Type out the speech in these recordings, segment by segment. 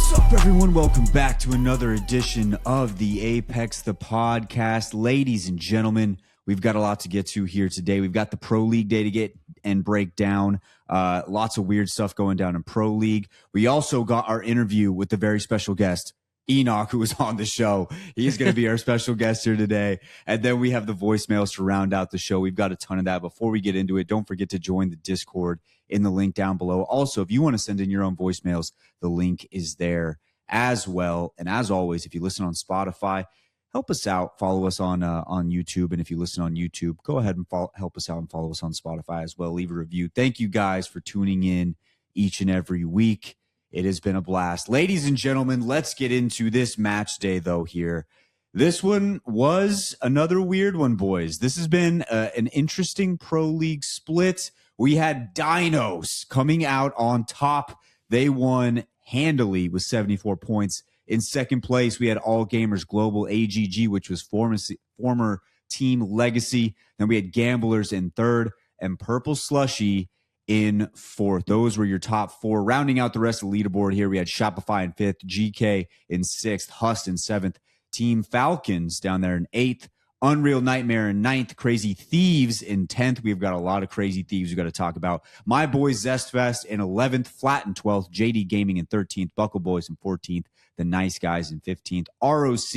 What's up, everyone? Welcome back to another edition of the Apex, the podcast. Ladies and gentlemen, we've got a lot to get to here today. We've got the Pro League day to get and break down. Lots of weird stuff going down in Pro League. We also got our interview with the very special guest, Enoch, who was on the show. He's going to be our special guest here today. And then we have the voicemails to round out the show. We've got a ton of that. Before we get into it, don't forget to join the Discord in the link down below. Also, if you want to send in your own voicemails, the link is there as well. And as always, if you listen on Spotify, help us out. Follow us on YouTube. And if you listen on YouTube, go ahead and help us out and follow us on Spotify as well. Leave a review. Thank you guys for tuning in each and every week. It has been a blast. Ladies and gentlemen, let's get into this match day, though, here. This one was another weird one, boys. This has been an interesting Pro League split. We had Dinos coming out on top. They won handily with 74 points. In second place, we had All Gamers Global AGG, which was former Team Legacy. Then we had Gamblers in third and Purple Slushy in fourth. Those were your top four. Rounding out the rest of the leaderboard here, we had Shopify in fifth, GK in sixth, Hust in seventh, Team Falcons down there in eighth, Unreal Nightmare in ninth, Crazy Thieves in 10th. We've got a lot of Crazy Thieves we've got to talk about. My Boys Zestfest in 11th, Flat in 12th, JD Gaming in 13th, Buckle Boys in 14th, The Nice Guys in 15th, ROC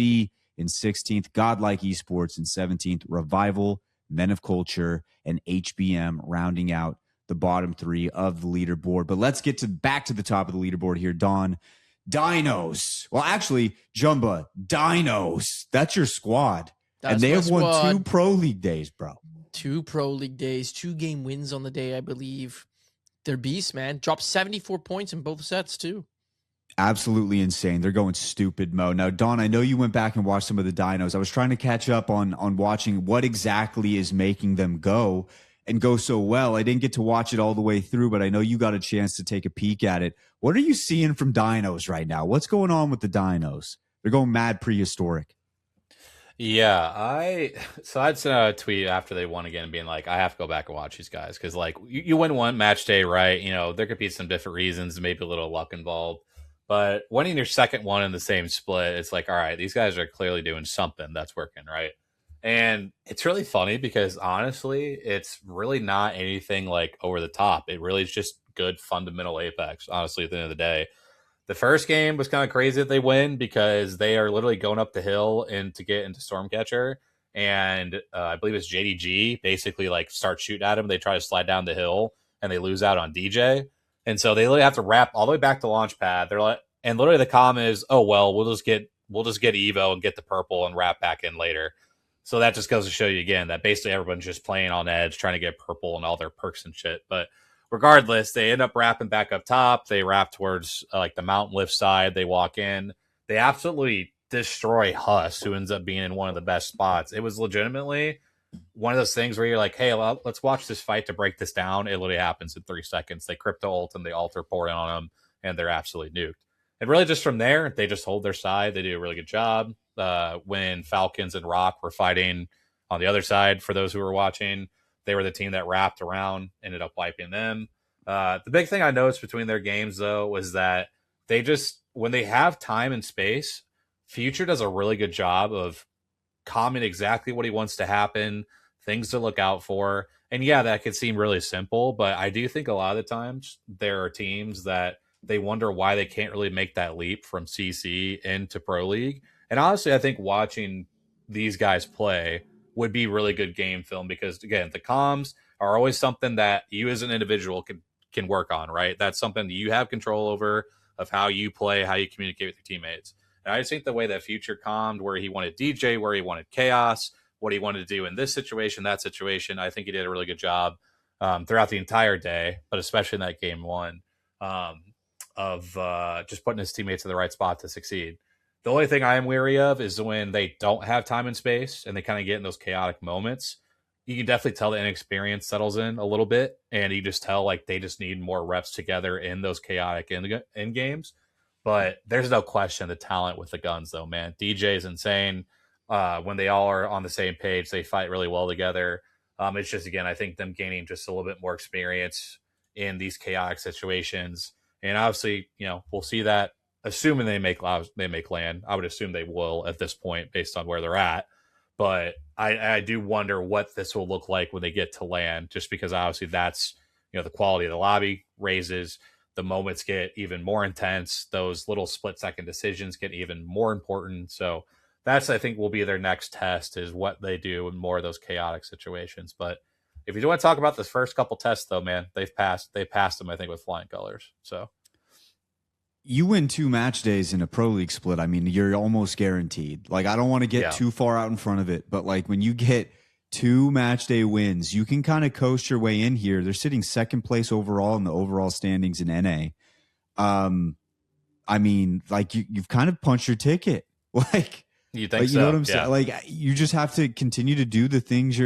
in 16th, Godlike Esports in 17th, Revival, Men of Culture, and HBM rounding out the bottom three of the leaderboard. But let's get back to the top of the leaderboard here, Don. Dinos. Well, actually, Jumba, Dinos. That's your squad. And they have won 2 Pro League days, bro. 2 Pro League days, 2 game wins on the day, I believe. They're beasts, man. Dropped 74 points in both sets, too. Absolutely insane. They're going stupid mode. Now, Don, I know you went back and watched some of the Dinos. I was trying to catch up on watching what exactly is making them go so well. I didn't get to watch it all the way through, but I know you got a chance to take a peek at it. What are you seeing from Dinos right now? What's going on with the Dinos? They're going mad prehistoric. Yeah, I sent out a tweet after they won again, being like, I have to go back and watch these guys because, like, you win one match day, right? You know, there could be some different reasons, maybe a little luck involved, but winning your second one in the same split, it's like, all right, these guys are clearly doing something that's working, right? And it's really funny because honestly, it's really not anything like over the top. It really is just good fundamental Apex, honestly, at the end of the day. The first game was kind of crazy that they win because they are literally going up the hill and to get into Stormcatcher. And I believe it's JDG basically like start shooting at him. They try to slide down the hill and they lose out on DJ. And so they literally have to wrap all the way back to launch pad. They're like, and literally the comment is, oh, well, we'll just get Evo and get the purple and wrap back in later. So that just goes to show you again that basically everyone's just playing on edge, trying to get purple and all their perks and shit. But regardless, they end up wrapping back up top. They wrap towards like the mountain lift side. They walk in. They absolutely destroy Huss, who ends up being in one of the best spots. It was legitimately one of those things where you're like, hey, well, let's watch this fight to break this down. It literally happens in 3 seconds. They crypto ult and they alter pour in on them, and they're absolutely nuked. And really just from there, they just hold their side. They do a really good job. When Falcons and Rock were fighting on the other side, for those who were watching, they were the team that wrapped around, ended up wiping them. The big thing I noticed between their games, though, was that they just, when they have time and space, Future does a really good job of commenting exactly what he wants to happen, things to look out for. And yeah, that could seem really simple, but I do think a lot of the times there are teams that they wonder why they can't really make that leap from CC into Pro League. And honestly, I think watching these guys play would be really good game film because, again, the comms are always something that you as an individual can work on, right? That's something that you have control over of how you play, how you communicate with your teammates. And I just think the way that Future calmed, where he wanted DJ, where he wanted Chaos, what he wanted to do in this situation, that situation, I think he did a really good job throughout the entire day, but especially in that game one, of just putting his teammates in the right spot to succeed. The only thing I am weary of is when they don't have time and space and they kind of get in those chaotic moments. You can definitely tell the inexperience settles in a little bit, and you just tell like they just need more reps together in those chaotic end games. But there's no question the talent with the guns, though, man. DJ is insane. When they all are on the same page, they fight really well together. It's just, again, I think them gaining just a little bit more experience in these chaotic situations. And obviously, you know, we'll see that assuming they make land. I would assume they will at this point based on where they're at. But I do wonder what this will look like when they get to land, just because obviously that's, the quality of the lobby raises, the moments get even more intense, those little split-second decisions get even more important. So that's, I think, will be their next test, is what they do in more of those chaotic situations. But if you do want to talk about this first couple tests, though, man, they passed them, I think, with flying colors. So you win 2 match days in a pro league split. I mean, you're almost guaranteed. Like, I don't want to get too far out in front of it, but like when you get 2 match day wins, you can kind of coast your way in here. They're sitting second place overall in the overall standings in NA. I mean, like you've kind of punched your ticket. Like, you think like, so? You know what I'm saying? Like, you just have to continue to do the things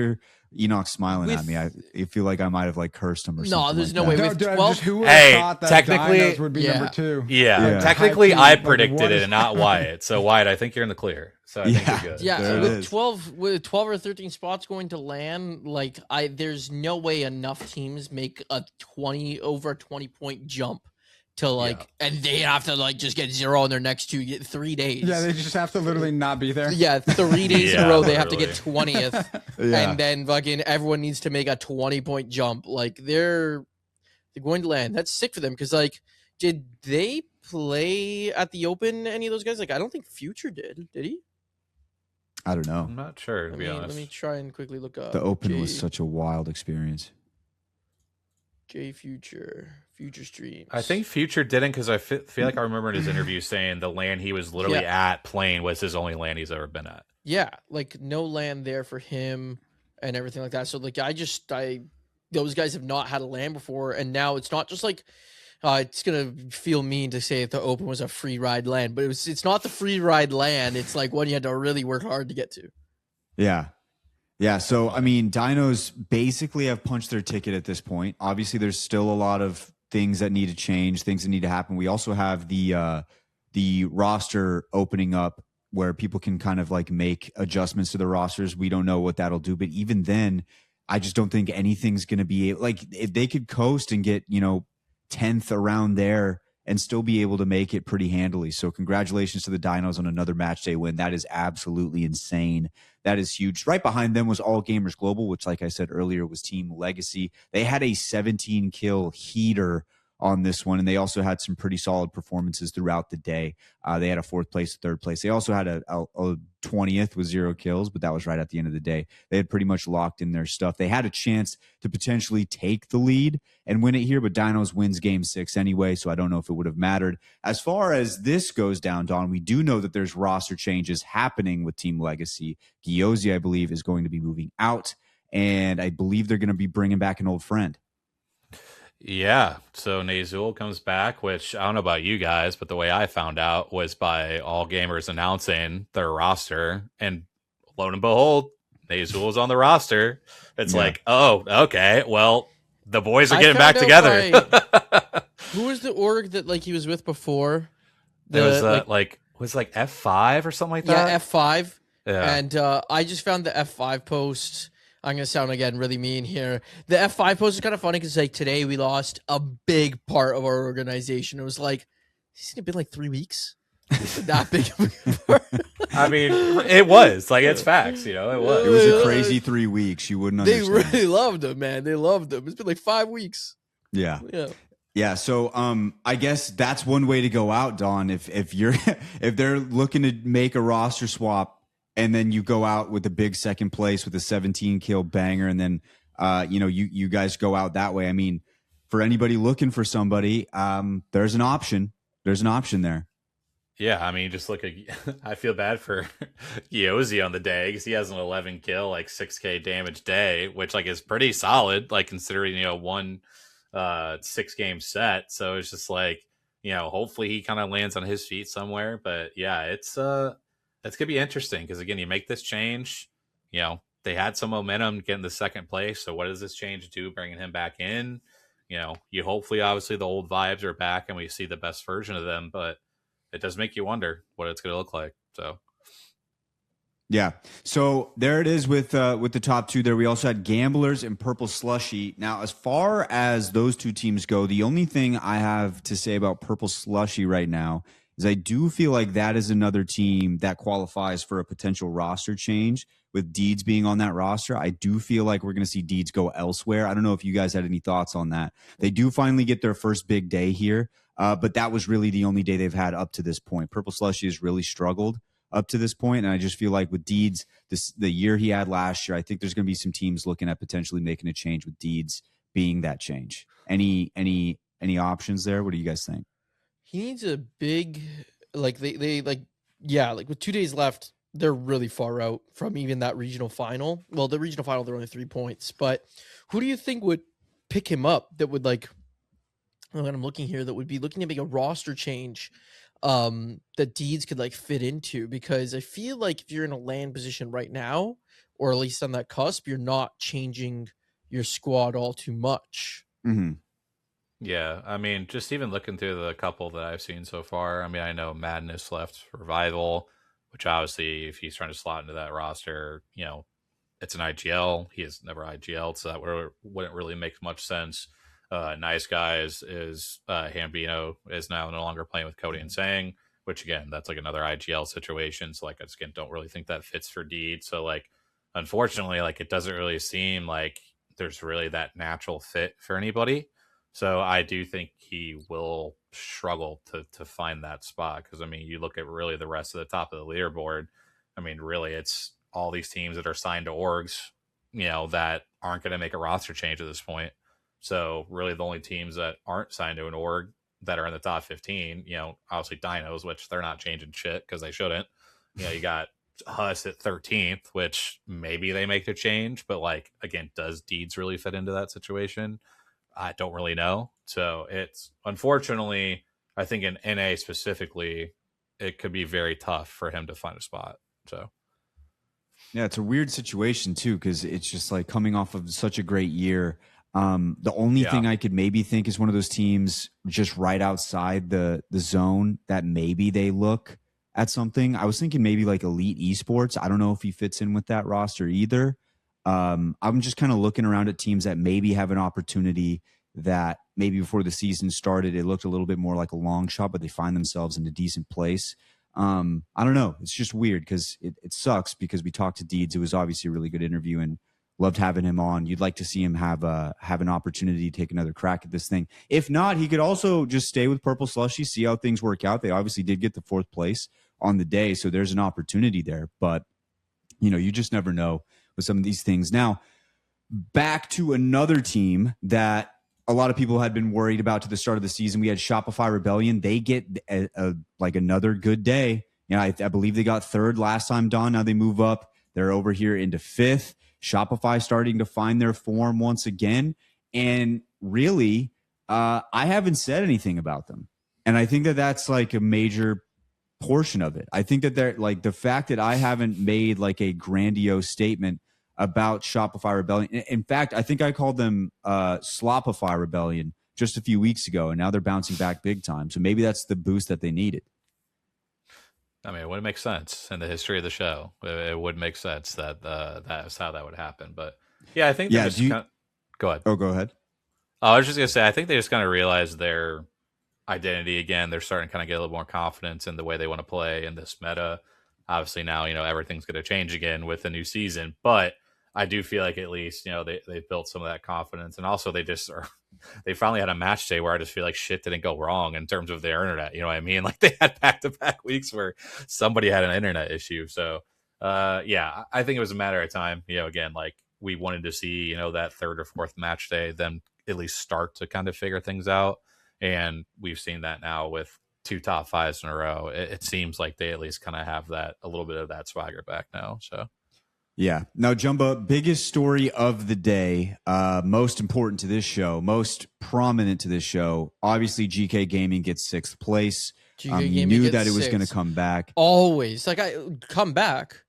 Enoch's smiling at me. I feel like I might have like cursed him or something. No, there's like no that. way. With Dude, 12, just who would have thought that technically, Dinos would be number 2? Yeah. Technically, I predicted it and not Wyatt. So Wyatt, I think you're in the clear. So I think you're good. Yeah, with 12 or 13 spots going to land, like there's no way enough teams make a 20 point jump to like, and they have to like just get 0 in their next 3 days. Yeah, they just have to literally not be there. Yeah, 3 days in a row they have to get literally. 20th, and then fucking everyone needs to make a 20-point jump. Like they're going to land. That's sick for them because like, did they play at the Open? Any of those guys? Like, I don't think Future did. Did he? I don't know. I'm not sure, to be honest. Let me try and quickly look up. The Open was such a wild experience. Future streams. I think Future didn't, because I feel like I remember in his interview saying the land he was literally at playing was his only land he's ever been at. Yeah, like no land there for him and everything like that. So like those guys have not had a land before, and now it's not just like it's gonna feel mean to say that the Open was a free ride land, but it's not the free ride land. It's like one you had to really work hard to get to. Yeah. Yeah, so I mean, Dinos basically have punched their ticket at this point. Obviously, there's still a lot of things that need to change, things that need to happen. We also have the roster opening up where people can kind of like make adjustments to the rosters. We don't know what that'll do, but even then, I just don't think anything's going to be like, if they could coast and get 10th around there and still be able to make it pretty handily. So congratulations to the Dinos on another match day win. That is absolutely insane. That is huge. Right behind them was All Gamers Global, which, like I said earlier, was Team Legacy. They had a 17 kill heater on this one, and they also had some pretty solid performances throughout the day. They had a 4th place, 3rd place. They also had a 20th with 0 kills, but that was right at the end of the day. They had pretty much locked in their stuff. They had a chance to potentially take the lead and win it here, but Dinos wins game 6 anyway, so I don't know if it would have mattered. As far as this goes down, Don, we do know that there's roster changes happening with Team Legacy. Giosi, I believe, is going to be moving out, and I believe they're going to be bringing back an old friend. Yeah, so Nazul comes back, which I don't know about you guys, but the way I found out was by All Gamers announcing their roster, and lo and behold, Nazul is on the roster. It's like, oh, okay, well, the boys are getting back together. Who was the org that like he was with before? It was was like F5 or something like that. Yeah, F5. Yeah, and I just found the F5 post. I'm going to sound, again, really mean here. The F5 post is kind of funny because, like, today we lost a big part of our organization. It was like, it's been like 3 weeks. That big of a part. I mean, it was. Like, it's facts, it was. It was a crazy 3 weeks. You wouldn't understand. They really loved him, man. They loved him. It's been like 5 weeks. Yeah. Yeah, so I guess that's one way to go out, Don. If you're if they're looking to make a roster swap, and then you go out with a big 2nd place with a 17 kill banger, and then you guys go out that way. I mean, for anybody looking for somebody, there's an option. There's an option there. Yeah, I mean, just look at. I feel bad for Giosi on the day because he has an 11 kill, like 6K damage day, which like is pretty solid, like considering one 6-game set. So it's just like hopefully he kind of lands on his feet somewhere. But yeah, it's gonna be interesting because again, you make this change. They had some momentum getting the 2nd place. So what does this change do? Bringing him back in. You hopefully, obviously, the old vibes are back and we see the best version of them. But it does make you wonder what it's going to look like. So. Yeah. So there it is with the top 2 there. We also had Gamblers and Purple Slushy. Now, as far as those 2 teams go, the only thing I have to say about Purple Slushy right now is I do feel like that is another team that qualifies for a potential roster change with Deeds being on that roster. I do feel like we're going to see Deeds go elsewhere. I don't know if you guys had any thoughts on that. They do finally get their first big day here, but that was really the only day they've had up to this point. Purple Slushy has really struggled up to this point, and I just feel like with Deeds, the year he had last year, I think there's going to be some teams looking at potentially making a change with Deeds being that change. Any options there? What do you guys think? He needs a big, like like with 2 days left, they're really far out from even that regional final. Well, the regional final, they're only 3 points, but who do you think would pick him up that would like, when I'm looking here, that would be looking to make a roster change that Deeds could like fit into? Because I feel like if you're in a land position right now, or at least on that cusp, you're not changing your squad all too much. Mm-hmm. Yeah, I mean, just even looking through the couple that I've seen so far, I mean, I know Madness left Revival, which obviously, if he's trying to slot into that roster, you know, it's an IGL. He has never IGL'd, so that wouldn't really make much sense. Nice Guys is Hambino is now no longer playing with Cody and Sang, which again, that's like another IGL situation. So like, I just don't really think that fits for Deed. So like, unfortunately, like it doesn't really seem like there's really that natural fit for anybody. So I do think he will struggle to find that spot, because I mean, you look at really the rest of the top of the leaderboard. I mean, really, it's all these teams that are signed to orgs, you know, that aren't going to make a roster change at this point. So really, the only teams that aren't signed to an org that are in the top 15, you know, obviously Dinos, which they're not changing shit because they shouldn't. You know, you got us at 13th, which maybe they make the change, but like again, does Deeds really fit into that situation? I don't really know. So it's unfortunately, I think in NA specifically, it could be very tough for him to find a spot. So yeah, it's a weird situation too, because it's just like coming off of such a great year. The only thing I could maybe think is one of those teams just right outside the zone that maybe they look at something. I was thinking maybe like Elite Esports. I don't know if he fits in with that roster either. I'm just kind of looking around at teams that maybe have an opportunity that maybe before the season started, it looked a little bit more like a long shot, but they find themselves in a decent place. I don't know. It's just weird because it sucks, because we talked to Deeds. It was obviously a really good interview and loved having him on. You'd like to see him have an opportunity to take another crack at this thing. If not, he could also just stay with Purple Slushy, see how things work out. They obviously did get the 4th place on the day, so there's an opportunity there. But, you know, you just never know with some of these things. Now, back to another team that a lot of people had been worried about to the start of the season. We had Shopify Rebellion. They get like another good day. You know, I believe they got 3rd last time, Don. Now they move up. They're over here into 5th. Shopify starting to find their form once again. And really, I haven't said anything about them. And I think that that's like a major portion of it. I think that they're like the fact that I haven't made like a grandiose statement about Shopify Rebellion. In fact, I think I called them Slopify Rebellion just a few weeks ago, and now they're bouncing back big time. So maybe that's the boost that they needed. I mean, it would make sense in the history of the show. It would make sense that that's how that would happen. But yeah, I think yeah. Go ahead. Oh, go ahead. I was just gonna say, I think they just kind of realized their identity again. They're starting to kind of get a little more confidence in the way they want to play in this meta. Obviously, now you know everything's going to change again with the new season, but I do feel like at least, you know, they built some of that confidence. And also they finally had a match day where I just feel like shit didn't go wrong in terms of their internet. You know what I mean? Like they had back-to-back weeks where somebody had an internet issue. So yeah, I think it was a matter of time. You know, again, like we wanted to see, you know, that 3rd or 4th match day, then at least start to kind of figure things out. And we've seen that now with 2 top 5s in a row. It seems like they at least kind of have that, a little bit of that swagger back now. So yeah. Now, Jumba, biggest story of the day, most important to this show, most prominent to this show. Obviously, GK Gaming gets 6th place. You knew that it was going to come back. Always. Like, come back?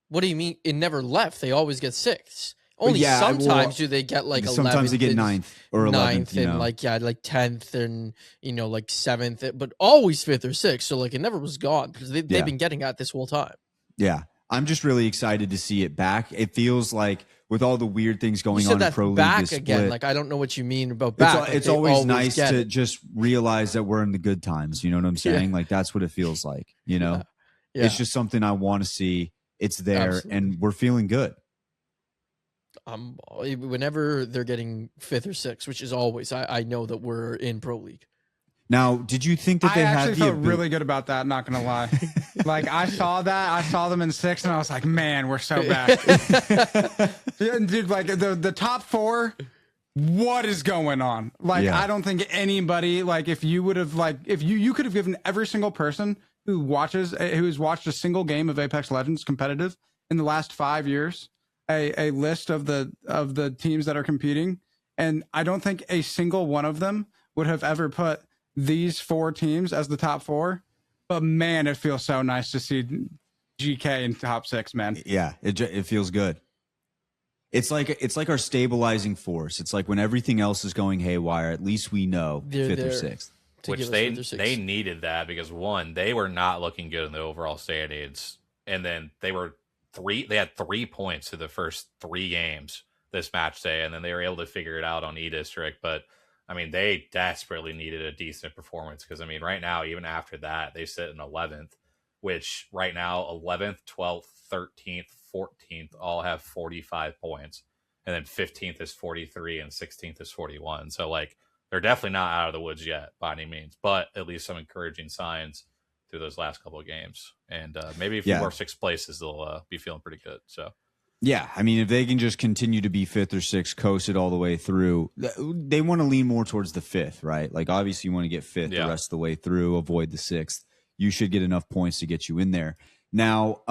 What do you mean? It never left. They always get 6th. Only sometimes do they get like 11th. Sometimes they get 9th or 11th. And like 10th and, you know, like 7th, but always 5th or 6th. So like it never was gone because they've been getting at this whole time. Yeah. I'm just really excited to see it back. It feels like with all the weird things going on in Pro League back this again. split, Like, I don't know what you mean about back. it's Like, always nice to just realize that we're in the good times. You know what I'm saying? Like, that's what it feels like, you know? Yeah. It's just something I want to see. It's there, Absolutely. and we're feeling good. Whenever they're getting 5th or 6th, which is always, I know that we're in Pro League. Now, did you think that they had actually felt really good about that? Not gonna lie, like I saw them in 6th, and I was like, man, we're so back. Dude, like the top 4. What is going on? Like, I don't think anybody, like, if you would have, like, if you could have given every single person who's watched a single game of Apex Legends competitive in the last 5 years a list of the teams that are competing, and I don't think a single one of them would have ever put these 4 teams as the top 4. But man, it feels so nice to see GK in top 6, man. Yeah, it feels good. It's like our stabilizing force. It's like when everything else is going haywire, at least we know They're 5th or 6th. Which they needed that, because one, they were not looking good in the overall standings, and then they had 3 points to the first 3 games this match day, and then they were able to figure it out on E-District. But I mean, they desperately needed a decent performance, because I mean, right now, even after that, they sit in 11th, which right now 11th, 12th, 13th, 14th all have 45 points, and then 15th is 43 and 16th is 41. So like, they're definitely not out of the woods yet by any means, but at least some encouraging signs through those last couple of games. And maybe if more 6th places, they'll be feeling pretty good. So yeah, I mean, if they can just continue to be 5th or 6th, coast it all the way through, they want to lean more towards the 5th, right? Like, obviously you want to get 5th the rest of the way through, avoid the 6th. You should get enough points to get you in there. Now,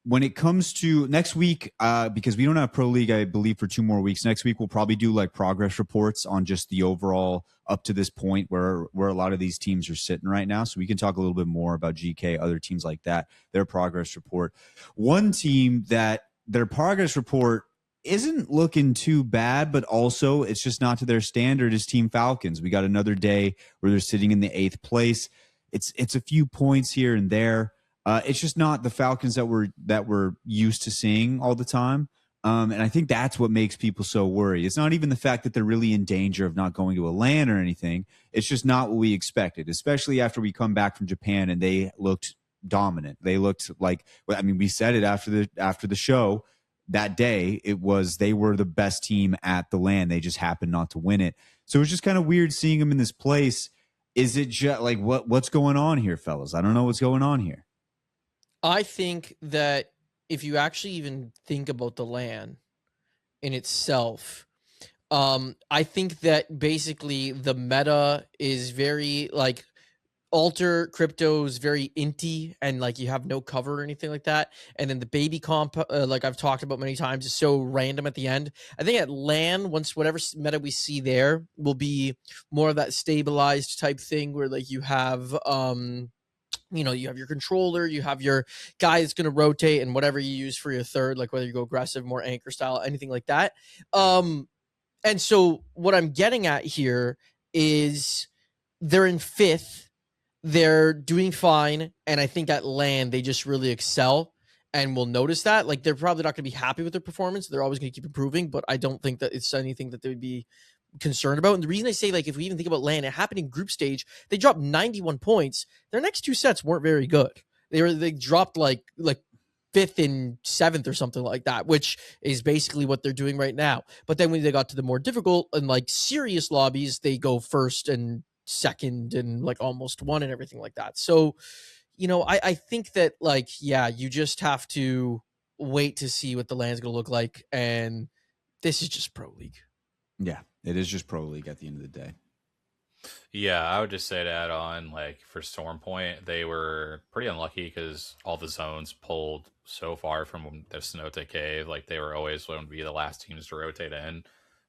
when it comes to next week, because we don't have Pro League, I believe, for 2 more weeks. Next week, we'll probably do like progress reports on just the overall up to this point where a lot of these teams are sitting right now. So we can talk a little bit more about GK, other teams like that, their progress report. One team that their progress report isn't looking too bad, but also it's just not to their standard, is Team Falcons. We got another day where they're sitting in the 8th place. It's a few points here and there. It's just not the Falcons that we're used to seeing all the time. And I think that's what makes people so worried. It's not even the fact that they're really in danger of not going to a LAN or anything. It's just not what we expected, especially after we come back from Japan and they looked dominant. They looked like, I mean, we said it after the show that day. They were the best team at the LAN. They just happened not to win it. So it was just kind of weird seeing them in this place. Is it just like what's going on here, fellas? I don't know what's going on here. I think that if you actually even think about the LAN in itself, I think that basically the meta is very like alter crypto is very inty, and like you have no cover or anything like that. And then the baby comp, like I've talked about many times, is so random at the end. I think at LAN, once whatever meta we see there will be more of that stabilized type thing where like you have you have your controller, you have your guy that's going to rotate, and whatever you use for your third, like whether you go aggressive, more anchor style, anything like that. And so what I'm getting at here is they're in 5th, they're doing fine, and I think at LAN they just really excel, and we'll notice that. Like, they're probably not going to be happy with their performance. They're always going to keep improving, but I don't think that it's anything that they would be concerned about. And the reason I say, like, if we even think about LAN, it happened in group stage. They dropped 91 points. Their next 2 sets weren't very good. They dropped like 5th and 7th or something like that, which is basically what they're doing right now. But then when they got to the more difficult and like serious lobbies, they go 1st and 2nd and like almost 1 and everything like that. So, I think that, like, yeah, you just have to wait to see what the LAN's going to look like. And this is just Pro League. Yeah, it is just Pro League at the end of the day. Yeah, I would just say to add on, like, for Storm Point, they were pretty unlucky because all the zones pulled so far from the Cenote Cave. Like, they were always going to be the last teams to rotate in.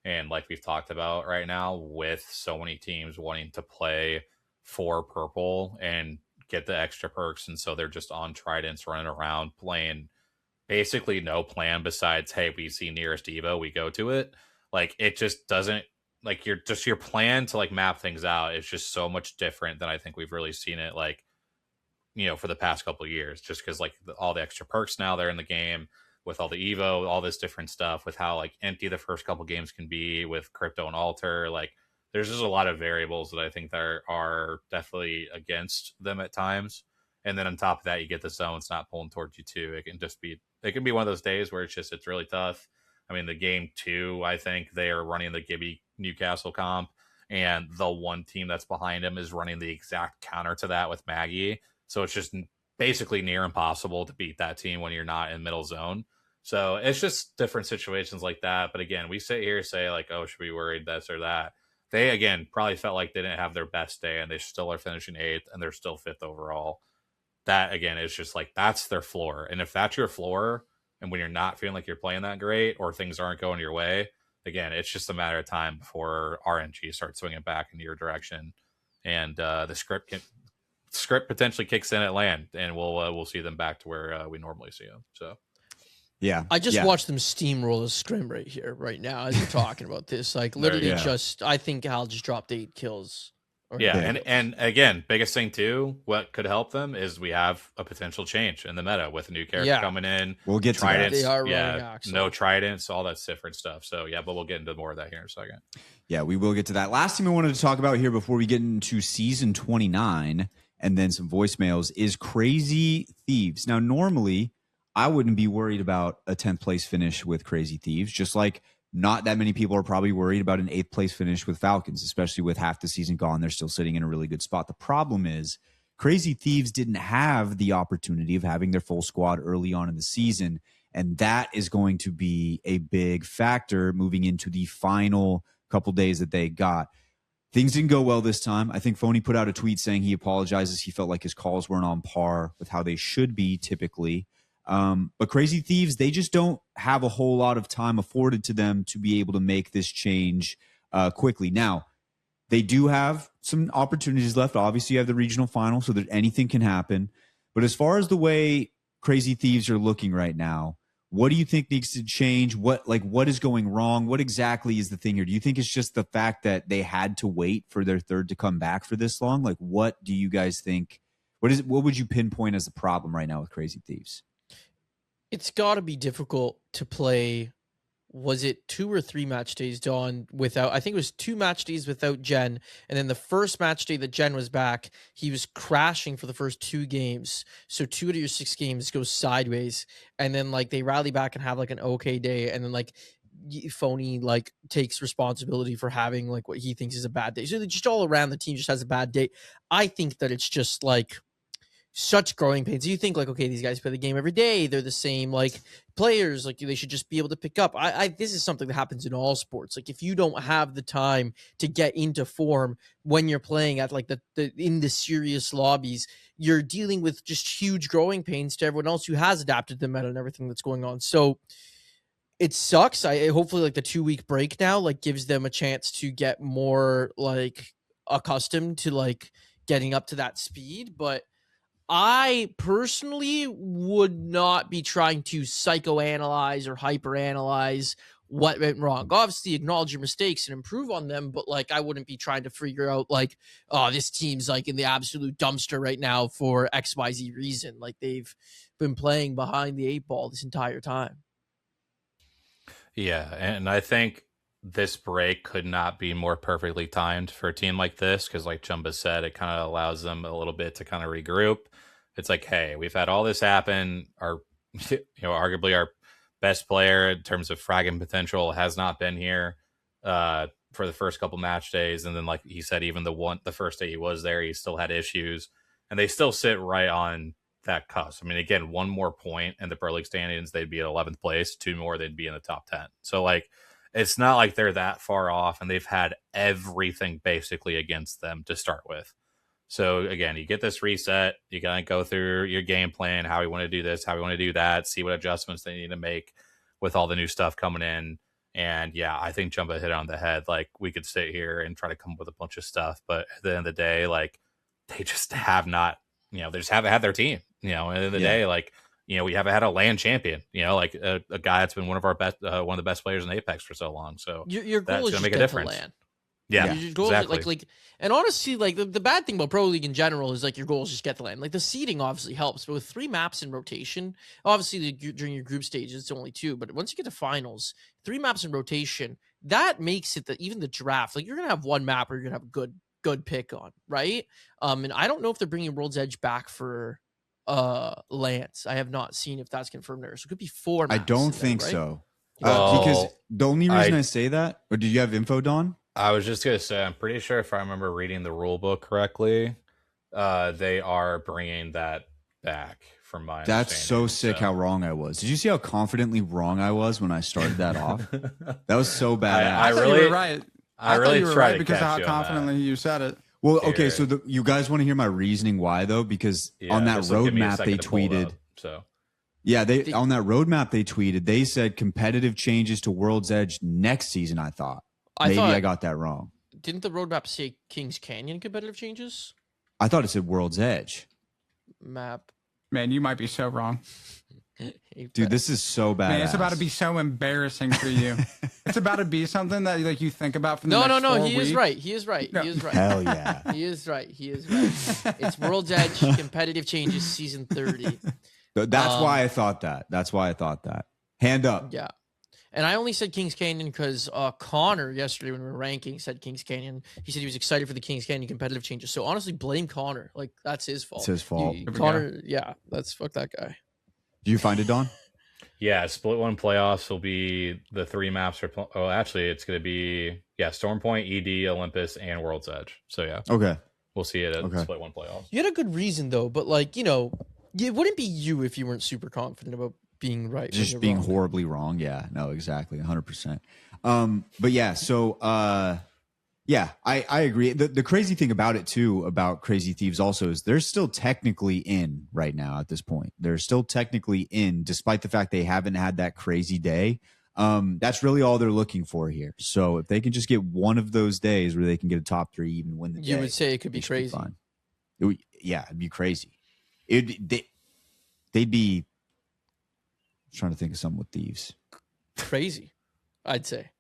And like we've talked about right now, with so many teams wanting to play for purple and get the extra perks, and so they're just on tridents running around playing basically no plan besides, hey, we see nearest Evo, we go to it. Like, it just doesn't, like, your plan to like map things out is just so much different than I think we've really seen it like for the past couple of years, just because like all the extra perks now they're in the game with all the Evo, all this different stuff, with how like empty the first couple games can be with crypto and alter. Like there's just a lot of variables that I think that are definitely against them at times. And then on top of that, you get the zones not pulling towards you too. It can be one of those days where it's really tough. I mean, the game 2, I think they are running the Gibby Newcastle comp, and the one team that's behind him is running the exact counter to that with Maggie. So it's just basically near impossible to beat that team when you're not in middle zone. So it's just different situations like that. But again, we sit here and say like, oh, should we be worried this or that? They, again, probably felt like they didn't have their best day, and they still are finishing 8th, and they're still 5th overall. That, again, is just like, that's their floor. And if that's your floor, and when you're not feeling like you're playing that great or things aren't going your way, again, it's just a matter of time before RNG starts swinging back in your direction, and the script potentially kicks in at land, and we'll see them back to where we normally see them. So yeah, I just watched them steamroll a scrim right here, right now, as you're talking about this. Like literally, I think Hal just dropped 8 kills. Yeah, and again, biggest thing too, what could help them is we have a potential change in the meta with a new character coming in. We'll get to that. They are running Axel. No tridents, all that different stuff. So yeah, but we'll get into more of that here in a second. Yeah, we will get to that. Last thing I wanted to talk about here before we get into season 29 and then some voicemails is Crazy Thieves. Now, normally I wouldn't be worried about a 10th place finish with Crazy Thieves, just like not that many people are probably worried about an 8th place finish with Falcons, especially with half the season gone. They're still sitting in a really good spot. The problem is Crazy Thieves didn't have the opportunity of having their full squad early on in the season, and that is going to be a big factor moving into the final couple days that they got. Things didn't go well this time. I think Phony put out a tweet saying he apologizes. He felt like his calls weren't on par with how they should be typically. But Crazy Thieves, they just don't have a whole lot of time afforded to them to be able to make this change quickly. Now, they do have some opportunities left. Obviously, you have the regional final, so that anything can happen. But as far as the way Crazy Thieves are looking right now, what do you think needs to change? What is going wrong? What exactly is the thing here? Do you think it's just the fact that they had to wait for their third to come back for this long? Like, what do you guys think? What would you pinpoint as the problem right now with Crazy Thieves? It's got to be difficult to play. Was it 2 or 3 match days, Dawn, without, I think it was 2 match days without Jen. And then the first match day that Jen was back, he was crashing for the first 2 games. So 2 out of your 6 games go sideways. And then like they rally back and have like an okay day. And then like Phony like takes responsibility for having like what he thinks is a bad day. So just all around the team just has a bad day. I think that it's just like such growing pains. You think like, okay, these guys play the game every day. They're the same like players. Like they should just be able to pick up. This is something that happens in all sports. Like if you don't have the time to get into form when you're playing at like in the serious lobbies, you're dealing with just huge growing pains to everyone else who has adapted to the meta and everything that's going on. So it sucks. I hopefully like the 2-week break now like gives them a chance to get more like accustomed to like getting up to that speed, but I personally would not be trying to psychoanalyze or hyperanalyze what went wrong. Obviously, acknowledge your mistakes and improve on them, but like I wouldn't be trying to figure out like, oh, this team's like in the absolute dumpster right now for XYZ reason. Like they've been playing behind the 8 ball this entire time. Yeah, and I think this break could not be more perfectly timed for a team like this because, like Chumba said, it kind of allows them a little bit to kind of regroup. It's like, hey, we've had all this happen. Our, arguably our best player in terms of fragging potential has not been here for the first couple match days, and then, like he said, even the first day he was there, he still had issues, and they still sit right on that cusp. I mean, again, 1 more point in the Pro League standings, they'd be at 11th place. 2 more, they'd be in the top 10. So, like, it's not like they're that far off, and they've had everything basically against them to start with. So, again, you get this reset. You got to go through your game plan, how we want to do this, how we want to do that, see what adjustments they need to make with all the new stuff coming in. And, yeah, I think Jumbo hit it on the head. Like, we could sit here and try to come up with a bunch of stuff, but at the end of the day, like, they just have not, they just haven't had their team. At the end of the day, like, we haven't had a LAN champion, like a guy that's been one of our best, one of the best players in Apex for so long. So your goal is to make a difference. LAN. Yeah, Your goals exactly. like, and honestly, like the bad thing about Pro League in general is like your goals just get the land. Like the seeding obviously helps, but with 3 maps in rotation, obviously during your group stages it's only 2, but once you get to finals, 3 maps in rotation, that makes it that even the draft, like you're gonna have 1 map where you're gonna have a good pick on, right? And I don't know if they're bringing World's Edge back for Lance. I have not seen if that's confirmed there, so it could be 4 I maps don't in there, think right? so. Well, Because the only reason I- I say that, or did you have info, Don? I was just gonna say, I'm pretty sure if I remember reading the rule book correctly, they are bringing that back. From my That's so understanding, sick how wrong I was. Did you see how confidently wrong I was when I started that off? That was so bad. I thought really- you were right. I thought really you were tried right to because of catch how you on that. confidently you said it. Well, okay, Here. so you guys want to hear my reasoning why though? Because Yeah, on that this will give me a roadmap second they to pull it tweeted. up, so Yeah, they on that roadmap they tweeted. They said competitive changes to World's Edge next season. I thought maybe I got that wrong. Didn't the roadmap say Kings Canyon competitive changes? I thought it said World's Edge. Map. Man, you might be so wrong. Dude, this is so bad. Man, it's about to be so embarrassing for you. It's about to be something that like you think about for the No, next no, 4 he weeks. is right. He is right. No. He is right. Hell yeah. He is right. He is right. It's World's Edge competitive changes season 30. That's why I thought that. That's why I thought that. Hand up. Yeah. And I only said Kings Canyon because Connor yesterday when we were ranking said Kings Canyon. He said he was excited for the Kings Canyon competitive changes. So honestly, blame Connor. Like that's his fault. It's his fault. Connor, yeah, let's fuck that guy. Do you find it, Don? yeah, split 1 playoffs will be the 3 maps. Actually, it's going to be Storm Point, ED, Olympus, and World's Edge. So yeah, Okay. we'll see it at Okay. split 1 playoffs. You had a good reason though, but like it wouldn't be you if you weren't super confident about being right. when Just you're being wrong. horribly wrong. Yeah, no, exactly. 100%. But yeah, so yeah, I agree. The crazy thing about it too, about Crazy Thieves also is they're still technically in right now at this point. They're still technically in, despite the fact they haven't had that crazy day. That's really all they're looking for here. So if they can just get one of those days where they can get a top 3, even win the day, You would say it could be they should crazy. fine. It'd be crazy. They'd be. I'm trying to think of something with Thieves. Crazy, I'd say.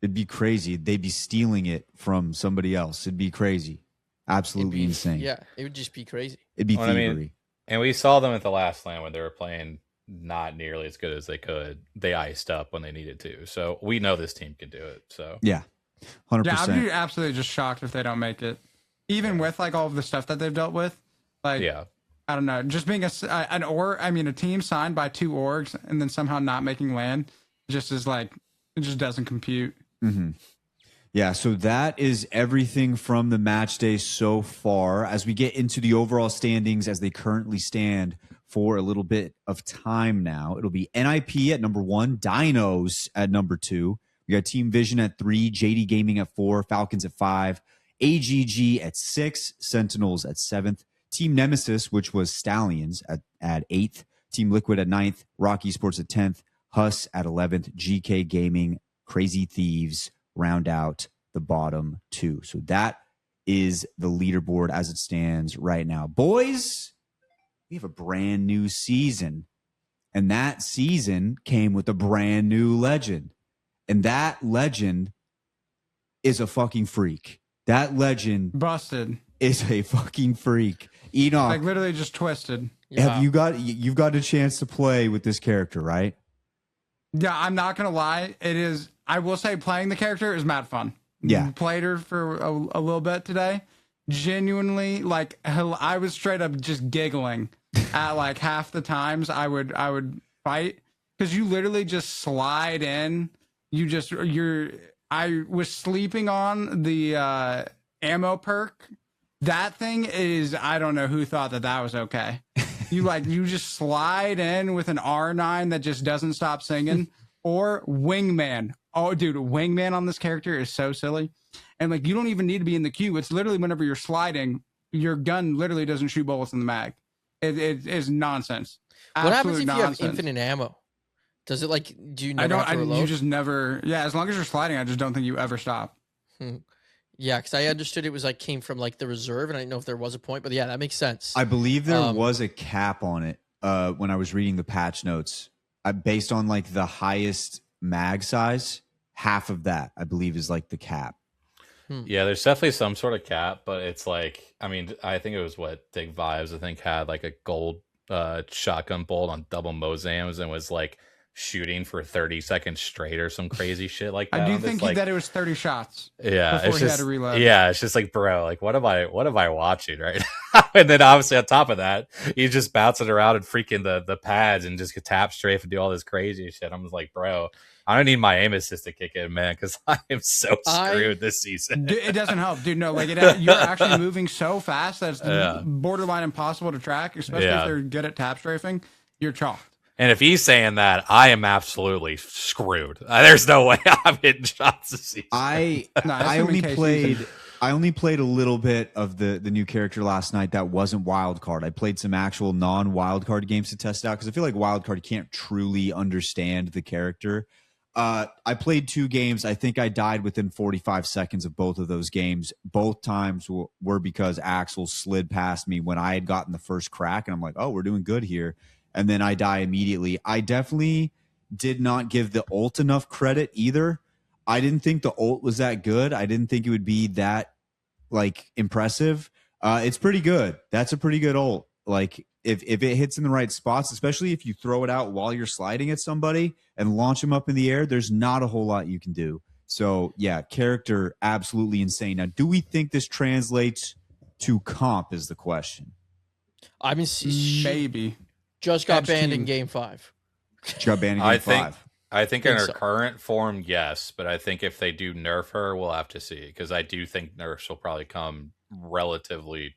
It'd be crazy. They'd be stealing it from somebody else. It'd be crazy. Absolutely It'd be, insane. Yeah, it would just be crazy. It'd be Well, I thievery. mean, And we saw them at the last land when they were playing not nearly as good as they could. They iced up when they needed to. So we know this team can do it. So Yeah. 100%. Yeah, I'd be absolutely just shocked if they don't make it. Even with like all of the stuff that they've dealt with. Like, yeah. I don't know, just being a team signed by 2 orgs and then somehow not making land just is like, it just doesn't compute. Mm-hmm. Yeah, so that is everything from the match day so far. As we get into the overall standings as they currently stand for a little bit of time now, it'll be NIP at number 1, Dinos at number 2. We got Team Vision at 3, JD Gaming at 4, Falcons at 5, AGG at 6, Sentinels at 7th, Team Nemesis, which was Stallions, at 8th, Team Liquid at 9th, Rocky Sports at 10th, Huss at 11th, GK Gaming, Crazy Thieves round out the bottom 2. So that is the leaderboard as it stands right now. Boys, we have a brand new season. And that season came with a brand new legend. And that legend is a fucking freak. That legend Busted. is a fucking freak. Enoch, Like literally just twisted. have you've got a chance to play with this character, right? Yeah, I'm not going to lie. It is, I will say playing the character is mad fun. Yeah. Played her for a little bit today. Genuinely, like I was straight up just giggling at like half the times I would fight because you literally just slide in. I was sleeping on the ammo perk. That thing is, I don't know who thought that was okay. You just slide in with an R9 that just doesn't stop singing, or Wingman. Oh, dude, Wingman on this character is so silly. And like, you don't even need to be in the queue. It's literally whenever you're sliding, your gun literally doesn't shoot bullets in the mag. It is nonsense. What happens Absolute if you have nonsense. infinite ammo? Does it like? Do you I never don't. have to reload? You just never. Yeah, as long as you're sliding, I just don't think you ever stop. Yeah, because I understood it was like came from like the reserve, and I didn't know if there was a point, but yeah, that makes sense. I believe there was a cap on it when I was reading the patch notes. Based on like the highest mag size, half of that I believe is like the cap. Yeah, there's definitely some sort of cap, but it's like, I mean, I think it was what Dig Vibes, I think, had like a gold shotgun bolt on double Mozams and was like shooting for 30 seconds straight or some crazy shit like that. I do I'm just think like, that it was 30 shots. yeah, before it's he had just, to reload. yeah, it's just like, bro, like, what am I watching right now? And then obviously on top of that, he's just bouncing around and freaking the pads and just get tap strafe and do all this crazy shit. I'm just like, bro, I don't need my aim assist to kick in, man, because I am so screwed this season. It doesn't help, dude. No, like you're actually moving so fast that it's borderline impossible to track, especially if they're good at tap strafing. You're chalked. And if he's saying that, I am absolutely screwed. There's no way I'm hitting shots this season. I only played a little bit of the new character last night that wasn't wildcard. I played some actual non-wildcard games to test out because I feel like wildcard can't truly understand the character. I played 2 games. I think I died within 45 seconds of both of those games. Both times were because Axel slid past me when I had gotten the first crack, and I'm like, oh, we're doing good here. And then I die immediately. I definitely did not give the ult enough credit either. I didn't think the ult was that good. I didn't think it would be that like impressive. It's pretty good. That's a pretty good ult. Like if it hits in the right spots, especially if you throw it out while you're sliding at somebody and launch them up in the air, there's not a whole lot you can do. So yeah, character absolutely insane. Now, do we think this translates to comp is the question. I mean, maybe. Just got banned in game 5. She got banned in game 5. I think in her current form, yes. But I think if they do nerf her, we'll have to see. Because I do think nerfs will probably come relatively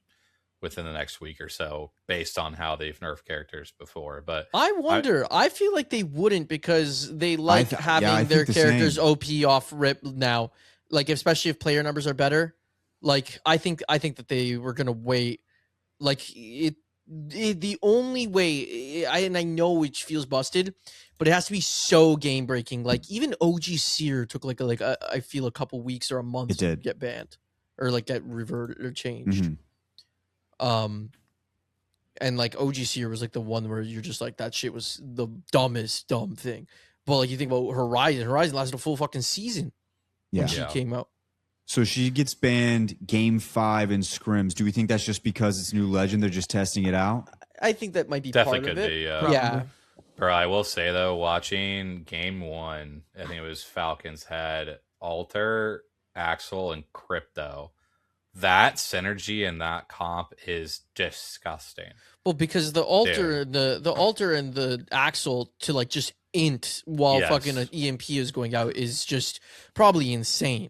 within the next week or so based on how they've nerfed characters before. But I wonder. I feel like they wouldn't because they like having their characters OP off rip now. Like, especially if player numbers are better. Like, I think that they were going to wait. Like, the only way, and I know which feels busted, but it has to be so game breaking. Like even OG Seer took I feel a couple weeks or a month to get banned or like get reverted or changed. Mm-hmm. And like OG Seer was like the one where you're just like that shit was the dumbest dumb thing. But like you think about Horizon lasted a full fucking season when she came out. So she gets banned game 5 in scrims. Do we think that's just because it's new legend? They're just testing it out? I think that might be definitely part of it. Be, yeah. Bro, I will say though, watching game 1, I think it was Falcons had Alter, Axel, and Crypto. That synergy and that comp is disgusting. Well, because the Alter, the Alter and the Axel to like just int while fucking an EMP is going out is just probably insane.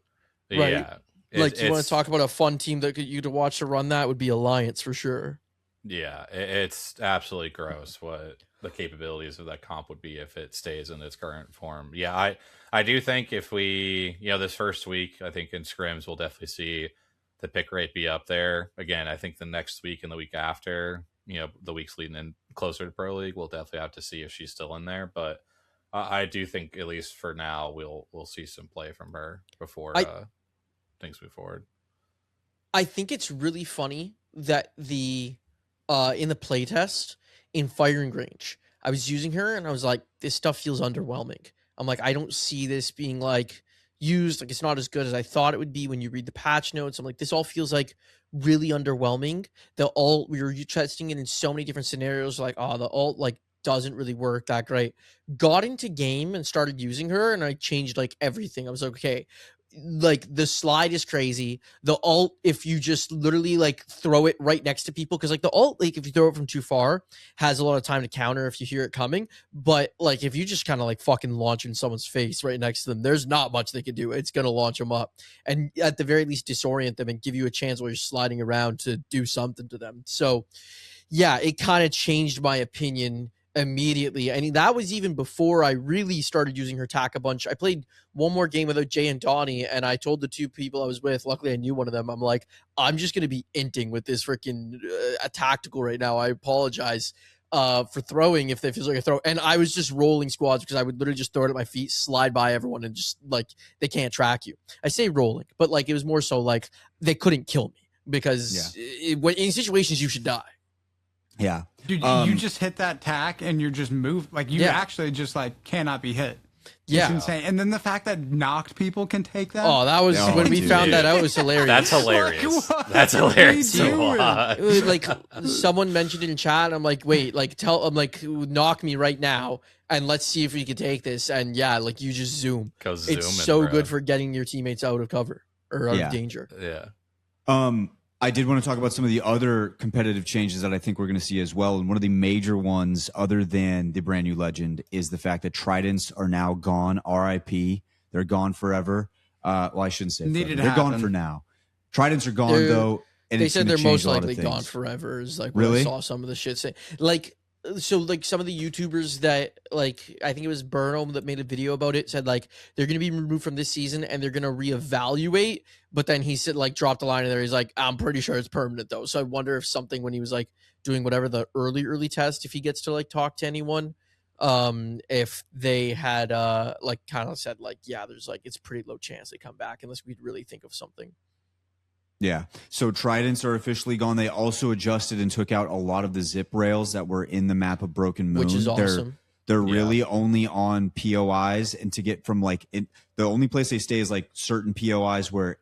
Right? Yeah, like you want to talk about a fun team that you to watch to run that would be Alliance for sure. Yeah, it's absolutely gross what the capabilities of that comp would be if it stays in its current form. Yeah, I do think if we, this first week, I think in scrims we'll definitely see the pick rate be up there. Again, I think the next week and the week after, the weeks leading in closer to Pro League, we'll definitely have to see if she's still in there. But I do think at least for now we'll see some play from her before things move forward. I think it's really funny that in the playtest in firing range, I was using her and I was like, this stuff feels underwhelming. I'm like, I don't see this being like used. Like it's not as good as I thought it would be when you read the patch notes. I'm like, this all feels like really underwhelming. We were testing it in so many different scenarios. Like, the ult like doesn't really work that great. Got into game and started using her and I changed like everything. I was like, okay, like the slide is crazy. The ult, if you just literally like throw it right next to people, because like the ult, like if you throw it from too far, has a lot of time to counter if you hear it coming. But like if you just kind of like fucking launch in someone's face right next to them, there's not much they can do. It's gonna launch them up, and at the very least disorient them and give you a chance while you're sliding around to do something to them. So yeah, it kind of changed my opinion immediately. And that was even before I really started using her tack a bunch. I played one more game without Jay and Donnie, and I told the 2 people I was with, luckily I knew one of them, I'm like, I'm just going to be inting with this freaking tactical right now. I apologize for throwing if it feels like a throw. And I was just rolling squads because I would literally just throw it at my feet, slide by everyone, and just like, they can't track you. I say rolling, but like it was more so like they couldn't kill me because in situations you should die. Yeah. Dude, you just hit that tack and you're just moved. Like you actually just like cannot be hit. It's Yeah. insane. And then the fact that knocked people can take that. Oh, that was Oh, when we dude. found that out. It was hilarious. That's hilarious. What That's are we hilarious to doing? watch. Like someone mentioned it in chat. I'm like, wait, like I'm like, knock me right now, and let's see if we can take this. And yeah, like you just zoom. Go It's zooming, so bro. good for getting your teammates out of cover or out Yeah. of danger. Yeah. I did want to talk about some of the other competitive changes that I think we're going to see as well. And one of the major ones, other than the brand new legend, is the fact that tridents are now gone. RIP. They're gone forever. Well, I shouldn't say Needed forever. to They're gone happen. for now. Tridents are gone They're- though. And They it's said gonna they're change most a lot of likely gone things. forever. Is like what Really? I saw some of the shit say. Like, so like some of the YouTubers that like I think it was Burnham that made a video about it said like they're gonna be removed from this season and they're gonna reevaluate. But then he said like dropped a line in there. He's like, I'm pretty sure it's permanent though. So I wonder if something when he was like doing whatever the early test, if he gets to like talk to anyone, if they had like kind of said like yeah, there's like it's pretty low chance they come back unless we'd really think of something. Yeah. So tridents are officially gone. They also adjusted and took out a lot of the zip rails that were in the map of Broken Moon. Which is awesome. They're Yeah. really only on POIs, and to get from like the only place they stay is like certain POIs where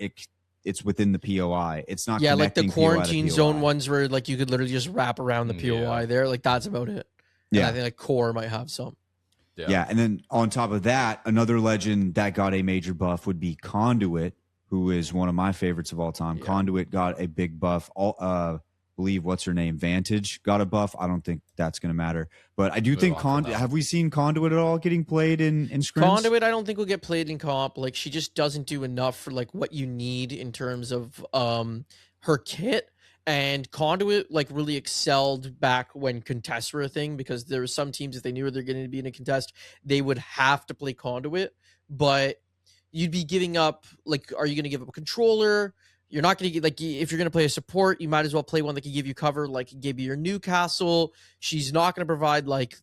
it's within the POI. It's not Yeah, like the connecting POI to quarantine POI. zone ones where like you could literally just wrap around the POI Yeah. there. Like that's about it. And Yeah. I think like core might have some. Yeah, and then on top of that, another legend that got a major buff would be Conduit, who is one of my favorites of all time. Yeah. Conduit got a big buff. Believe what's her name? Vantage got a buff. I don't think that's going to matter, but I do Move think on from Conduit. that. Have we seen Conduit at all getting played in scrims? Conduit, I don't think will get played in comp. Like she just doesn't do enough for like what you need in terms of her kit. And Conduit like really excelled back when contests were a thing because there were some teams if they knew they're going to be in a contest, they would have to play Conduit. But you'd be giving up like, are you going to give up a controller? You're not going to get like if you're going to play a support, you might as well play one that can give you cover, like give you your Newcastle. She's not going to provide like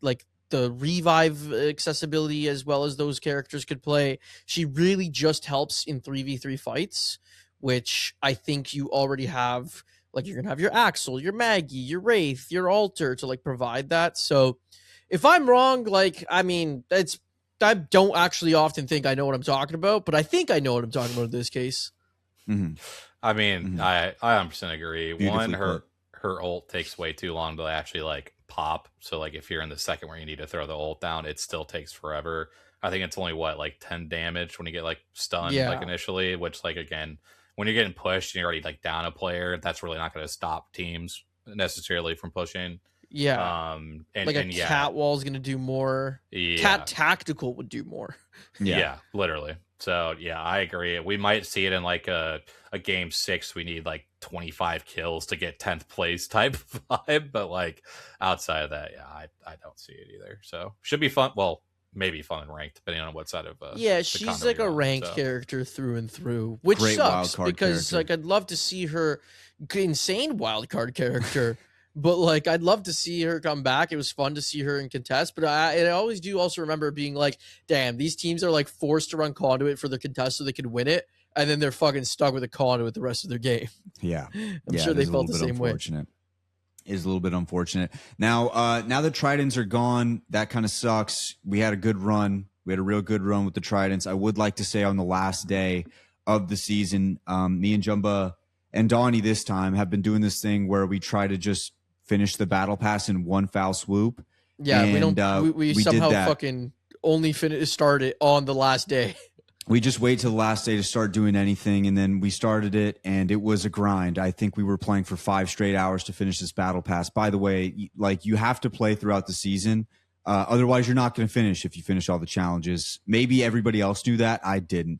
the revive accessibility as well as those characters could play. She really just helps in 3v3 fights, which I think you already have. Like you're gonna have your Axel, your Maggie, your Wraith, your Alter to like provide that. So if I'm wrong, like I mean, I don't actually often think I know what I'm talking about, but I think I know what I'm talking about in this case. Mhm. I mean, Mhm. I 100% agree. Beautifully One, put. her ult takes way too long to actually like pop. So like if you're in the second where you need to throw the ult down, it still takes forever. I think it's only what like 10 damage when you get like stunned Yeah. like initially, which like again, when you're getting pushed and you're already like down a player, that's really not going to stop teams necessarily from pushing. Yeah. And Like a and yeah, cat wall is gonna do more. yeah, Cat tactical would do more. yeah, literally. So yeah, I agree. We might see it in like a game 6. We need like 25 kills to get 10th place type vibe, but like outside of that, yeah, I don't see it either. So should be fun. Well, maybe fun and ranked depending on what side of Yeah, the she's condo like you're a on, ranked so. character through and through, which Great sucks wildcard because character. like I'd love to see her insane wildcard character, but like I'd love to see her come back. It was fun to see her in contest, but I always do also remember being like, damn, these teams are like forced to run conduit for their contest so they can win it, and then they're fucking stuck with a conduit the rest of their game. Yeah. I'm Yeah, sure it they is a felt the little bit same way. unfortunate. It is a little bit unfortunate. Now the tridents are gone. That kind of sucks. We had a good run. We had a real good run with the tridents. I would like to say on the last day of the season, me and Jumba and Donnie this time have been doing this thing where we try to just finish the battle pass in one foul swoop. Yeah, we And, don't. We did somehow that. fucking only start it on the last day. We just wait till the last day to start doing anything, and then we started it, and it was a grind. I think we were playing for 5 straight hours to finish this battle pass. By the way, like you have to play throughout the season, otherwise you're not going to finish if you finish all the challenges. Maybe everybody else knew that. I didn't.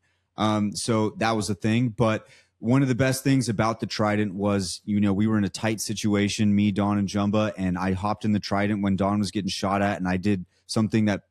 So that was a thing. But one of the best things about the Trident was, we were in a tight situation, me, Don, and Jumba, and I hopped in the Trident when Don was getting shot at, and I did something that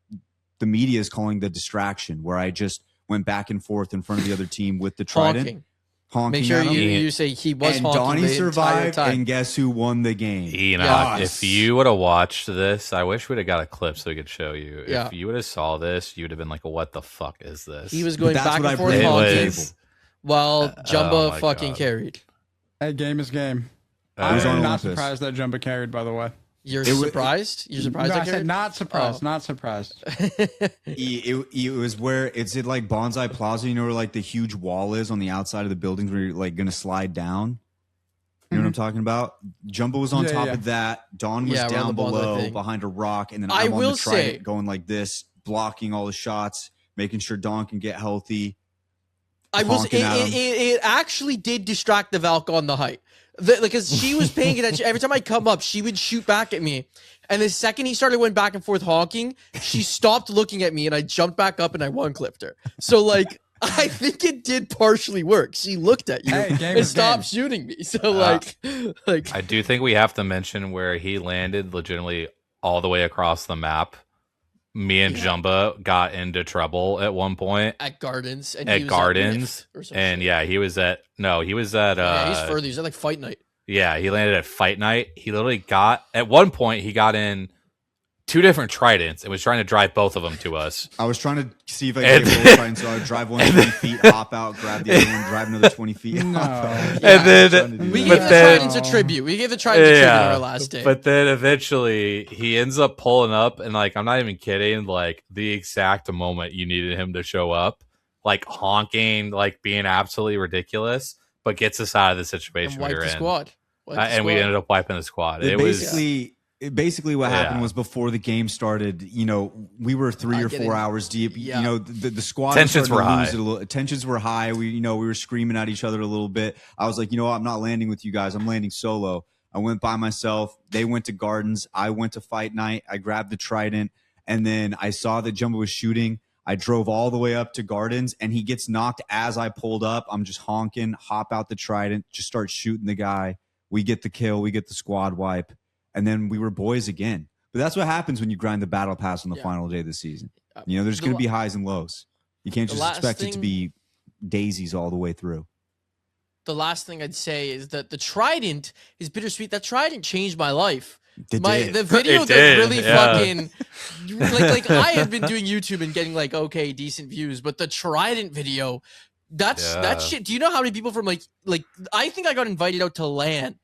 the media is calling the distraction, where I just went back and forth in front of the other team with the Trident, honking Make sure at 'em. you say he was And honking Donnie the entire survived, time. and guess who won the game? Enoch, Yes. if you would have watched this, I wish we'd have got a clip so we could show you. Yeah. If you would have saw this, you would have been like, "What the fuck is this?" He was going that's back what I and forth bring It on the honking was. while Jumba oh my fucking God. carried. Hey, game is game. was I'm on not Olympus. surprised that Jumba carried, by the way. You're It wa- surprised? You're surprised? No, I I said cared? not surprised. Oh. Not surprised. It was where it's at like Bonsai Plaza, you know, where like the huge wall is on the outside of the buildings where you're like going to slide down. You know what I'm talking about? Jumbo was on Yeah, top yeah. of that. Dawn was Yeah, around down the bonsai below thing. behind a rock. And then I I'm on will the trident say- going like this, blocking all the shots, making sure Dawn can get healthy. I was. honking at him. It actually did distract the Valk on the height, because she was paying attention. Every time I come up, she would shoot back at me, and the second he started going back and forth honking, she stopped looking at me, and I jumped back up and I one clipped her. So like, I think it did partially work. She looked at you Hey, game and is stopped game. shooting me. So like I do think we have to mention where he landed legitimately all the way across the map. Me and Jumbo got into trouble at one point at Gardens, and at he was Gardens, at Rift or some and shit. yeah, he was at Yeah, he's further. He's at like Fight Night. yeah, he landed at Fight Night. He literally got at one point he got in 2 different tridents and was trying to drive both of them to us. I was trying to see if I And could get both tridents, so I would drive one 20 feet, hop out, grab the other one, drive another 20 feet, No. hop out. And Yeah. then We but gave the then- Tridents a tribute. We gave the Tridents a tribute on our last day. But then eventually he ends up pulling up, and like I'm not even kidding, like the exact moment you needed him to show up, like honking, like being absolutely ridiculous, but gets us out of the situation and we wiped were the in. squad. And we ended up wiping the squad. It was Basically what happened Yeah. was before the game started, you know, we were 3 or 4 hours deep. yeah. You know, the squad Tensions was starting were to lose high. it a little. Tensions were high. We were screaming at each other a little bit. I was like, you know what? I'm not landing with you guys. I'm landing solo. I went by myself. They went to Gardens. I went to Fight Night. I grabbed the trident, and then I saw that Jumbo was shooting. I drove all the way up to Gardens, and he gets knocked as I pulled up. I'm just honking, hop out the trident, just start shooting the guy. We get the kill. We get the squad wipe. And then we were boys again. But that's what happens when you grind the battle pass on the final day of the season. You know, there's going to be highs and lows. You can't just expect it to be daisies all the way through. The last thing I'd say is that the Trident is bittersweet. That Trident changed my life. It did. The video It that did, really yeah. fucking like I have been doing YouTube and getting like okay decent views, but the Trident video, that shit. Do you know how many people from like I think I got invited out to LAN.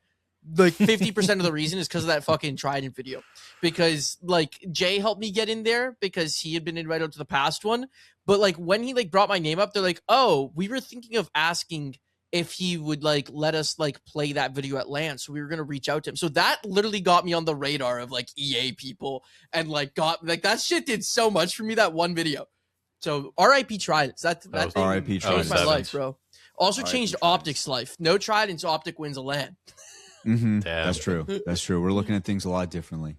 Like 50% of the reason is because of that fucking Trident video, because like Jay helped me get in there because he had been invited out to the past one, but like when he like brought my name up, they're like, oh, we were thinking of asking if he would like let us like play that video at LAN, so we were gonna reach out to him. So that literally got me on the radar of like EA people, and like got like that shit did so much for me, that one video. So RIP Tridents. That thing RIP changed Tridents. my life, bro. Also RIP changed Tridents. Optic's life. No Tridents, Optic wins a LAN. Mm-hmm. Damn. That's true. That's true. We're looking at things a lot differently.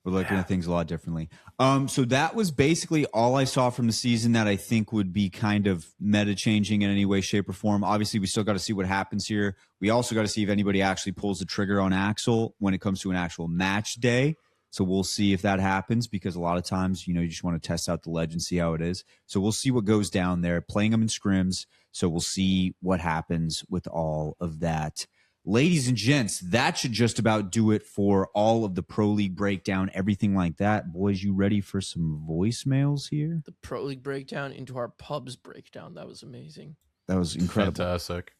So that was basically all I saw from the season that I think would be kind of meta changing in any way, shape, or form. Obviously, we still got to see what happens here. We also got to see if anybody actually pulls the trigger on Axel when it comes to an actual match day. So we'll see if that happens, because a lot of times, you know, you just want to test out the ledge and see how it is. So we'll see what goes down there, playing them in scrims. So we'll see what happens with all of that. Ladies and gents, that should just about do it for all of the Pro League breakdown, everything like that. Boys, you ready for some voicemails here? The Pro League breakdown into our pubs breakdown. That was amazing. That was incredible. fantastic.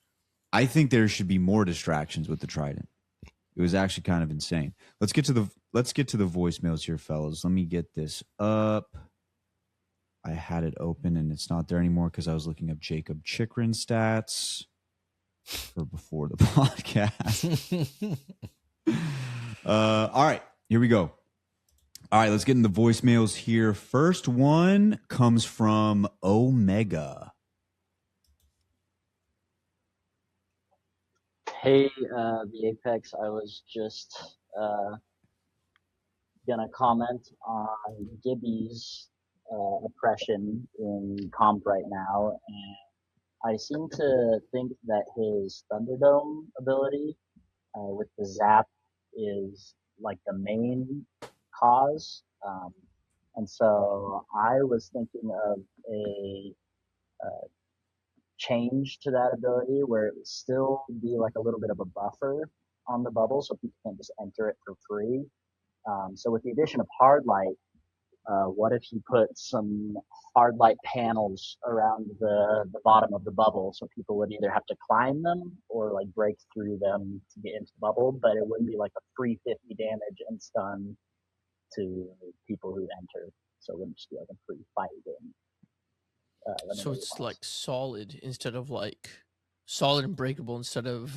I think there should be more distractions with the Trident. It was actually kind of insane. Let's get to the voicemails here, fellas. Let me get this up. I had it open and it's not there anymore because I was looking up Jacob Chikrin stats for before the podcast. All right, here we go. All right, let's get into the voicemails here. First one comes from Omega. Hey, the Apex, I was just gonna comment on Gibby's oppression in comp right now, and I seem to think that his Thunderdome ability with the zap is like the main cause, and so I was thinking of a change to that ability where it would still be like a little bit of a buffer on the bubble so people can't just enter it for free. So with the addition of hard light, What if you put some hard light panels around the bottom of the bubble so people would either have to climb them or like break through them to get into the bubble, but it wouldn't be like a free 50 damage and stun to people who enter. So it wouldn't just be like a free fight game. So it's like solid instead of like solid and breakable instead of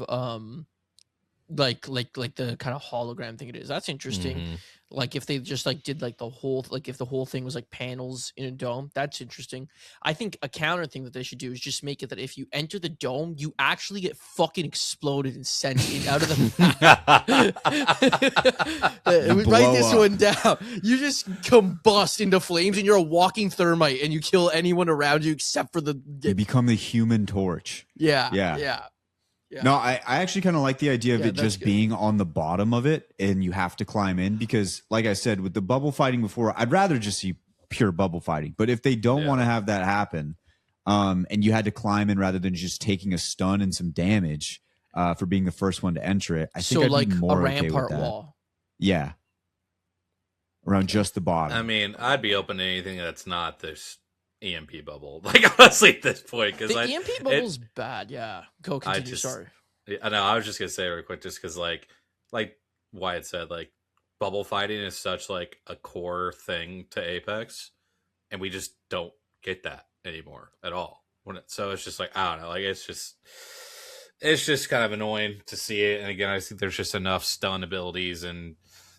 like the kind of hologram thing it is. That's interesting. Mhm. Like if they just like did like the whole, like if the whole thing was like panels in a dome, that's interesting. I think a counter thing that they should do is just make it that if you enter the dome, you actually get fucking exploded and sent out of the map. Write this up. one down. You just combust into flames and you're a walking thermite and you kill anyone around you except for the You become the Human Torch. yeah. Yeah. No, I actually kind of like the idea of it just being on the bottom of it and you have to climb in because, like I said, with the bubble fighting before, I'd rather just see pure bubble fighting. But if they don't want to have that happen and you had to climb in rather than just taking a stun and some damage for being the first one to enter it, I think I'd like be more a okay rampart with that. wall. Yeah. Around just the bottom. I mean, I'd be open to anything that's not this EMP bubble. Like, honestly, at this point. The EMP bubble's bad, yeah. Go continue, sorry. I know, I was just going to say real quick, just because, like Wyatt said, like, bubble fighting is such, like, a core thing to Apex, and we just don't get that anymore at all. So it's just, like, I don't know, like, it's just kind of annoying to see it, and again, I think there's just enough stun abilities and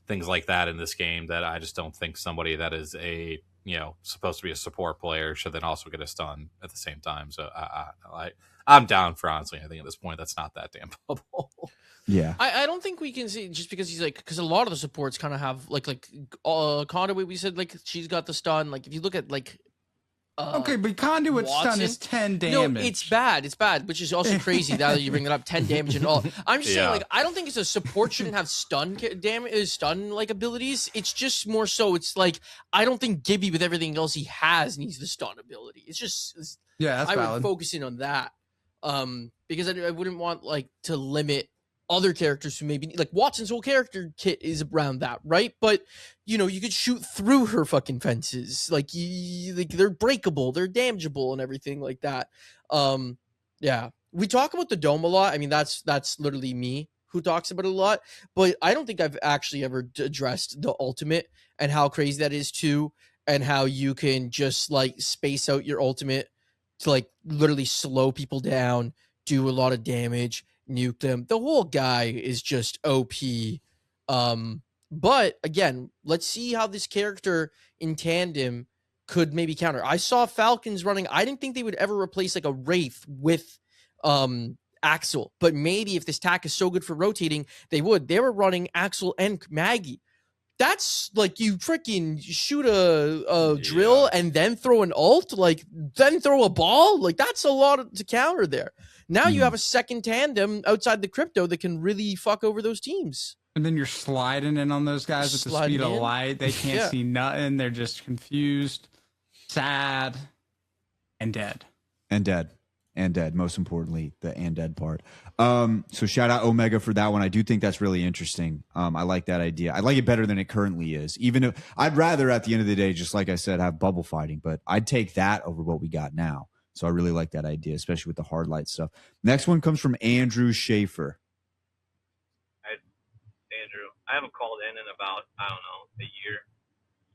things like that in this game that I just don't think somebody that is supposed to be a support player should then also get a stun at the same time. So I'm down for, honestly, I think at this point that's not that damn bubble. Yeah. I don't think we can see just because he's like, because a lot of the supports kind of have like Conduit, we said like she's got the stun. Like if you look at like okay, but Conduit's stun is 10 damage. No, it's bad, which is also crazy now that you bring it up, 10 damage and all. I'm just saying, like, I don't think it's a support shouldn't have stun like abilities. It's just more so, it's like, I don't think Gibby with everything else he has needs the stun ability. It's just, that's valid. would focus in on that. Because I wouldn't want like to limit other characters who maybe like Watson's whole character kit is around that, right? But you know, you could shoot through her fucking fences, like they're breakable, they're damageable, and everything like that. Yeah, we talk about the dome a lot. I mean, that's literally me who talks about it a lot, but I don't think I've actually ever addressed the ultimate and how crazy that is too, and how you can just like space out your ultimate to like literally slow people down, do a lot of damage, nuke them. The whole guy is just OP. But again, let's see how this character in tandem could maybe counter. I saw Falcons running. I didn't think they would ever replace like a Wraith with Axel, but maybe if this tack is so good for rotating, they would. They were running Axel and Maggie. That's like you freaking shoot a drill and then throw an ult, like then throw a ball. Like that's a lot to counter there. Now you have a second tandem outside the crypto that can really fuck over those teams. And then you're sliding in on those guys at the speed of light. They can't see nothing. They're just confused, sad, and dead. And dead. Most importantly, the and dead part. So shout out Omega for that one. I do think that's really interesting. I like that idea. I like it better than it currently is. Even if I'd rather at the end of the day, just like I said, have bubble fighting, but I'd take that over what we got now. So I really like that idea, especially with the hard light stuff. Next one comes from Andrew Schaefer. Andrew, I haven't called in about, I don't know, a year.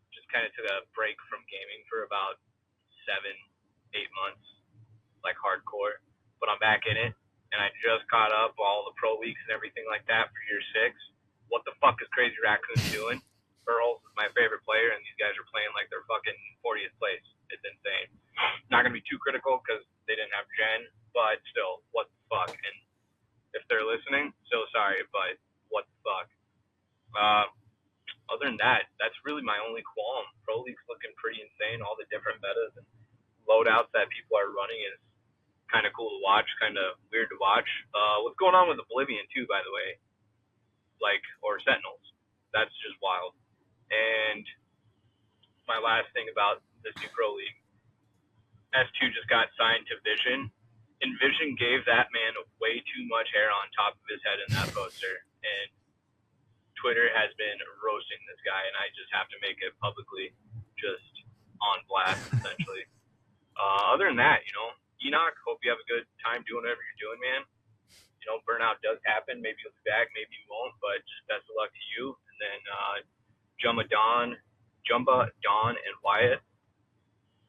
Just kind of took a break from gaming for about 7-8 months, like hardcore. But I'm back in it, and I just caught up all the pro leagues and everything like that for year 6. What the fuck is Crazy Raccoon doing? Earls is my favorite player, and these guys are playing like they're fucking 40th place. It's insane. Not going to be too critical because they didn't have Gen, but still, what the fuck? And if they're listening, so sorry, but what the fuck? Other than that, that's really my only qualm. Pro League's looking pretty insane. All the different metas and loadouts that people are running is kind of cool to watch, kind of weird to watch. What's going on with Oblivion, too, by the way? Or Sentinels. That's just wild. And my last thing about this new Pro League, S2 just got signed to Vision, and Vision gave that man way too much hair on top of his head in that poster, and Twitter has been roasting this guy, and I just have to make it publicly just on blast, essentially. Other than that, Enoch, hope you have a good time doing whatever you're doing, man. Burnout does happen. Maybe you'll be back, maybe you won't, but just best of luck to you. And then Jumba, Don, and Wyatt,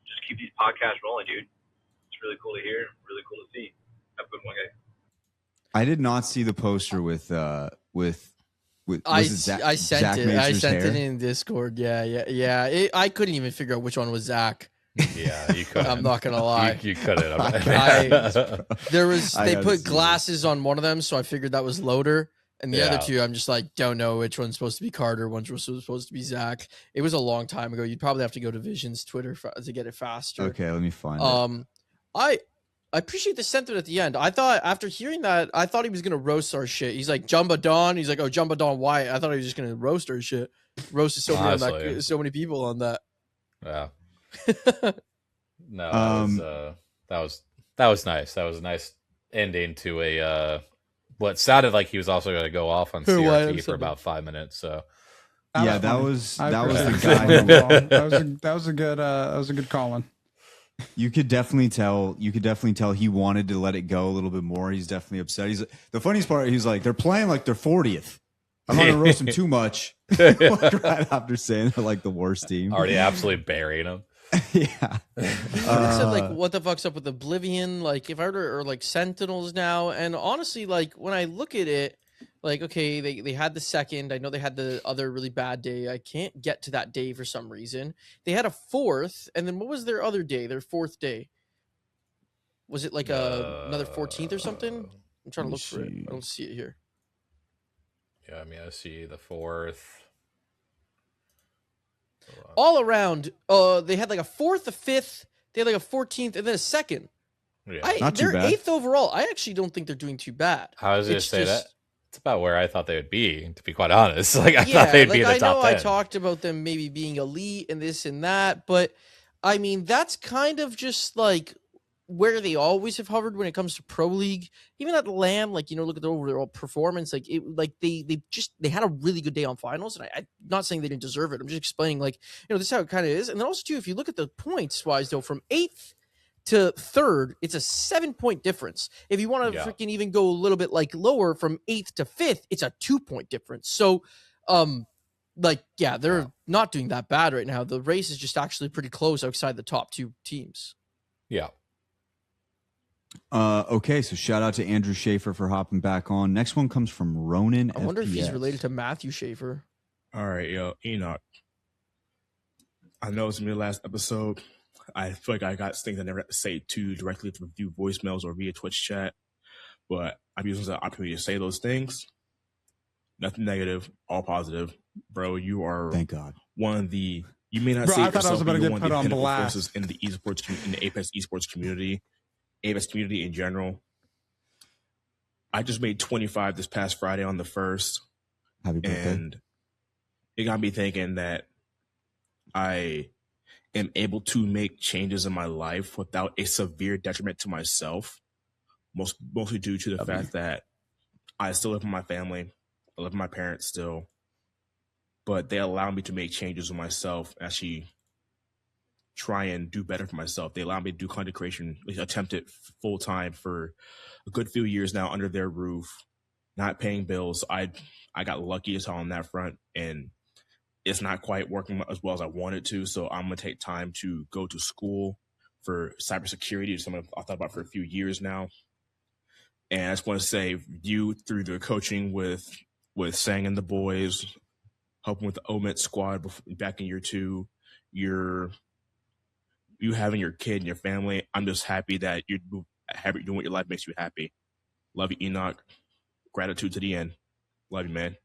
just keep these podcasts rolling, dude. It's really cool to hear, really cool to see. Have a good one, guys. I did not see the poster with I Zach, sent Zach it. I Mazur's sent hair? it in Discord. Yeah. I couldn't even figure out which one was Zach. Yeah, you could. I'm not gonna lie. You couldn't. They put see glasses on one of them, so I figured that was Loader. And the Yeah. other two, I'm just like, don't know which one's supposed to be Carter, which was supposed to be Zach. It was a long time ago. You'd probably have to go to Vision's Twitter to get it faster. Okay, let me find it. I appreciate the sentiment at the end. I thought after hearing that, I thought he was gonna roast our shit. He's like Jumba Don. He's like, oh, Jumba Don Wyatt. I thought he was just gonna roast our shit. Roasted so many people on that. Yeah. No, that was nice. That was a nice ending to a what sounded like he was also going to go off on CRT for about 5 minutes. So Yeah, that was I the appreciate guy. that. That was a good call-in. You could definitely tell he wanted to let it go a little bit more. He's definitely upset. The funniest part, he's like, they're playing like they're 40th. I'm not gonna roast them too much. Like, right after saying they're like the worst team. already absolutely burying him. Yeah. He said like, what the fuck's up with Oblivion? Like, if I were or like Sentinels now, and honestly, like when I look at it, like, okay, they had the second. I know they had the other really bad day. I can't get to that day for some reason. They had a fourth, and then what was their other day? Their fourth day. Was it like another 14th or something? I'm trying to look for it. I don't see it here. Yeah, I mean, I see the 4th. All around, they had like a fourth, a fifth, they had like a 14th, and then a second. Yeah. Not too they're bad. 8th overall. I actually don't think they're doing too bad. How does it It's say just- that? It's about where I thought they would be, to be quite honest. Like, I thought they'd be in the I top know 10. I talked about them maybe being elite and this and that, but I mean, that's kind of just like where they always have hovered when it comes to Pro League. Even at LAM, like, look at their overall performance. Like, they had a really good day on finals, and I'm not saying they didn't deserve it. I'm just explaining, like, this is how it kind of is. And then also, too, if you look at the points wise, though, from 8th to 3rd, it's a 7-point difference. If you want to freaking even go a little bit like lower from 8th to 5th, it's a 2-point difference. So, they're not doing that bad right now. The race is just actually pretty close outside the top 2 teams. Yeah. Okay, so shout out to Andrew Schaefer for hopping back on. Next one comes from Ronan. I wonder if he's FPS. related to Matthew Schaefer. All right, yo, Enoch. I know it's my last episode. I feel like I got things I never had to say too directly through voicemails or via Twitch chat, but I'm using the opportunity to say those things. Nothing negative, all positive, bro. You are Thank God. one of the. You may not Bro, say I it thought I was yourself, about but to you're get one of put the on pinnacle blast. forces in the in the Apex esports community, Apex community in general. I just made 25 this past Friday on the 1st. Happy birthday. And it got me thinking that I am able to make changes in my life without a severe detriment to myself, mostly due to the fact that I still live with my family, I live with my parents still, but they allow me to make changes in myself, actually try and do better for myself. They allow me to do content creation, attempt it full time for a good few years now under their roof, not paying bills. I got lucky as hell on that front, and it's not quite working as well as I wanted to. So I'm going to take time to go to school for cybersecurity. It's something I've thought about for a few years now. And I just want to say, you through the coaching with Sang and the boys, helping with the OMIT squad back in year 2, you having your kid and your family. I'm just happy that you're doing what your life makes you happy. Love you, Enoch. Gratitude to the end. Love you, man.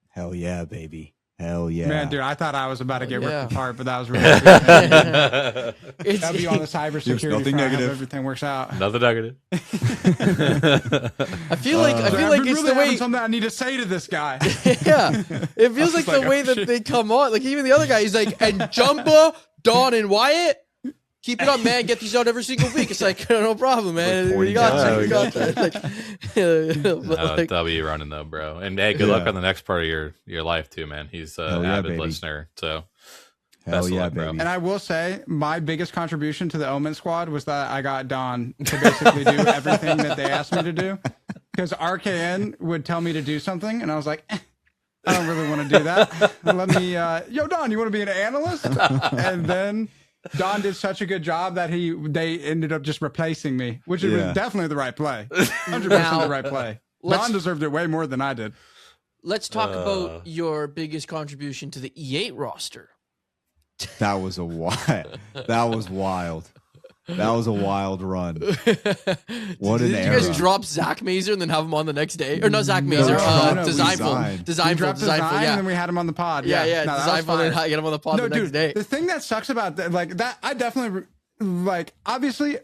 Hell yeah, baby. Hell yeah. Man, dude, I thought I was about to get Yeah. ripped apart, but that was really good. That'll It's, be on the cybersecurity Nothing front. I hope negative. everything works out. Another negative. I feel like I've it's really the way. having something I need to say to this guy. Yeah, it feels like just like, the way oh, that shit. they come on. Like even the other guy, he's like, and Jumba, Dawn, and Wyatt. Keep it up, man. Get these out every single week. It's like, no problem, man. Like We got pointing you. We got down. that. Like, like, W running though, bro. And hey, good luck Yeah. on the next part of your life too, man. He's an Hell yeah, avid baby. listener. So Hell Best of yeah, luck, bro. baby. And I will say, my biggest contribution to the Omen squad was that I got Don to basically do everything that they asked me to do. Because RKN would tell me to do something, and I was like, I don't really want to do that. Let me, yo, Don, you want to be an analyst? And then Don did such a good job that they ended up just replacing me, which was definitely the right play. 100% the right play. Don deserved it way more than I did. Let's talk about your biggest contribution to the E8 roster. That was a wild. That was wild. That was a wild run. What an Did you era. guys drop Zach Mazer and then have him on the next day? Or not Zach Mazer, No, Designful. We dropped Design, and then we had him on the pod. Yeah. No, Designful, and then get him on the pod the next day. The thing that sucks about that, like that, I definitely like. Obviously,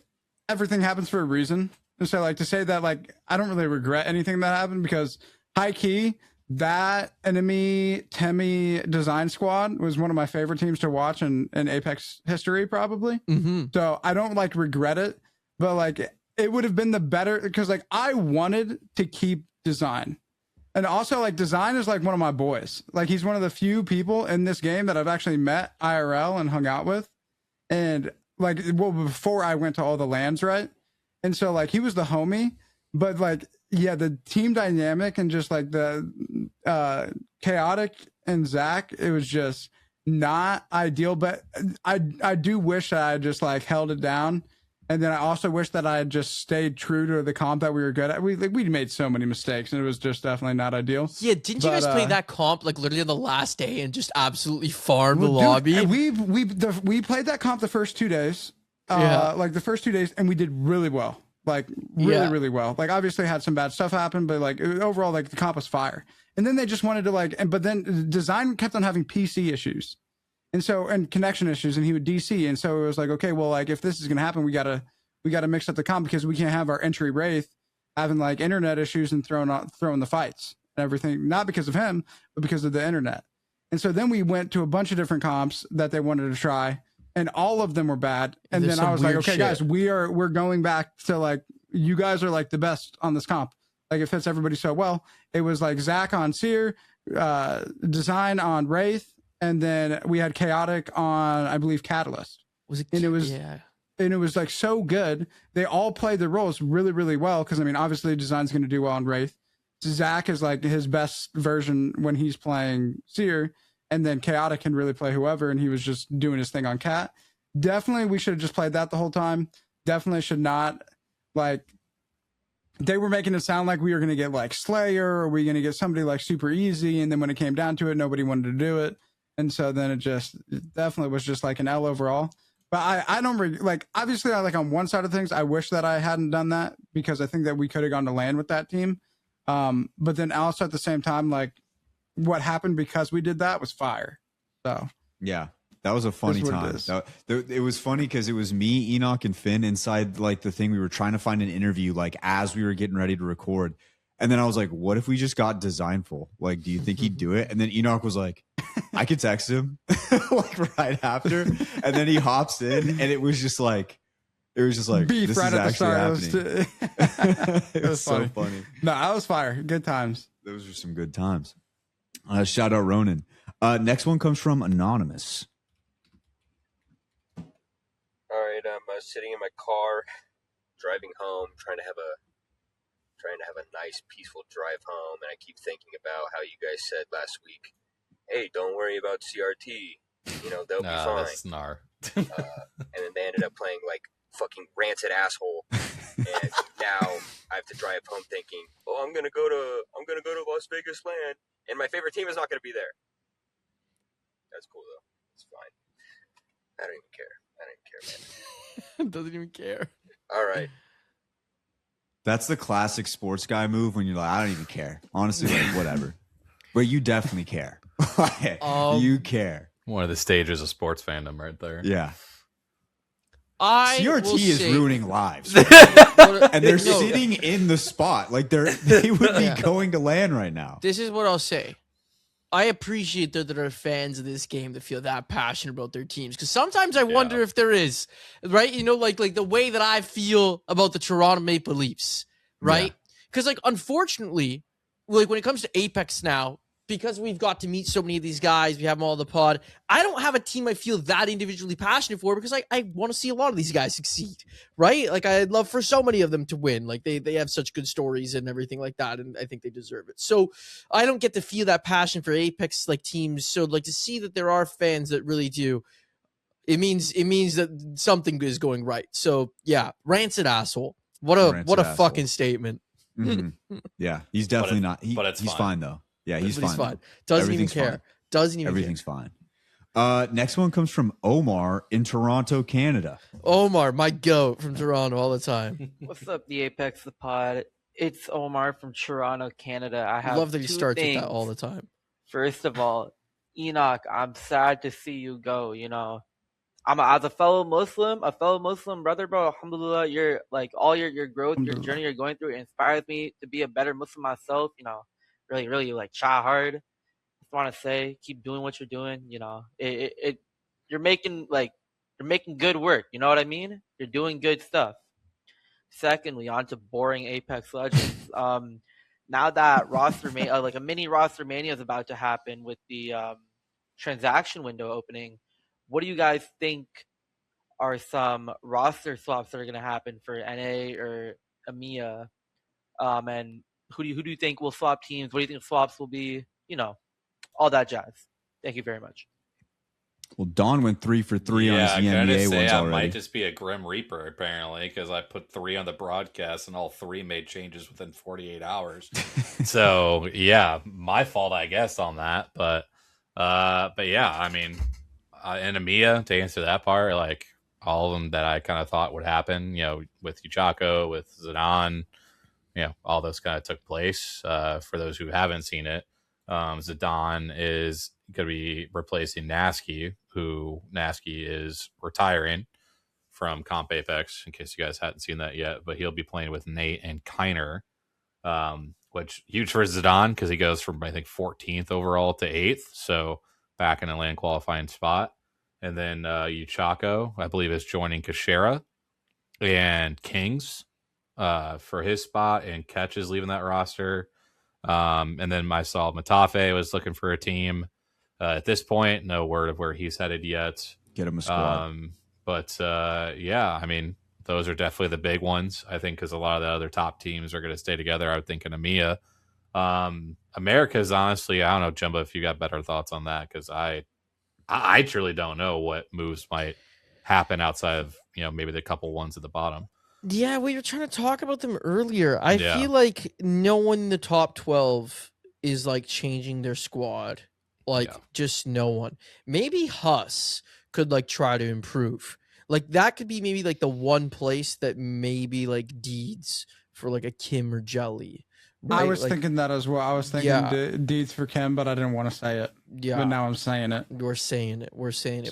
everything happens for a reason. And so, like to say that, like I don't really regret anything that happened because high key. That enemy Temi design squad was one of my favorite teams to watch in Apex history, probably. Mm-hmm. So I don't like regret it, but like it would have been the better because like I wanted to keep design. And also like design is like one of my boys. Like he's one of the few people in this game that I've actually met IRL and hung out with. And like, well, before I went to all the lands, right? And so like he was the homie, but like, yeah, the team dynamic and just like the chaotic and Zach, it was just not ideal. But I do wish that I just like held it down, and then I also wish that I had just stayed true to the comp that we were good at. We made so many mistakes, and it was just definitely not ideal. Yeah, didn't you guys play that comp like literally on the last day and just absolutely farm the lobby? Dude, we played that comp the first 2 days, like the first 2 days, and we did really well. Like really well. Like obviously had some bad stuff happen, but like overall, like the comp was fire. And then they just wanted to like, but then design kept on having PC issues, and connection issues, and he would DC. And so it was like, okay, well, like if this is gonna happen, we gotta mix up the comp because we can't have our entry Wraith having like internet issues and throwing the fights and everything, not because of him, but because of the internet. And so then we went to a bunch of different comps that they wanted to try. And all of them were bad. And then I was like, okay, guys, we're going back to like, you guys are like the best on this comp. Like it fits everybody so well. It was like Zach on Seer, Design on Wraith, and then we had Chaotic on, I believe, Catalyst. And it was like so good. They all played their roles really, really well. Cause I mean, obviously Design's going to do well on Wraith. Zach is like his best version when he's playing Seer. And then Chaotic can really play whoever, and he was just doing his thing on Cat. Definitely, we should have just played that the whole time. Definitely should not, like, they were making it sound like we were going to get, like, Slayer, or we going to get somebody, like, super easy, and then when it came down to it, nobody wanted to do it. And so then it definitely was just, like, an L overall. But I don't, like, obviously, I like, on one side of things, I wish that I hadn't done that, because I think that we could have gone to land with that team. But then also at the same time, like, what happened because we did that was fire. So yeah, that was a funny time. It was funny because it was me, Enoch, and Finn inside like the thing. We were trying to find an interview like as we were getting ready to record, and then I was like, "What if we just got Designful? Like, do you think he'd do it?" And then Enoch was like, "I could text him," like right after, and then he hops in, and it was just like beef this right is at the start. Happening. It was so funny. No, I was fire. Good times. Those were some good times. Shout out Ronan. Next one comes from Anonymous. All right, I'm sitting in my car, driving home, trying to have a nice, peaceful drive home, and I keep thinking about how you guys said last week, "Hey, don't worry about CRT. You know they'll be fine." That's Snar. And then they ended up playing like fucking rancid asshole, and now I have to drive home thinking, "Oh, I'm gonna go to Las Vegas land, and my favorite team is not gonna be there." That's cool though. It's fine. I don't even care, man. Doesn't even care. All right. That's the classic sports guy move when you're like, I don't even care. Honestly, like whatever. But you definitely care. You care. One of the stages of sports fandom right there. Yeah. CRT is ruining lives. And they're sitting in the spot. Like they would be going to land right now. This is what I'll say. I appreciate that there are fans of this game that feel that passionate about their teams. Because sometimes I wonder if there is, right? You know, like the way that I feel about the Toronto Maple Leafs, right? Because like unfortunately, like when it comes to Apex now, because we've got to meet so many of these guys, we have them all in the pod. I don't have a team I feel that individually passionate for because I want to see a lot of these guys succeed, right? Like I'd love for so many of them to win. Like they have such good stories and everything like that, and I think they deserve it. So I don't get to feel that passion for Apex like teams. So like to see that there are fans that really do, it means that something is going right. So yeah, rancid asshole. What a fucking statement. Mm-hmm. Yeah, he's definitely not. He's fine though. Yeah, he's fine. Doesn't even care. Fine. Doesn't even Everything's care. fine. Next one comes from Omar in Toronto, Canada. Omar, my goat from Toronto all the time. What's up, the Apex, the pod? It's Omar from Toronto, Canada. I love that he starts things. with that all the time. First of all, Enoch, I'm sad to see you go. You know, as a fellow Muslim brother, bro. Alhamdulillah, you're like all your growth, your journey you're going through. It inspires me to be a better Muslim myself. You know, really like try hard. Just want to say, keep doing what you're doing. You know, you're making good work. You know what I mean? You're doing good stuff. Secondly, on to boring Apex Legends. Now that like a mini roster mania is about to happen with the transaction window opening, what do you guys think are some roster swaps that are going to happen for NA or EMEA? And who do you think will swap teams? What do you think swaps will be? You know, all that jazz. Thank you very much. Well, Don went 3 for 3 on his NBA ones already. Might just be a Grim Reaper, apparently, because I put 3 on the broadcast and all 3 made changes within 48 hours. So, yeah, my fault, I guess, on that. But yeah, I mean, in EMEA, to answer that part, like all of them that I kind of thought would happen, you know, with Uchako, with Zidane, you know, all those kind of took place. For those who haven't seen it, Zidane is going to be replacing Nasky, who Nasky is retiring from Comp Apex, in case you guys hadn't seen that yet. But he'll be playing with Nate and Kiner, which huge for Zidane because he goes from, I think, 14th overall to 8th. So back in a land qualifying spot. And then Uchako, I believe, is joining Kashera and Kings for his spot, and Ketch is leaving that roster. And then I saw Matafe was looking for a team. At this point, no word of where he's headed yet. Get him a squad. But yeah, I mean, those are definitely the big ones, I think, because a lot of the other top teams are going to stay together. I would think in EMEA. America's honestly, I don't know, Jumbo, if you got better thoughts on that, because I truly don't know what moves might happen outside of, you know, maybe the couple ones at the bottom. Yeah, we were trying to talk about them earlier. I feel like no one in the top 12 is like changing their squad. Like just no one. Maybe Huss could like try to improve. Like that could be maybe like the one place that maybe like Deeds for like a Kim or Jelly. Right? I was thinking that as well. I was thinking Deeds for Kim, but I didn't want to say it. Yeah. But now I'm saying it. We're saying it. We're saying it.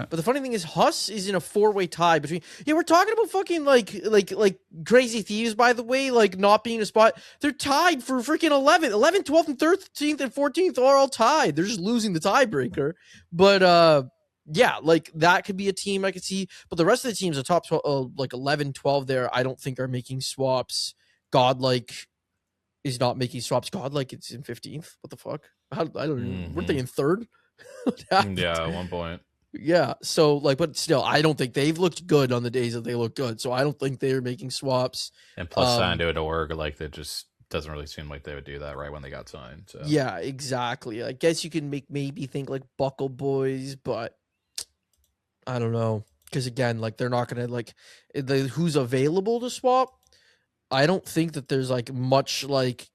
But the funny thing is, Huss is in a 4-way tie between. Yeah, we're talking about fucking like Crazy Thieves, by the way, like not being in a spot. They're tied for freaking 11th, 12th, and 13th, and 14th are all tied. They're just losing the tiebreaker. But yeah, like that could be a team I could see. But the rest of the teams, the top 12, like 11, 12 there, I don't think are making swaps. Godlike is not making swaps. Godlike it's in 15th. What the fuck? I don't know. Weren't they in 3rd? Yeah, at one point. Yeah. So like, but still, I don't think they've looked good on the days that they look good. So I don't think they're making swaps. And plus signed to an org, like that just doesn't really seem like they would do that right when they got signed. So yeah, exactly. I guess you can maybe think like Buckle Boys, but I don't know. Because again, like they're not gonna like who's available to swap. I don't think that there's like much like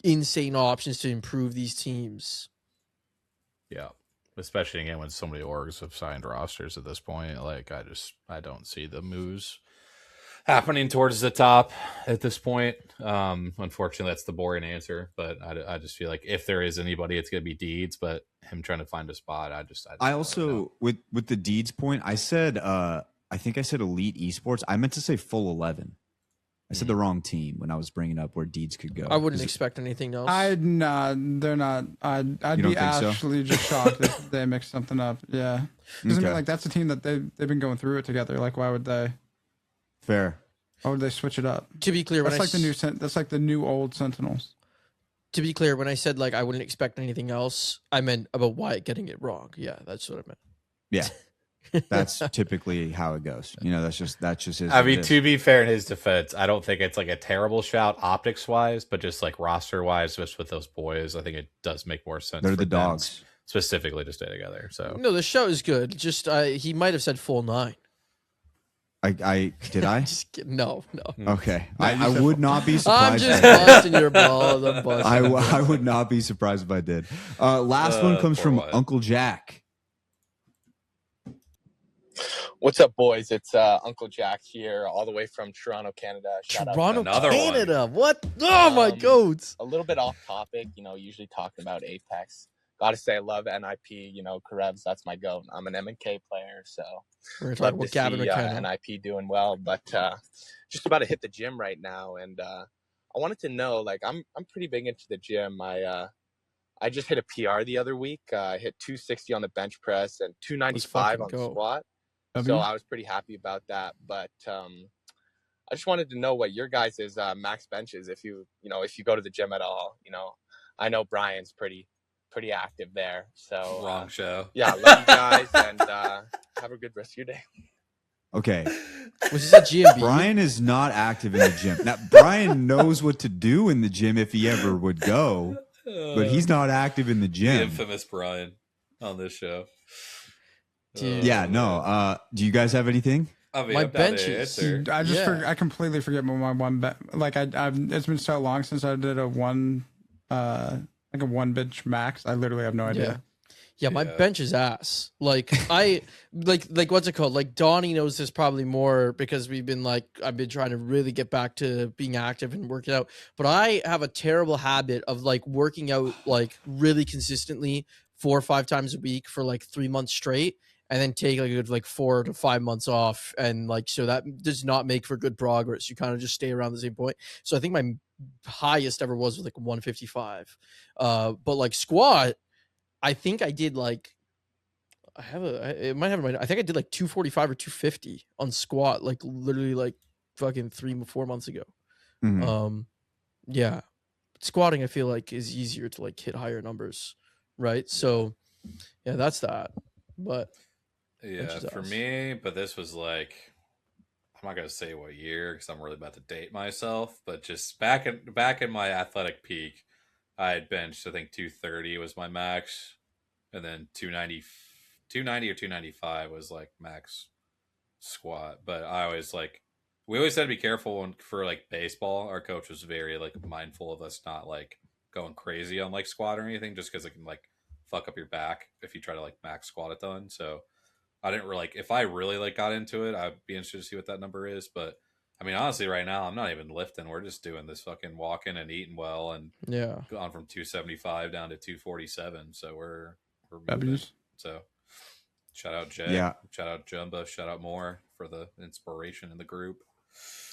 insane options to improve these teams. Yeah, especially again when so many orgs have signed rosters at this point. Like I don't see the moves happening towards the top at this point. Unfortunately, that's the boring answer. But I just feel like if there is anybody, it's gonna be Deeds. But him trying to find a spot, I also with the Deeds point, I said I think I said Elite Esports. I meant to say full 11. I said the wrong team when I was bringing up where Deeds could go. I wouldn't expect anything else. They're not. I'd be actually just shocked if they mix something up. Yeah, because I mean, like that's a team that they've been going through it together. Like, why would they? Fair. Why would they switch it up? To be clear, that's like the new old Sentinels. to be clear, when I said like I wouldn't expect anything else, I meant about Wyatt getting it wrong. Yeah, that's what I meant. Yeah. That's typically how it goes. You know, that's just his. I mean, to be fair, in his defense, I don't think it's like a terrible shout optics wise, but just like roster wise, just with those boys, I think it does make more sense. They're for the them dogs. specifically to stay together. So No, the show is good. Just he might have said full 9. I did I? Just kidding. No. Okay. I would not be surprised. I'm just busting your balls. I'm busting. I would not be surprised if I did. Last one comes from Wyatt. Uncle Jack. What's up, boys? It's Uncle Jack here, all the way from Toronto, Canada. Shout Toronto, out Another one. Canada. What? Oh my goats. a little bit off topic, usually talking about Apex. Gotta say, I love NIP. Karevs, that's my goat. I'm an M&K player, so We're talking love about to Gavin see McKenna. NIP doing well. But just about to hit the gym right now, and I wanted to know, like, I'm pretty big into the gym. I just hit a PR the other week. I hit 260 on the bench press and 295 on the go. squat. So I was pretty happy about that. But I just wanted to know what your guys' max bench is if you go to the gym at all. I know Brian's pretty active there. So wrong show. Yeah, love you guys and have a good rest of your day. Okay. Was this a GMB? Brian is not active in the gym. Now, Brian knows what to do in the gym if he ever would go, but he's not active in the The gym. infamous Brian on this show. Dude. Yeah, no. Do you guys have anything? I mean, My I'm down to bench is- answer. I just Yeah. I completely forget my one bet. Like it's been so long since I did a one bench max. I literally have no idea. Yeah, my Yeah. bench is ass. Like I like what's it called? Like Donnie knows this probably more because I've been trying to really get back to being active and working out. But I have a terrible habit of like working out like really consistently 4 or 5 times a week for like 3 months straight, and then take like a good 4 to 5 months off, and like so that does not make for good progress. You kind of just stay around the same point. So I think my highest ever was like 155. But like squat, I think I did like I think I did like 245 or 250 on squat, like literally like fucking 3-4 months ago. Mhm. Yeah, squatting I feel like is easier to like hit higher numbers, right? So yeah, that's that. But Yeah, Bench is for ass. me, but this was like, I'm not gonna say what year because I'm really about to date myself, but just back in my athletic peak, I had benched, I think 230 was my max, and then 290 or 295 was like max squat. But we always had to be careful for like baseball. Our coach was very like mindful of us not like going crazy on like squat or anything, just because it can like fuck up your back if you try to like max squat a ton. So I didn't really if I really like got into it, I'd be interested to see what that number is. But I mean, honestly, right now I'm not even lifting. We're just doing this fucking walking and eating well, and yeah, gone from 275 down to 247. So we're moving. W's. So shout out Jay. Yeah. Shout out Jumbo. Shout out Moore for the inspiration in the group.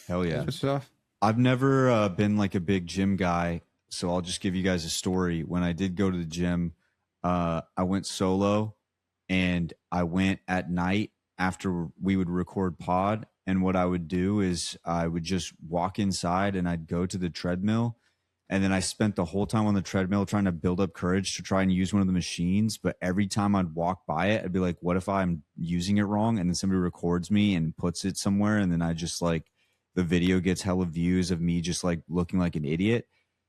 Hell yeah. Good stuff. I've never been like a big gym guy, so I'll just give you guys a story. When I did go to the gym, I went solo, and I went at night after we would record pod. And what I would do is I would just walk inside and I'd go to the treadmill. And then I spent the whole time on the treadmill trying to build up courage to try and use one of the machines. But every time I'd walk by it, I'd be like, what if I'm using it wrong? And then somebody records me and puts it somewhere. And then I just like, the video gets hella views of me just like looking like an idiot.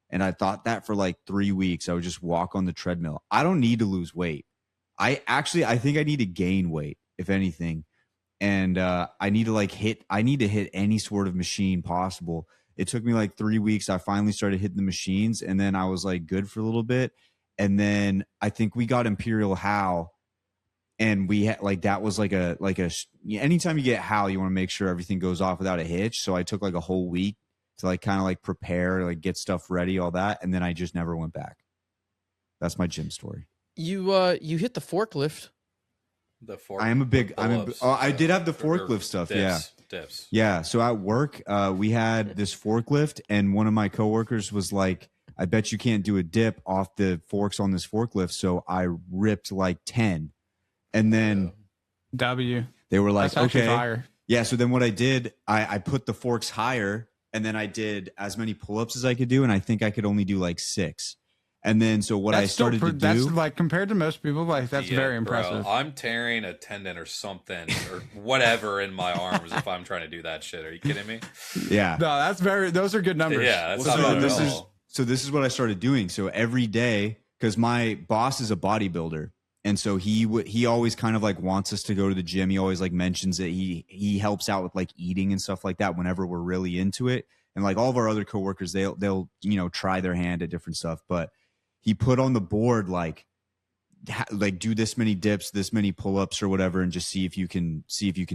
And I thought that for like 3 weeks. I would just walk on the treadmill. I don't need to lose weight. I think I need to gain weight, if anything. And I need to hit any sort of machine possible. It took me like 3 weeks. I finally started hitting the machines, and then I was like good for a little bit. And then I think we got Imperial How, and we had like, that was like anytime you get How, you want to make sure everything goes off without a hitch. So I took like a whole week to like kind of like prepare, like get stuff ready, all that. And then I just never went back. That's my gym story. you hit the forklift. The fork. I did have the forklift stuff. Dips. Yeah. So at work, we had this forklift, and one of my coworkers was like, I bet you can't do a dip off the forks on this forklift. So I ripped like 10. And then W. they were like, That's actually okay. fire. Yeah. So then what I did, I put the forks higher, and then I did as many pull-ups as I could do, and I think I could only do like 6. And then so what I started to do, that's like compared to most people, like that's very impressive. Bro, I'm tearing a tendon or something or whatever in my arms if I'm trying to do that shit. Are you kidding me? Yeah. No, those are good numbers. Yeah, that's Well, not bad this at is all. so this is what I started doing. So every day, because my boss is a bodybuilder, and so he always kind of like wants us to go to the gym. He always like mentions that he helps out with like eating and stuff like that whenever we're really into it. And like all of our other coworkers, they'll try their hand at different stuff, but he put on the board like do this many dips, this many pull-ups or whatever, and just see if you can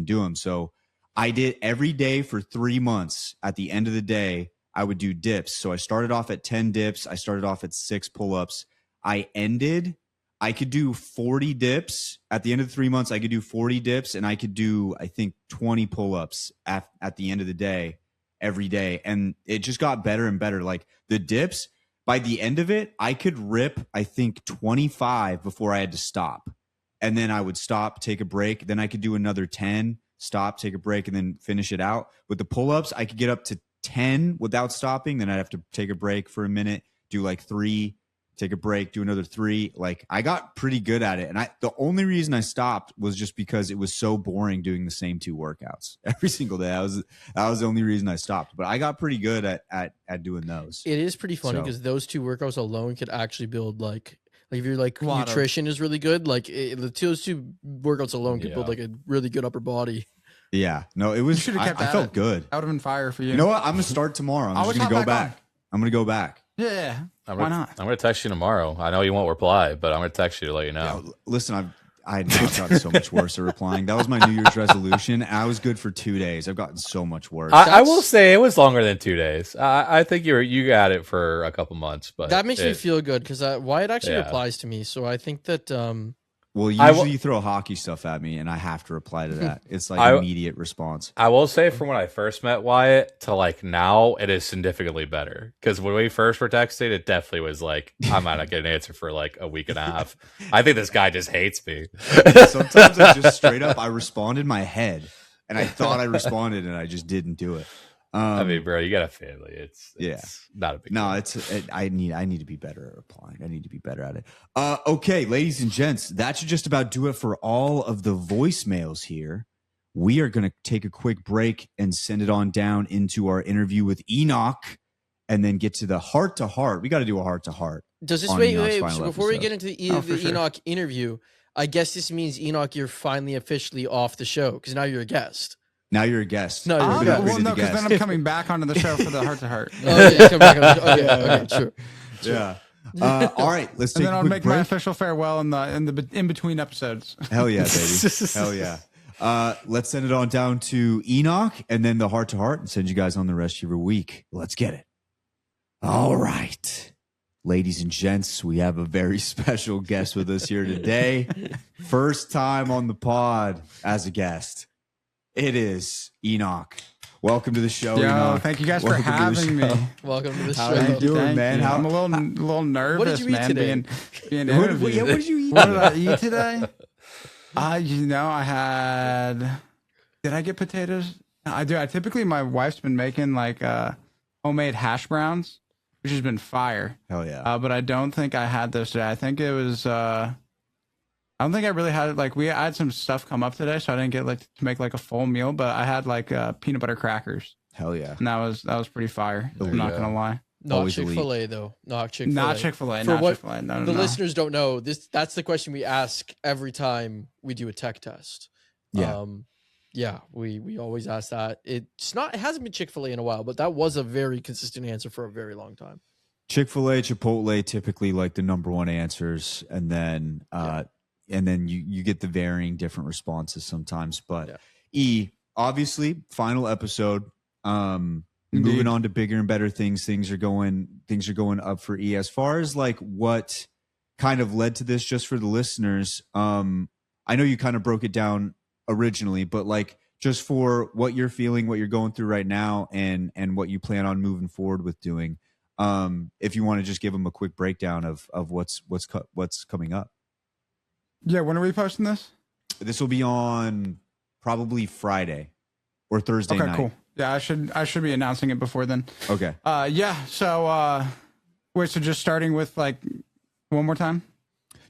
do them. So I did every day for 3 months. At the end of the day, I would do dips. So I started off at 10 dips. I started off at 6 pull-ups. I could do 40 dips. At the end of the 3 months, I could do 40 dips, and I could do, I think, 20 pull-ups at the end of the day, every day. And it just got better and better. Like the dips, by the end of it, I could rip, I think, 25 before I had to stop. And then I would stop, take a break. Then I could do another 10, stop, take a break, and then finish it out. With the pull-ups, I could get up to 10 without stopping. Then I'd have to take a break for a minute, do like 3, take a break, do another 3. Like I got pretty good at it. And the only reason I stopped was just because it was so boring doing the same 2 workouts every single day. That was the only reason I stopped. But I got pretty good at doing those. It is pretty funny because those 2 workouts alone could actually build like if you're like nutrition is really good, like those 2 workouts alone could build like a really good upper body. Yeah, no, it was. I felt good. That would have been fire for you. You know what? I'm gonna start tomorrow. I'm just gonna go back. I'm gonna go back. Yeah. Why not? I'm gonna text you tomorrow. I know you won't reply, but I'm gonna text you to let you know. Yeah, listen, I had not gotten so much worse at replying. That was my New Year's resolution. I was good for 2 days. I've gotten so much worse. I will say it was longer than 2 days. I think you got it for a couple months, but that makes me feel good because Wyatt actually replies to me. So I think that well, usually you throw hockey stuff at me, and I have to reply to that. It's like immediate response. I will say, from when I first met Wyatt to like now, it is significantly better. Because when we first were texting, it definitely was like I might not get an answer for like a week and a half. I think this guy just hates me. Sometimes I just straight up I respond in my head, and I thought I responded, and I just didn't do it. I mean, bro, you got a family. It's not a big deal. I need to be better at replying. I need to be better at it. Okay, ladies and gents, that should just about do it for all of the voicemails here. We are going to take a quick break and send it on down into our interview with Enoch, and then get to the heart to heart. We got to do a heart to heart. Does this wait? So before we get into the Enoch interview, I guess this means Enoch, you're finally officially off the show because now you're a guest. Now you're a guest. No, well, no, because then I'm coming back onto the show for the heart to heart. Okay, come back on the show. Okay, sure. Yeah. All right, let's take. And then I'll make my official farewell in the between episodes. Hell yeah, baby. Hell yeah. Let's send it on down to Enoch and then the heart to heart, and send you guys on the rest of your week. Let's get it. All right. Ladies and gents, we have a very special guest with us here today. First time on the pod as a guest. It is Enoch. Welcome to the show, Enoch. Thank you guys for having me. Welcome to the show. How are you doing, man? I'm a little nervous, what did you eat today? Being what did you eat? What did I eat today? I had. Did I get potatoes? I do. Typically, my wife's been making like homemade hash browns, which has been fire. Hell yeah. But I don't think I had those today. I think it was. I don't think I really had like I had some stuff come up today, so I didn't get like to make like a full meal. But I had like peanut butter crackers. Hell yeah. And that was pretty fire. I'm not gonna lie. Not Chick-fil-A though. Not Chick-fil-A. Not Chick-fil-A. For not what Chick-fil-A. No, the listeners don't know, that's the question we ask every time we do a tech test. Yeah. We always ask that. It hasn't been Chick-fil-A in a while, but that was a very consistent answer for a very long time. Chick-fil-A, Chipotle, typically like the number one answers, and then you get the varying different responses sometimes. But obviously, final episode. Moving on to bigger and better things. Things are going up for E. As far as like what kind of led to this, just for the listeners, I know you kind of broke it down originally, but like just for what you're feeling, what you're going through right now, and what you plan on moving forward with doing. If you want to just give them a quick breakdown of what's coming up. Yeah, when are we posting this? This will be on probably Friday or Thursday night. Okay, cool. Yeah, I should be announcing it before then. Okay. Yeah. So wait, so just starting with like one more time?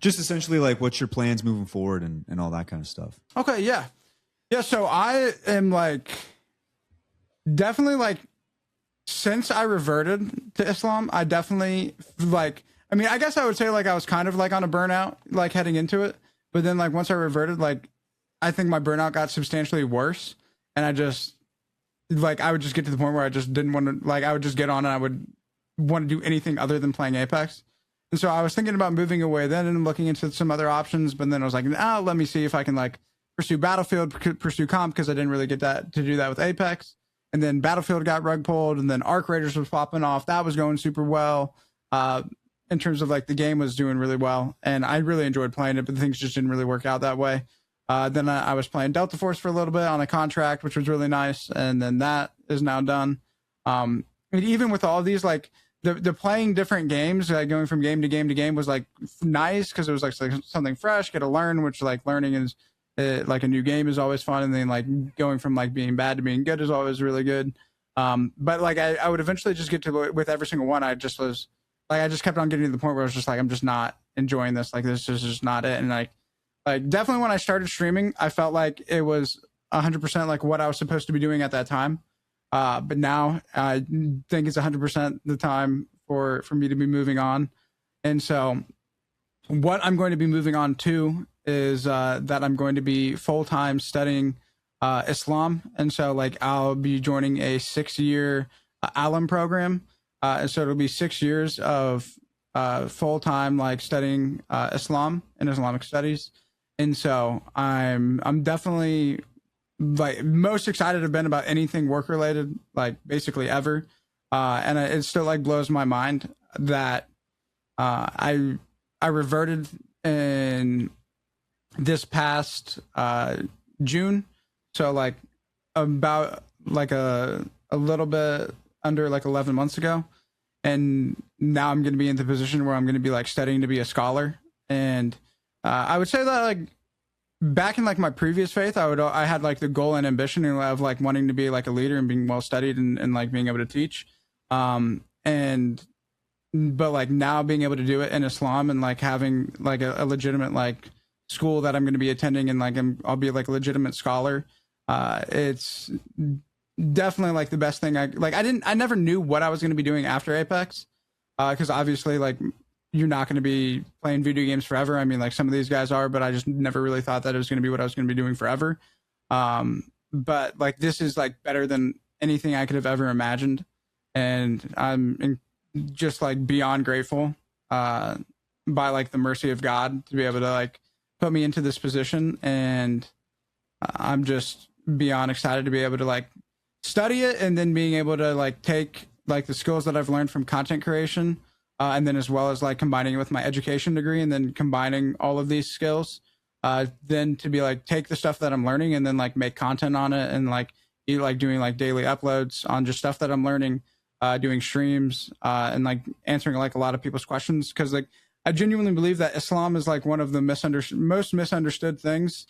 Just essentially like what's your plans moving forward and all that kind of stuff. Okay, yeah. Yeah, so I am like definitely like since I reverted to Islam, I definitely like I mean, I guess I would say like I was kind of like on a burnout like heading into it, but then like once I reverted, like I think my burnout got substantially worse, and I just like I would just get to the point where I just didn't want to like I would just get on and I would want to do anything other than playing Apex. And so I was thinking about moving away then and looking into some other options, but then I was like, let me see if I can like pursue Battlefield, pursue comp, because I didn't really get that to do that with Apex. And then Battlefield got rug pulled, and then Arc Raiders was popping off. That was going super well. In terms of like the game was doing really well, and I really enjoyed playing it, but things just didn't really work out that way. Then I was playing Delta Force for a little bit on a contract, which was really nice, and then that is now done. And even with all these, like the playing different games, like going from game to game to game was like nice because it was like something fresh, get to learn, which like learning is like a new game is always fun, and then like going from like being bad to being good is always really good. But like I would eventually just get to with every single one. I just kept on getting to the point where I was just like, I'm just not enjoying this. Like this is just not it. And like definitely when I started streaming, I felt like it was 100% like what I was supposed to be doing at that time. But now I think it's 100% the time for me to be moving on. And so what I'm going to be moving on to is that I'm going to be full-time studying Islam. And so like I'll be joining a 6-year Alim program. And so it'll be 6 years of full-time like studying Islam and Islamic studies. And so I'm definitely like most excited I've been about anything work related, like basically ever. And it still like blows my mind that I reverted in this past June. So like about like a little bit under like 11 months ago. And now I'm going to be in the position where I'm going to be like studying to be a scholar. And I would say that like back in like my previous faith, I had like the goal and ambition of like wanting to be like a leader and being well studied and like being able to teach. But like now being able to do it in Islam and like having like a legitimate like school that I'm going to be attending and like I'll be like a legitimate scholar. It's definitely like the best thing. I never knew what I was going to be doing after Apex. Cause obviously like you're not going to be playing video games forever. I mean, like some of these guys are, but I just never really thought that it was going to be what I was going to be doing forever. But like, this is like better than anything I could have ever imagined. And I'm just like beyond grateful, by like the mercy of God to be able to like put me into this position. And I'm just beyond excited to be able to like study it and then being able to like take like the skills that I've learned from content creation, and then as well as like combining it with my education degree and then combining all of these skills, then to be like take the stuff that I'm learning and then like make content on it and like doing like daily uploads on just stuff that I'm learning, doing streams, and like answering like a lot of people's questions, because like I genuinely believe that Islam is like one of the most misunderstood things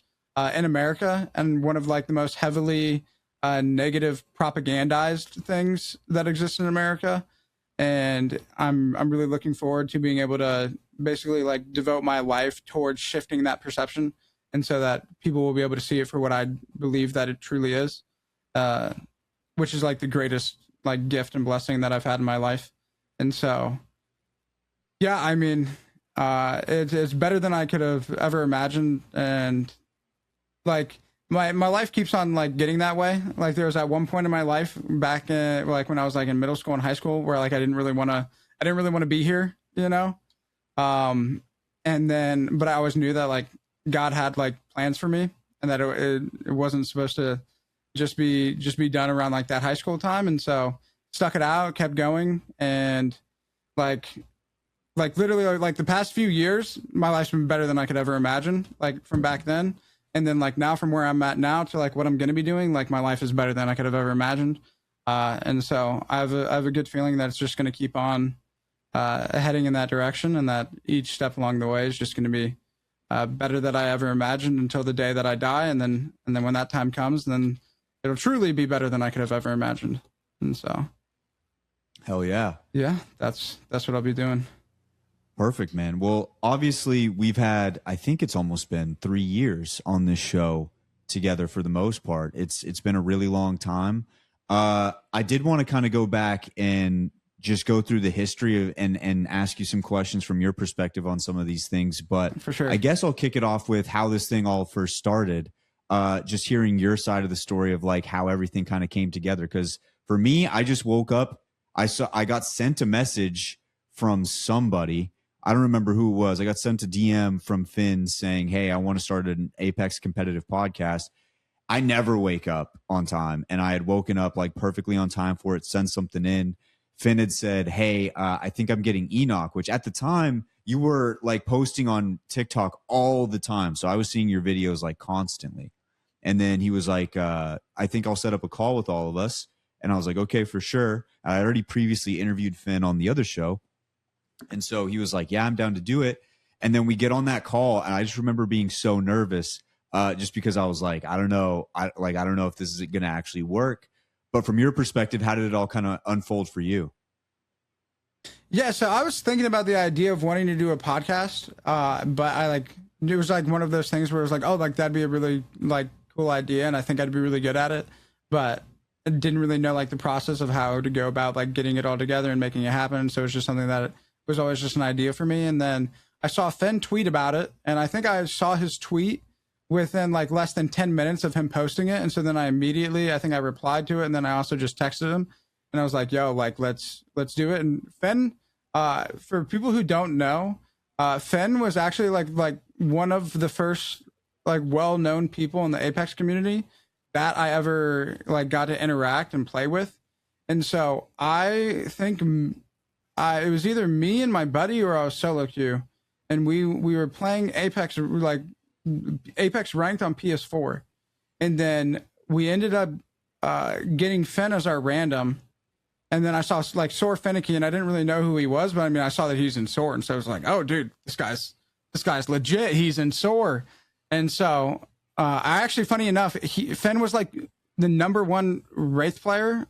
in America, and one of like the most heavily negative propagandized things that exist in America. And I'm really looking forward to being able to basically like devote my life towards shifting that perception, and so that people will be able to see it for what I believe that it truly is, which is like the greatest like gift and blessing that I've had in my life. And so, yeah, I mean, it's better than I could have ever imagined. And like my life keeps on like getting that way. Like there was at one point in my life back in like when I was like in middle school and high school where like I didn't really want to be here, you know? And then, but I always knew that like God had like plans for me, and that it wasn't supposed to just be done around like that high school time. And so stuck it out, kept going. And like literally like the past few years, my life's been better than I could ever imagine, like from back then. And then like now from where I'm at now to like what I'm going to be doing, like my life is better than I could have ever imagined. And so I have a good feeling that it's just going to keep on heading in that direction, and that each step along the way is just going to be better than I ever imagined until the day that I die. And then when that time comes, then it'll truly be better than I could have ever imagined. And so, Hell yeah. yeah, that's what I'll be doing. Perfect, man. Well, obviously, we've had, I think it's almost been 3 years on this show together for the most part. It's been a really long time. I did want to kind of go back and just go through the history of and ask you some questions from your perspective on some of these things. But For sure. I guess I'll kick it off with how this thing all first started. Just hearing your side of the story of like how everything kind of came together. Because for me, I just woke up. I got sent a message from somebody. I don't remember who it was. I got sent a DM from Finn saying, "Hey, I want to start an Apex competitive podcast." I never wake up on time, and I had woken up like perfectly on time for it, sent something in. Finn had said, "Hey, I think I'm getting Enoch," which at the time you were like posting on TikTok all the time. So I was seeing your videos like constantly. And then he was like, "I think I'll set up a call with all of us." And I was like, "Okay, for sure." I had already previously interviewed Finn on the other show. And so he was like, "Yeah, I'm down to do it." And then we get on that call, and I just remember being so nervous, just because I was like, I don't know if this is going to actually work. But from your perspective, how did it all kind of unfold for you? Yeah, so I was thinking about the idea of wanting to do a podcast, but it was like one of those things where it was like, oh, like that'd be a really like cool idea, and I think I'd be really good at it, but I didn't really know like the process of how to go about like getting it all together and making it happen. So it's just something that was always just an idea for me. And then I saw Finn tweet about it, and I think I saw his tweet within like less than 10 minutes of him posting it. And so then I replied to it, and then I also just texted him, and I was like, "Yo, like let's do it." And Finn, for people who don't know, Finn was actually like one of the first like well-known people in the Apex community that I ever like got to interact and play with. And so I think it was either me and my buddy, or I was solo queue, and we were playing Apex ranked on PS4, and then we ended up getting Finn as our random. And then I saw like Soar Finicky, and I didn't really know who he was, but I mean I saw that he's in Soar, and so I was like, "Oh, dude, this guy's legit. He's in Soar." And so I actually, funny enough, Finn was like the #1 Wraith player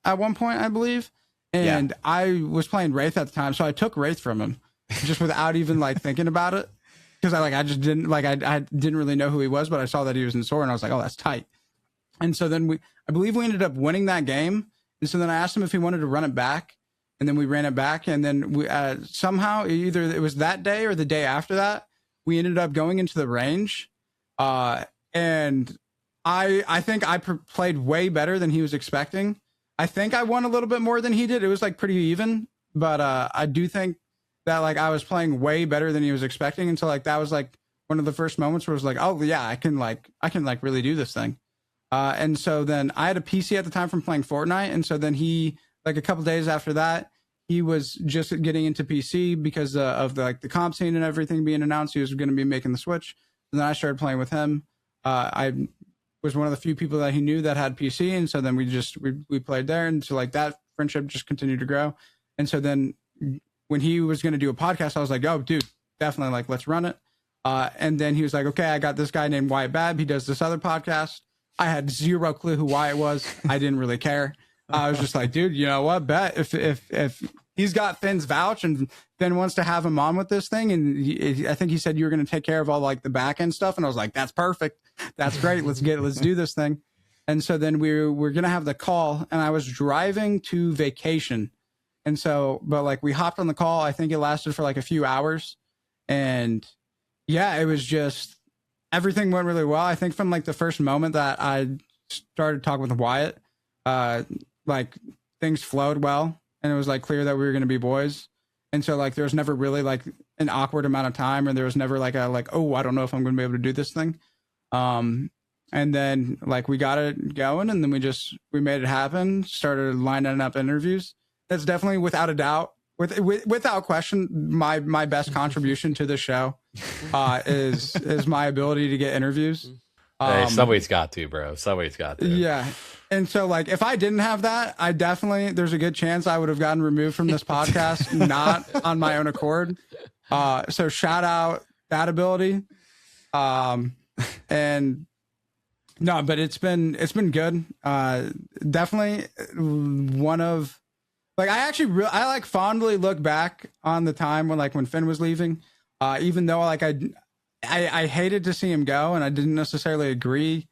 at one point, I believe. And I was playing Wraith at the time, so I took Wraith from him just without even like thinking about it, because I didn't really know who he was, but I saw that he was in Soar, and I was like, "Oh, that's tight." And so then I believe we ended up winning that game, and so then I asked him if he wanted to run it back, and then we ran it back, and then we somehow, either it was that day or the day after that, we ended up going into the range, and I think I played way better than he was expecting. I think I won a little bit more than he did. It was like pretty even, but I do think that like I was playing way better than he was expecting. And so like that was like one of the first moments where it was like, oh yeah, I can really do this thing. And so then I had a PC at the time from playing Fortnite, and so then he, like a couple days after that, he was just getting into PC because of the comp scene and everything being announced. He was going to be making the switch, and then I started playing with him. I was one of the few people that he knew that had PC, and so then we played there, and so like that friendship just continued to grow. And so then when he was going to do a podcast, I was like, "Oh, dude, definitely, like let's run it." And then he was like, "Okay, I got this guy named Wyatt Babb. He does this other podcast." I had zero clue who Wyatt was. I didn't really care. I was just like, "Dude, you know what? Bet if he's got Finn's vouch and Finn wants to have him on with this thing, and I think he said you were going to take care of all like the back end stuff," and I was like, "That's perfect. That's great. Let's do this thing." And so then we're going to have the call, and I was driving to vacation. And so, but like we hopped on the call. I think it lasted for like a few hours, and yeah, it was just, everything went really well. I think from like the first moment that I started talking with Wyatt, like things flowed well, and it was like clear that we were going to be boys. And so like there was never really like an awkward amount of time, or there was never like oh, I don't know if I'm going to be able to do this thing. And then like we got it going, and then we made it happen, started lining up interviews. That's definitely, without a doubt, without question, my best contribution to the show is my ability to get interviews. Hey, somebody's got to, bro. Somebody's got to. Yeah. And so like if I didn't have that, there's a good chance I would have gotten removed from this podcast, not on my own accord. So shout out that ability. And No, but it's been good. Definitely one of like I like fondly look back on the time when Finn was leaving. Even though like I hated to see him go, and I didn't necessarily agree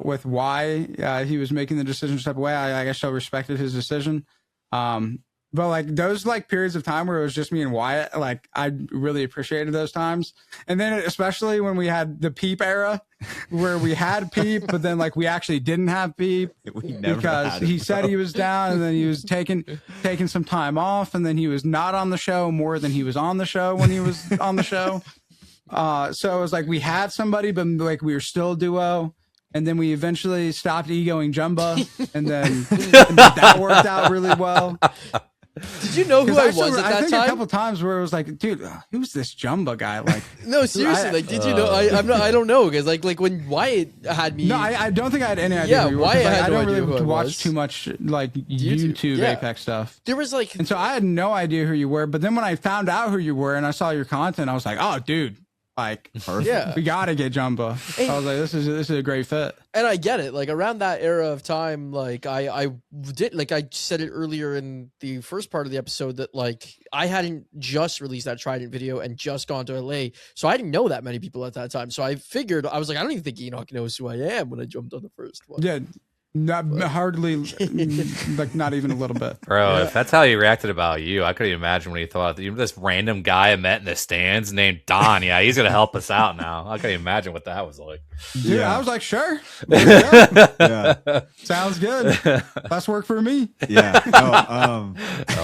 with why he was making the decision to step away. I guess I respected his decision. But like those like periods of time where it was just me and Wyatt, like I really appreciated those times. And then especially when we had the Peep era, where we had Peep, but then like we actually didn't have Peep because he said he was down, and then he was taking some time off, and then he was not on the show more than he was on the show when he was on the show. So it was like we had somebody, but like we were still a duo. And then we eventually stopped egoing Jumba, and then that worked out really well. Did you know who I was at that I think time? a couple times where it was like, dude, who's this Jumba guy? Like, no, seriously, like, did you know? I don't know, because like when Wyatt had me. No, I don't think I had any idea. Yeah, Wyatt had I no don't idea really who I watch was. too much like YouTube yeah. Apex stuff. There was like, and so I had no idea who you were. But then when I found out who you were and I saw your content, I was like, oh, dude. Like, yeah, we gotta get Jumba. I was like, this is a great fit. And I get it. Like around that era of time, like I did, like I said it earlier in the first part of the episode that like I hadn't just released that Trident video and just gone to LA, so I didn't know that many people at that time. So I figured, I was like, I don't even think Enoch knows who I am when I jumped on the first one. Yeah. Hardly, like not even a little bit. Bro, if that's how he reacted about you, I couldn't imagine when he thought this random guy I met in the stands named Don. Yeah, he's gonna help us out now. I couldn't imagine what that was like. Dude, I was like, sure. Yeah. Sounds good. That's work for me. Yeah. Oh,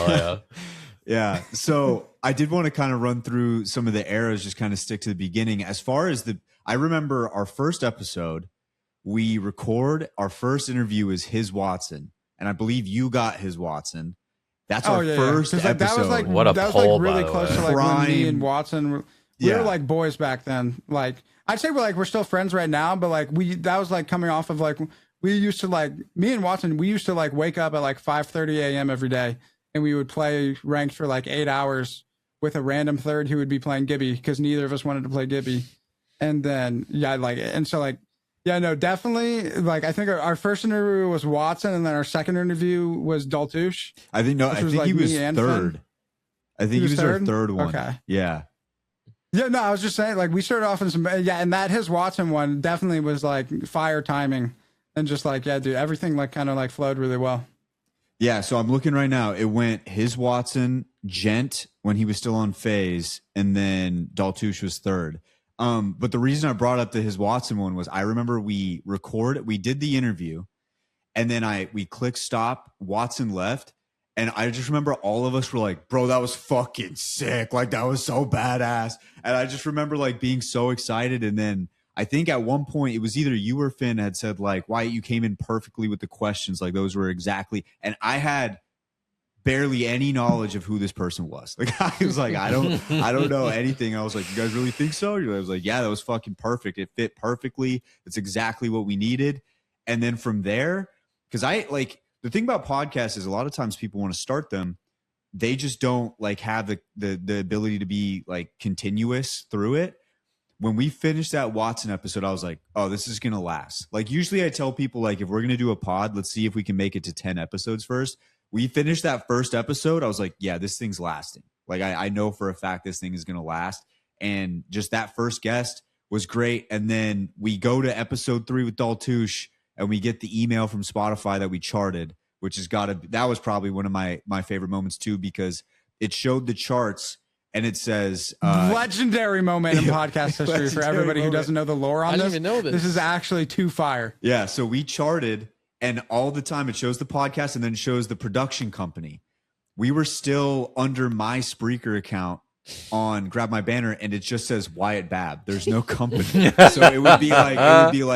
yeah. Yeah. So I did want to kind of run through some of the eras, just kind of stick to the beginning. As far as I remember our first episode, we record our first interview is his Watson, and I believe you got his Watson. That's our first episode. That was like, what a that poll, was like really close to like when me and Watson we were like boys back then. Like I'd say we're still friends right now, but like that was like coming off of like we used to like me and Watson, we used to like wake up at like 5:30 a.m. every day, and we would play ranked for like 8 hours with a random third who would be playing Gibby because neither of us wanted to play Gibby. And then yeah, no, definitely. Like, I think our first interview was Watson, and then our second interview was Daltouche. I think he was third. I think he was our third one. Okay. Yeah. Yeah, no, I was just saying, like, we started off in some, and that his Watson one definitely was like fire timing, and just like, yeah, dude, everything like kind of like flowed really well. Yeah, so I'm looking right now. It went his Watson, Gent when he was still on phase, and then Daltouche was third. But the reason I brought up the his Watson one was I remember we did the interview, and then we clicked stop, Watson left, and I just remember all of us were like, bro, that was fucking sick. Like, that was so badass. And I just remember like being so excited. And then I think at one point it was either you or Finn had said like, Wyatt, you came in perfectly with the questions. Like those were exactly, and I had barely any knowledge of who this person was. Like I was like, I don't know anything. I was like, you guys really think so? I was like, yeah, that was fucking perfect. It fit perfectly. It's exactly what we needed. And then from there, because the thing about podcasts is a lot of times people want to start them, they just don't like have the ability to be like continuous through it. When we finished that Watson episode, I was like, oh, this is gonna last. Like usually I tell people like, if we're gonna do a pod, let's see if we can make it to 10 episodes first. We finished that first episode. I was like, yeah, this thing's lasting. Like, I know for a fact this thing is going to last. And just that first guest was great. And then we go to episode 3 with Daltouche, and we get the email from Spotify that we charted, which that was probably one of my favorite moments too, because it showed the charts and it says legendary moment in podcast history for everybody who doesn't know the lore on this. I didn't even know this. This is actually too fire. Yeah. So we charted. And all the time it shows the podcast and then it shows the production company. We were still under my Spreaker account on Grab My Banner, and it just says Wyatt Babb. There's no company. So it would be like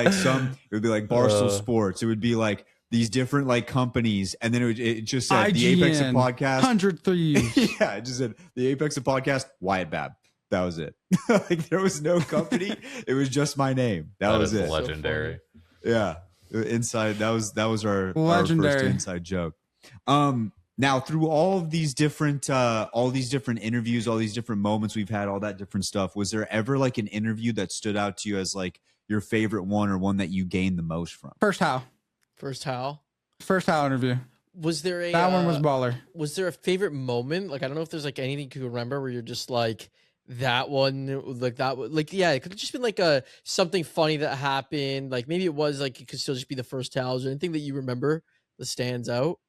Barstool Sports. It would be like these different like companies, and then it just said IGN, the Apex of Podcast. 103. Yeah, it just said the Apex of Podcast, Wyatt Babb. That was it. Like there was no company. It was just my name. That was it. Legendary. So yeah. Inside that was our first inside joke. Now through all these different interviews, all these different moments we've had, all that different stuff, was there ever like an interview that stood out to you as like your favorite one or one that you gained the most from? First How interview. Was there a That one was baller. Was there a favorite moment? Like, I don't know if there's like anything you can remember where you're just like that one, like that, like yeah, it could have just been like something funny that happened. Like maybe it was like it could still just be the first towels or anything that you remember that stands out.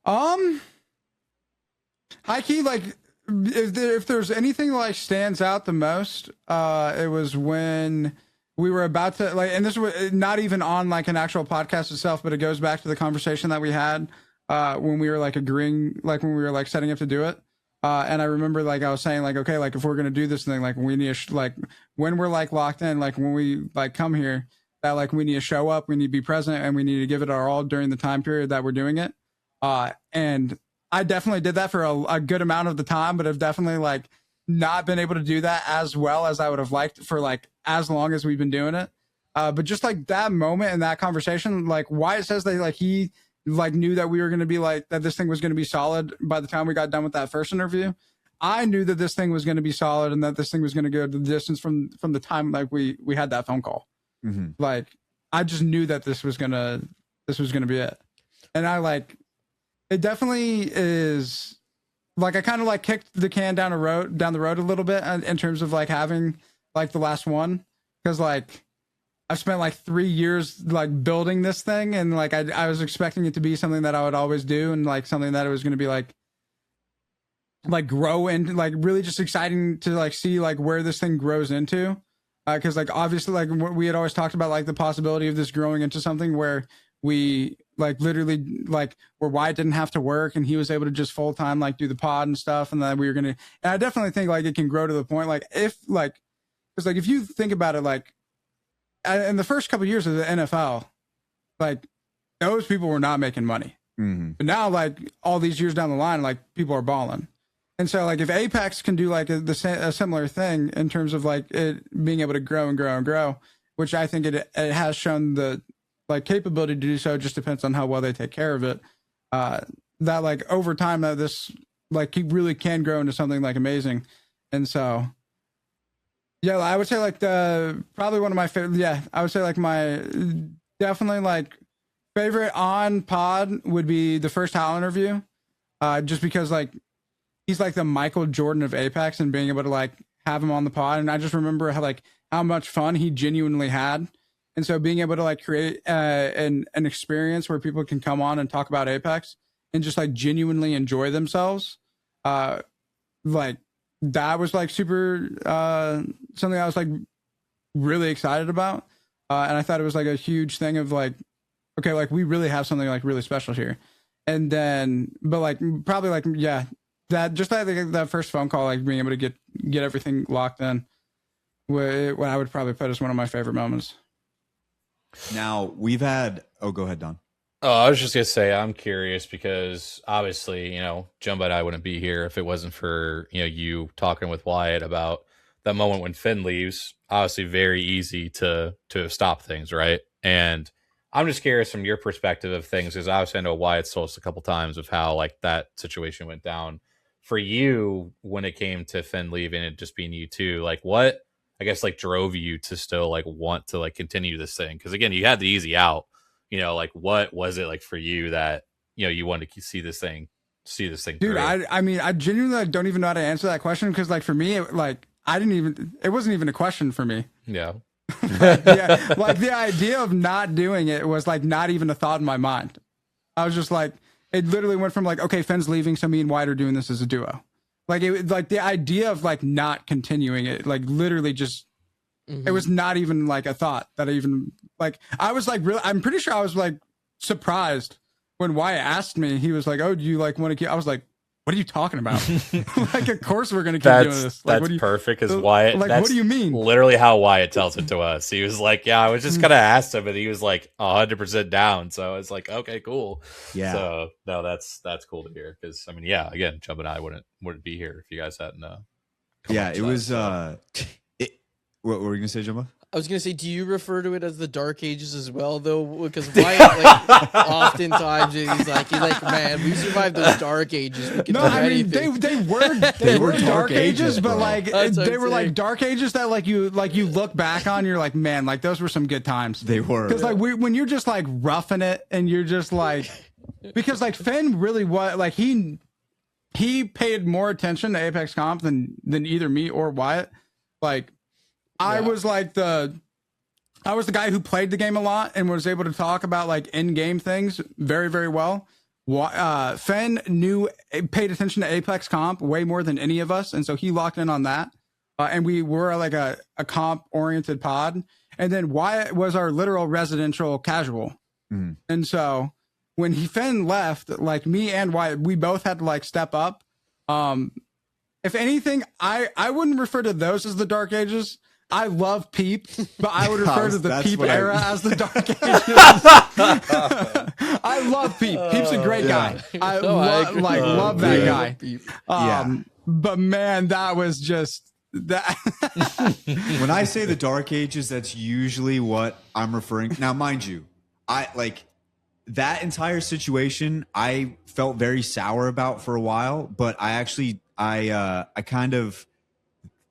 High key, like if there's anything that, like stands out the most, it was when we were about to like, and this was not even on like an actual podcast itself, but it goes back to the conversation that we had when we were like agreeing, like when we were like setting up to do it. And I remember like I was saying like, okay, like if we're gonna do this thing, like we need to like when we're like locked in, like when we like come here, that like we need to show up, we need to be present, and we need to give it our all during the time period that we're doing it. And I definitely did that for a good amount of the time, but I've definitely like not been able to do that as well as I would have liked for like as long as we've been doing it. But just like that moment and that conversation, like Wyatt says that like he like knew that we were going to be like that this thing was going to be solid by the time we got done with that first interview. I knew that this thing was going to be solid and that this thing was going to go the distance from the time like we had that phone call. Mm-hmm. Like I just knew that this was gonna be it. And I like it definitely is like I kind of like kicked the can down the road a little bit in terms of like having like the last one, because like I've spent like 3 years like building this thing, and like I was expecting it to be something that I would always do, and like something that it was going to be like grow, and like really just exciting to like see like where this thing grows into, because like obviously like we had always talked about like the possibility of this growing into something where we like literally like where Wyatt didn't have to work and he was able to just full time like do the pod and stuff, and then we were gonna, and I definitely think like it can grow to the point like if like, because like if you think about it, like in the first couple of years of the NFL, like those people were not making money. Mm-hmm. But now like all these years down the line, like people are balling. And so like if Apex can do like a similar thing in terms of like it being able to grow and grow and grow, which I think it has shown the like capability to do so, just depends on how well they take care of it. That like over time that this like really can grow into something like amazing. And so yeah, I would say like probably one of my favorite. Yeah, I would say like my definitely like favorite on pod would be the first Hal interview, just because like he's like the Michael Jordan of Apex, and being able to like have him on the pod, and I just remember how much fun he genuinely had, and so being able to like create an experience where people can come on and talk about Apex and just like genuinely enjoy themselves, like. That was like super something I was like really excited about, and I thought it was like a huge thing of like, okay, like we really have something like really special here. And then but like probably like yeah, that just that first phone call, like being able to get everything locked in, what I would probably put as one of my favorite moments. Now we've had go ahead, Don. Oh, I was just gonna say I'm curious because obviously, Jumbo and I wouldn't be here if it wasn't for you talking with Wyatt about that moment when Finn leaves. Obviously, very easy to stop things, right? And I'm just curious from your perspective of things, because obviously I know Wyatt's told us a couple times of how like that situation went down for you when it came to Finn leaving and just being you two. Like, what I guess like drove you to still like want to like continue this thing? Because again, you had the easy out. Like what was it like for you that you wanted to see this thing dude through? I mean I genuinely don't even know how to answer that question, because like for me it wasn't even a question for me. Yeah. Yeah, like the idea of not doing it was like not even a thought in my mind. I was just like, it literally went from like, okay, Finn's leaving, so me and Wyatt are doing this as a duo. Like it like the idea of like not continuing it, like literally just it was not even like a thought that I even like. I was like really, I'm pretty sure I was like surprised when Wyatt asked me. He was like, "Oh, do you like want to keep?" I was like, "What are you talking about?" Like, of course we're gonna keep doing this. Like, that's perfect, because Wyatt. Like, that's what do you mean? Literally how Wyatt tells it to us. He was like, "Yeah, I was just gonna ask him," and he was like 100% down. So it's like, okay, cool. Yeah. So no, that's cool to hear, because I mean, yeah, again, Chubb and I wouldn't be here if you guys hadn't. Yeah, it was. What were you gonna say, Jumbo? I was gonna say, do you refer to it as the Dark Ages as well, though? Because Wyatt, like, oftentimes he's like, man, we survived those Dark Ages. We can No, do I mean anything." they were dark ages, but bro. like That's what they I'm were like saying. dark ages that like you look back on, you're like, man, like those were some good times. They were. Because like when you're just like roughing it and you're just like, because like Finn really was like he paid more attention to Apex Comp than either me or Wyatt. Like I was like I was the guy who played the game a lot and was able to talk about like in-game things very, very well. Finn paid attention to Apex Comp way more than any of us, and so he locked in on that. And we were like a comp-oriented pod. And then Wyatt was our literal residential casual. Mm-hmm. And so when Finn left, like me and Wyatt, we both had to like step up. If anything, I wouldn't refer to those as the Dark Ages. I love Peep, but I would refer to the Peep era as the Dark Ages. I love Peep. Peep's a great guy. I love that guy. But man, that was just that. When I say the Dark Ages, that's usually what I'm referring. Now, mind you, I like that entire situation. I felt very sour about for a while, but I kind of.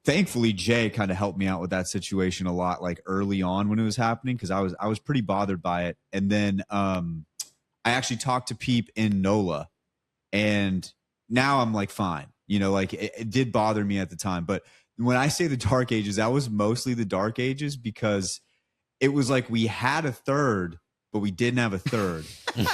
Thankfully, Jay kind of helped me out with that situation a lot, like early on when it was happening, because I was pretty bothered by it. And then I actually talked to Peep in NOLA, and now I'm like fine. You know, like it did bother me at the time, but when I say the Dark Ages, that was mostly the Dark Ages because it was like we had a third, but we didn't have a third.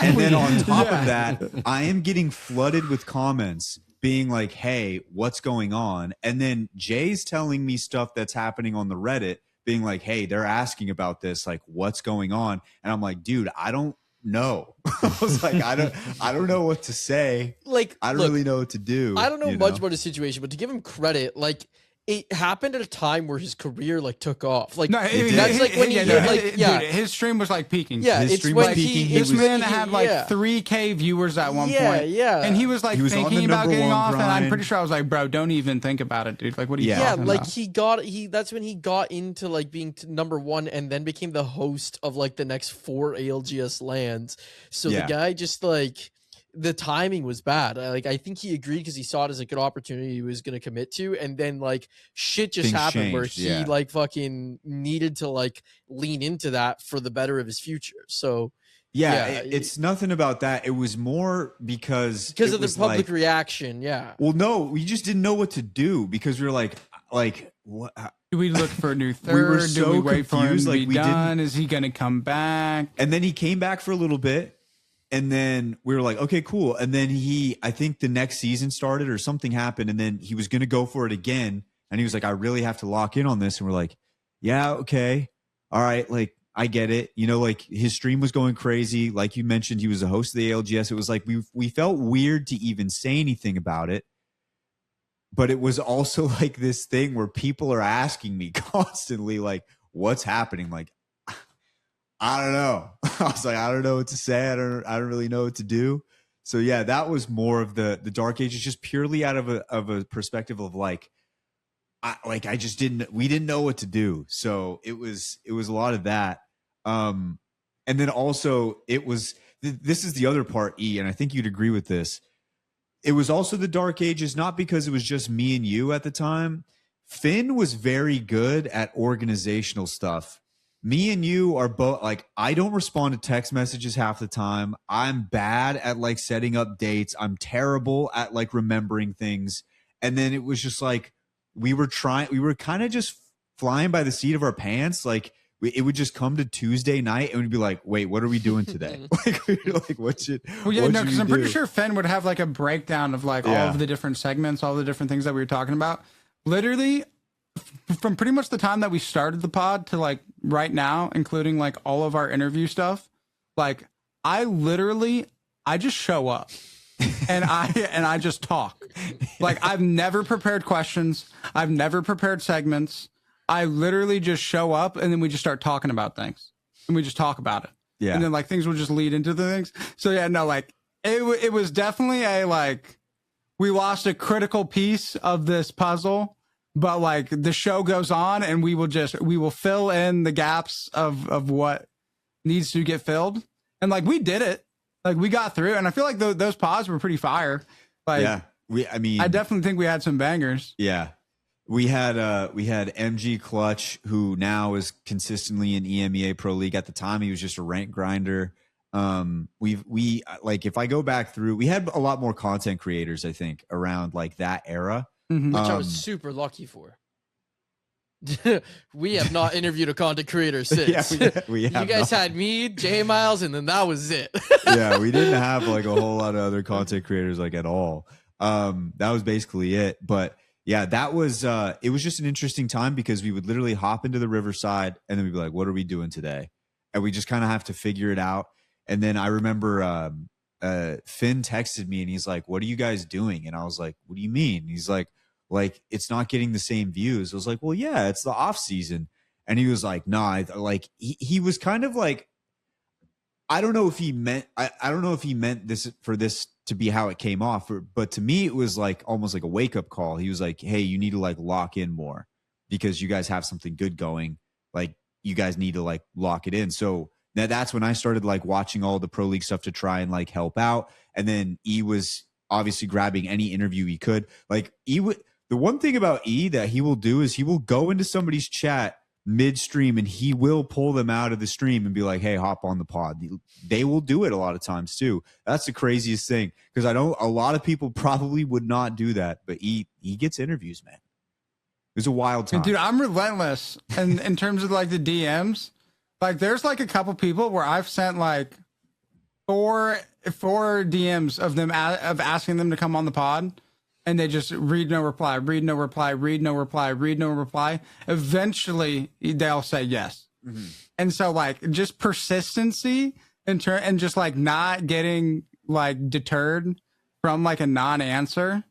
And then on top of that, I am getting flooded with comments being like, hey, what's going on? And then Jay's telling me stuff that's happening on the Reddit, being like, hey, they're asking about this, like, what's going on? And I'm like, dude, I don't know. I was like, I don't know what to say. Like, I don't really know what to do. I don't know much about his situation, but to give him credit, like, it happened at a time where his career like took off. Like that's like when he hit, like dude, his stream was like peaking. Yeah, his it's stream when was peaking. This man had like 3K viewers at one point. Yeah, and he was like thinking about getting off, grind. and I'm pretty sure I was like, bro, don't even think about it, dude. Like, what are you talking like about? that's when he got into like being number one, and then became the host of like the next 4 ALGS lands. So the guy just like. The timing was bad. I think he agreed because he saw it as a good opportunity he was going to commit to, and then like shit just happened where he like fucking needed to like lean into that for the better of his future. So it's nothing about that. It was more because of the public reaction. Yeah. Well, no, we just didn't know what to do because we were like what? Do we look for a new third? We were so do we wait for him confused, to like, be done? Is he going to come back? And then he came back for a little bit. And then we were like, okay, cool. And then I think the next season started or something happened. And then he was going to go for it again. And he was like, I really have to lock in on this. And we're like, yeah, okay. All right. Like, I get it. You know, like his stream was going crazy. Like you mentioned, he was a host of the ALGS. It was like, we felt weird to even say anything about it. But it was also like this thing where people are asking me constantly, like, what's happening? Like, I don't know. I was like, I don't know what to say. I don't really know what to do. So yeah, that was more of the Dark Ages, just purely out of a perspective of like, we didn't know what to do. So it was a lot of that. And then also this is the other part, E, and I think you'd agree with this. It was also the Dark Ages, not because it was just me and you at the time. Finn was very good at organizational stuff. Me and you are both like, I don't respond to text messages half the time. I'm bad at like setting up dates. I'm terrible at like remembering things. And then it was just like, we were kind of just flying by the seat of our pants. Like it would just come to Tuesday night and we'd be like, wait, what are we doing today? like what should, because I'm pretty sure Finn would have like a breakdown of like all of the different segments, all the different things that we were talking about. Literally, from pretty much the time that we started the pod to like right now, including like all of our interview stuff, like I just show up and I just talk. Like I've never prepared questions. I've never prepared segments. I literally just show up and then we just start talking about things and we just talk about it. Yeah. And then like things will just lead into the things. So yeah, no, like it was definitely we lost a critical piece of this puzzle. but like the show goes on and we will fill in the gaps of what needs to get filled. And like we did it. Like we got through, and I feel like those pods were pretty fire. Like Yeah. I definitely think we had some bangers. Yeah. We had MG Clutch, who now is consistently in EMEA Pro League. At the time, he was just a rank grinder. We like, if I go back through, we had a lot more content creators, I think, around like that era. Mhm. Which I was super lucky for. We have not interviewed a content creator since. Yeah, we You have guys not. had me, J Miles, and then that was it. Yeah, we didn't have like a whole lot of other content creators like at all. That was basically it. But yeah, that was it was just an interesting time because we would literally hop into the Riverside and then we'd be like, what are we doing today? And we just kind of have to figure it out. And then I remember Finn texted me and he's like, what are you guys doing? And I was like, what do you mean? And he's like, it's not getting the same views. I was like, well, yeah, it's the off season. And he was like, nah, like he was kind of like, I don't know if he meant, I don't know if he meant this for this to be how it came off, but to me, it was like almost like a wake up call. He was like, hey, you need to like lock in more because you guys have something good going. Like you guys need to like lock it in. So that's when I started like watching all the Pro League stuff to try and like help out. And then E was obviously grabbing any interview he could. Like the one thing about E that he will do is he will go into somebody's chat midstream and he will pull them out of the stream and be like, hey, hop on the pod. They will do it a lot of times too. That's the craziest thing because I know a lot of people probably would not do that, but he gets interviews, man. It was a wild time. Dude, I'm relentless in terms of like the DMs. Like there's like a couple people where I've sent like four DMs of them of asking them to come on the pod. And they just read no reply, read no reply, read no reply, read no reply. Eventually, they'll say yes. Mm-hmm. And so, like, just persistency and just like not getting like deterred from like a non-answer,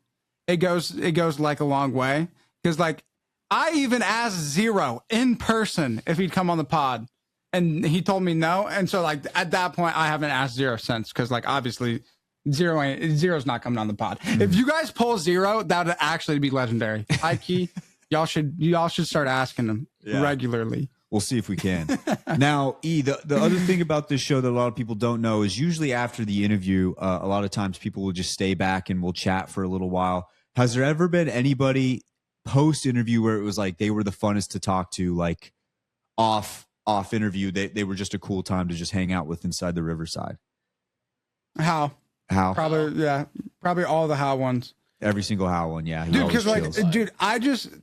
it goes like a long way. Because like I even asked Zero in person if he'd come on the pod, and he told me no. And so like at that point, I haven't asked Zero since because like obviously. Zero's not coming on the pod. If you guys pull Zero, that would actually be legendary. High key, y'all should start asking him regularly. We'll see if we can. Now, E, the other thing about this show that a lot of people don't know is usually after the interview, a lot of times people will just stay back and we'll chat for a little while. Has there ever been anybody post interview where it was like they were the funnest to talk to, like off interview? They were just a cool time to just hang out with inside the Riverside. How? Probably all the How ones. Every single How one, yeah. Dude, because like, dude,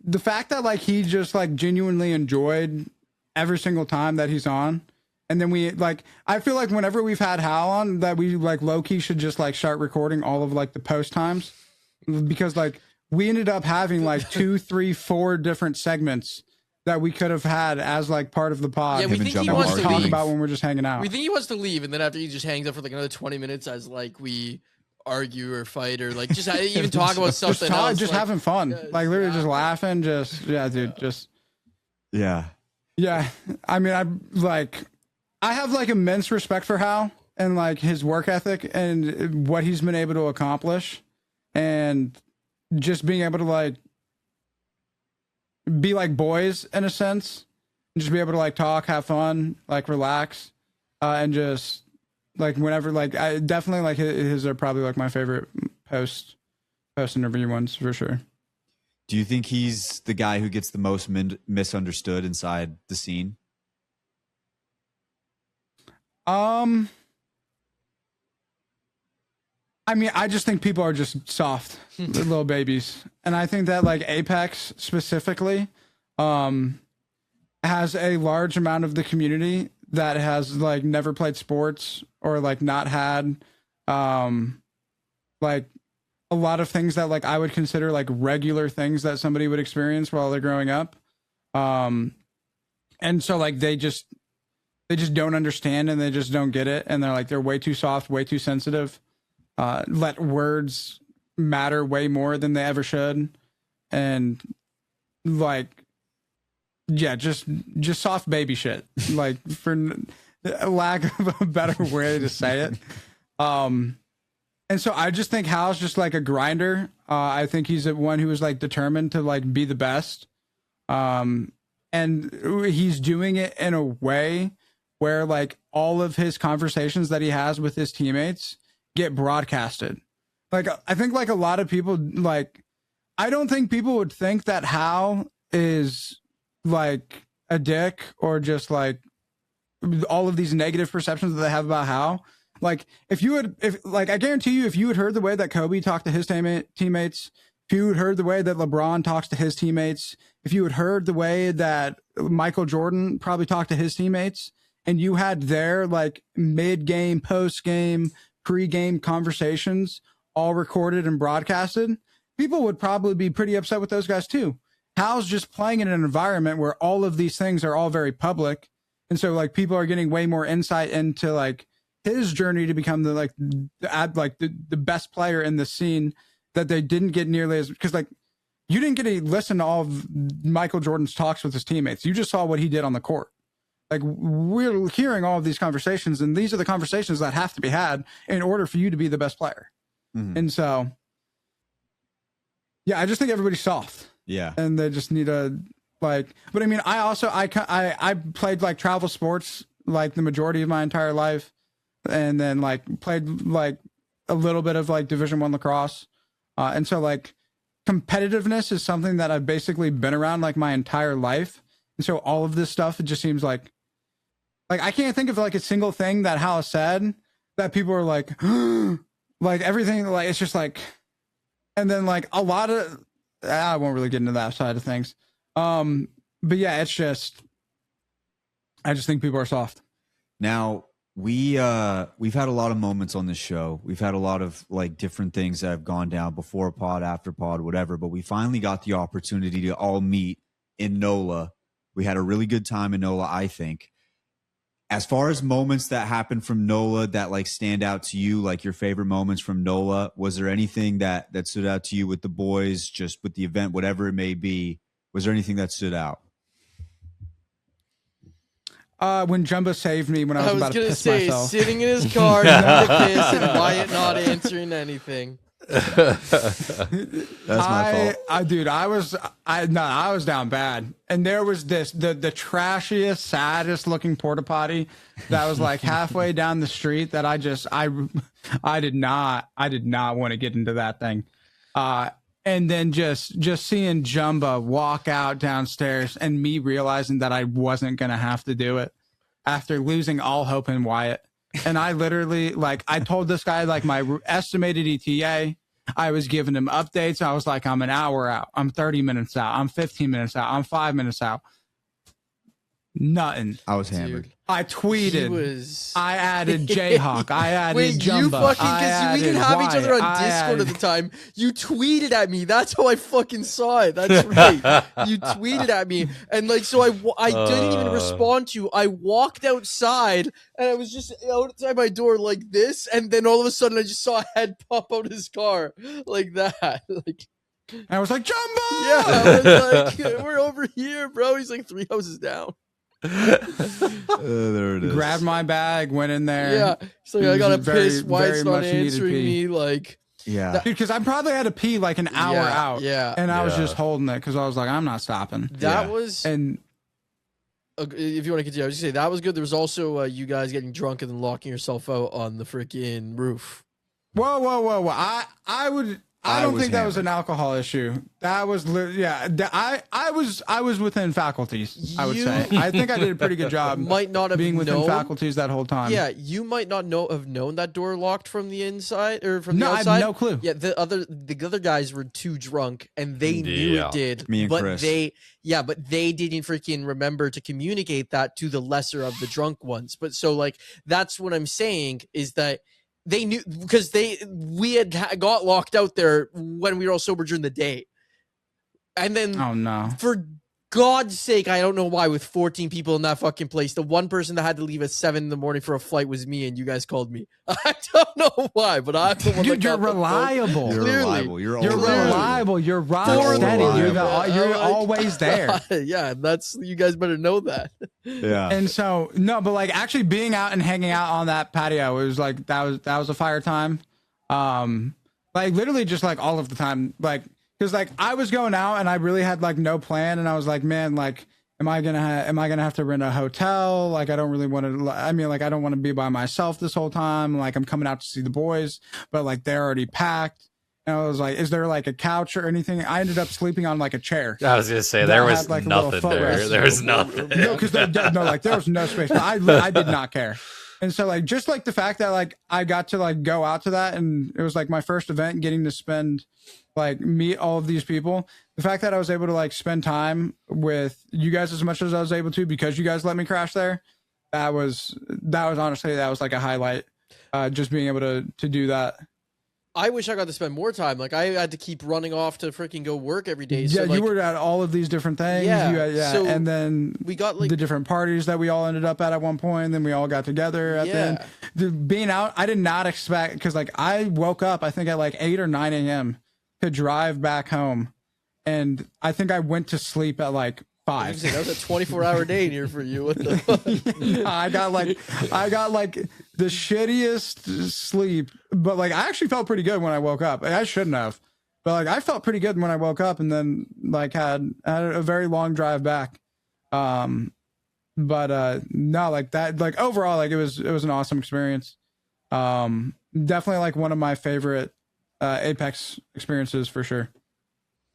the fact that like he just like genuinely enjoyed every single time that he's on, and then we like, I feel like whenever we've had How on, that we like low key should just like start recording all of like the post times, because like we ended up having like 2, 3, 4 different segments that we could have had as like part of the pod. Yeah, we think he wants to talk leave. about when we're just hanging out. We think he wants to leave, and then after he just hangs out for like another 20 minutes as like we argue or fight or like just even talk about something else. Just like, having fun, like literally just laughing. Yeah. I mean, I have like immense respect for Hal and like his work ethic and what he's been able to accomplish, and just being able to like be like boys in a sense, and just be able to like talk, have fun, like relax, and just like whenever, like I definitely like his are probably like my favorite post interview ones for sure. Do you think he's the guy who gets the most misunderstood inside the scene? I mean, I just think people are just soft little babies. And I think that like Apex specifically has a large amount of the community that has like never played sports or like not had like a lot of things that like I would consider like regular things that somebody would experience while they're growing up. And so like they just don't understand and they just don't get it. And they're like, they're way too soft, way too sensitive. Let words matter way more than they ever should. And like, yeah, just soft baby shit, like for lack of a better way to say it. And so I just think Hal's just like a grinder. I think he's one who is like determined to like be the best. And he's doing it in a way where like all of his conversations that he has with his teammates get broadcasted. Like, I think like a lot of people, like, I don't think people would think that Hal is like a dick or just like all of these negative perceptions that they have about Hal. Like, I guarantee you, if you had heard the way that Kobe talked to his teammates, if you had heard the way that LeBron talks to his teammates, if you had heard the way that Michael Jordan probably talked to his teammates, and you had their like mid-game, post-game, pre-game conversations all recorded and broadcasted, people would probably be pretty upset with those guys too. Hal's just playing in an environment where all of these things are all very public. And so like people are getting way more insight into like his journey to become the best player in the scene that they didn't get nearly as, because like you didn't get to listen to all of Michael Jordan's talks with his teammates. You just saw what he did on the court. Like, we're hearing all of these conversations, and these are the conversations that have to be had in order for you to be the best player. Mm-hmm. And so, yeah, I just think everybody's soft. Yeah. And they just need to like, but I mean, I played like travel sports like the majority of my entire life, and then like played like a little bit of like Division I lacrosse. And so like competitiveness is something that I've basically been around like my entire life. And so all of this stuff, it just seems like I can't think of like a single thing that Hal said that people are like, like everything, like, it's just like, and then like a lot of, I won't really get into that side of things. But yeah, it's just, I just think people are soft. Now, we've had a lot of moments on this show. We've had a lot of like different things that have gone down before pod, after pod, whatever, but we finally got the opportunity to all meet in NOLA. We had a really good time in NOLA, I think. As far as moments that happened from NOLA that like stand out to you, like your favorite moments from NOLA, was there anything that stood out to you with the boys, just with the event, whatever it may be? Was there anything that stood out? When Jumbo saved me when I was about to piss myself. Sitting in his car, giving a kiss, and Wyatt not answering anything. That's my fault. Dude, I was down bad. And there was the trashiest, saddest looking porta potty that was like halfway down the street that I did not want to get into that thing. And then just seeing Jumbo walk out downstairs and me realizing that I wasn't going to have to do it after losing all hope in Wyatt. And I literally, like, I told this guy, like, my estimated ETA. I was giving him updates. I was like, I'm an hour out. I'm 30 minutes out. I'm 15 minutes out. I'm 5 minutes out. Nothing. I was hammered. I tweeted. I added Jayhawk. I added Jumbo. You fucking, because we didn't have each other on Discord at the time. You tweeted at me. That's how I fucking saw it. That's right. You tweeted at me, and like, so I didn't even respond to you. I walked outside, and I was just outside my door like this, and then all of a sudden, I just saw a head pop out of his car like that. Like, and I was like, Jumbo. Yeah, I was like, we're over here, bro. He's like 3 houses down. There it is. Grabbed my bag, went in there. Yeah, so I got to piss. Why it's not answering me? Like, yeah, dude, because I probably had to pee like an hour out. Yeah, and I was just holding it because I was like, I'm not stopping. That was, and if you want to continue, I was just say that was good. There was also you guys getting drunk and then locking yourself out on the freaking roof. Whoa! I don't think that was an alcohol issue. That was, I was within faculties, I would say. I think I did a pretty good job. Might not have being within faculties that whole time. Yeah, you might not have known that door locked from the inside or from the outside. I had no clue. Yeah, the other guys were too drunk and they knew it did. Me and Chris. But they didn't freaking remember to communicate that to the lesser of the drunk ones. But so like that's what I'm saying is that they knew because we had got locked out there when we were all sober during the day. And then for God's sake, I don't know why with 14 people in that fucking place, the one person that had to leave at 7 a.m. for a flight was me, and you guys called me. I don't know why, but I'm the one. Dude, you're reliable. You're reliable. You're reliable. You're rock steady. You're always there. Yeah, that's, you guys better know that. Yeah. And so but like actually being out and hanging out on that patio, it was like that was a fire time. like literally just like all of the time, like because like I was going out and I really had like no plan, and I was like, man, like am I gonna have to rent a hotel? Like I don't really want to. I mean, like I don't want to be by myself this whole time. Like I'm coming out to see the boys, but like they're already packed. And I was like, is there like a couch or anything? I ended up sleeping on like a chair. I was gonna say there was had, like, a nothing little there. footrest. There was nothing. No, because like there was no space. But I did not care. And so like just like the fact that like I got to like go out to that, and it was like my first event, getting to spend like meet all of these people. The fact that I was able to like spend time with you guys as much as I was able to because you guys let me crash there. That was honestly like a highlight. Just being able to do that. I wish I got to spend more time. Like I had to keep running off to freaking go work every day. So, Yeah, like, you were at all of these different things. Yeah, so and then we got like the different parties that we all ended up at one point. And then we all got together at the end. Being out, I did not expect, because like I woke up, I think at like 8 or 9 a.m. to drive back home, and I think I went to sleep at like 5. That was a 24-hour day here for you. What the fuck? I got like the shittiest sleep, but like I actually felt pretty good when I woke up. I shouldn't have, but like I felt pretty good when I woke up, and then like had a very long drive back. No, like that, like overall, like it was an awesome experience. Definitely like one of my favorite Apex experiences for sure,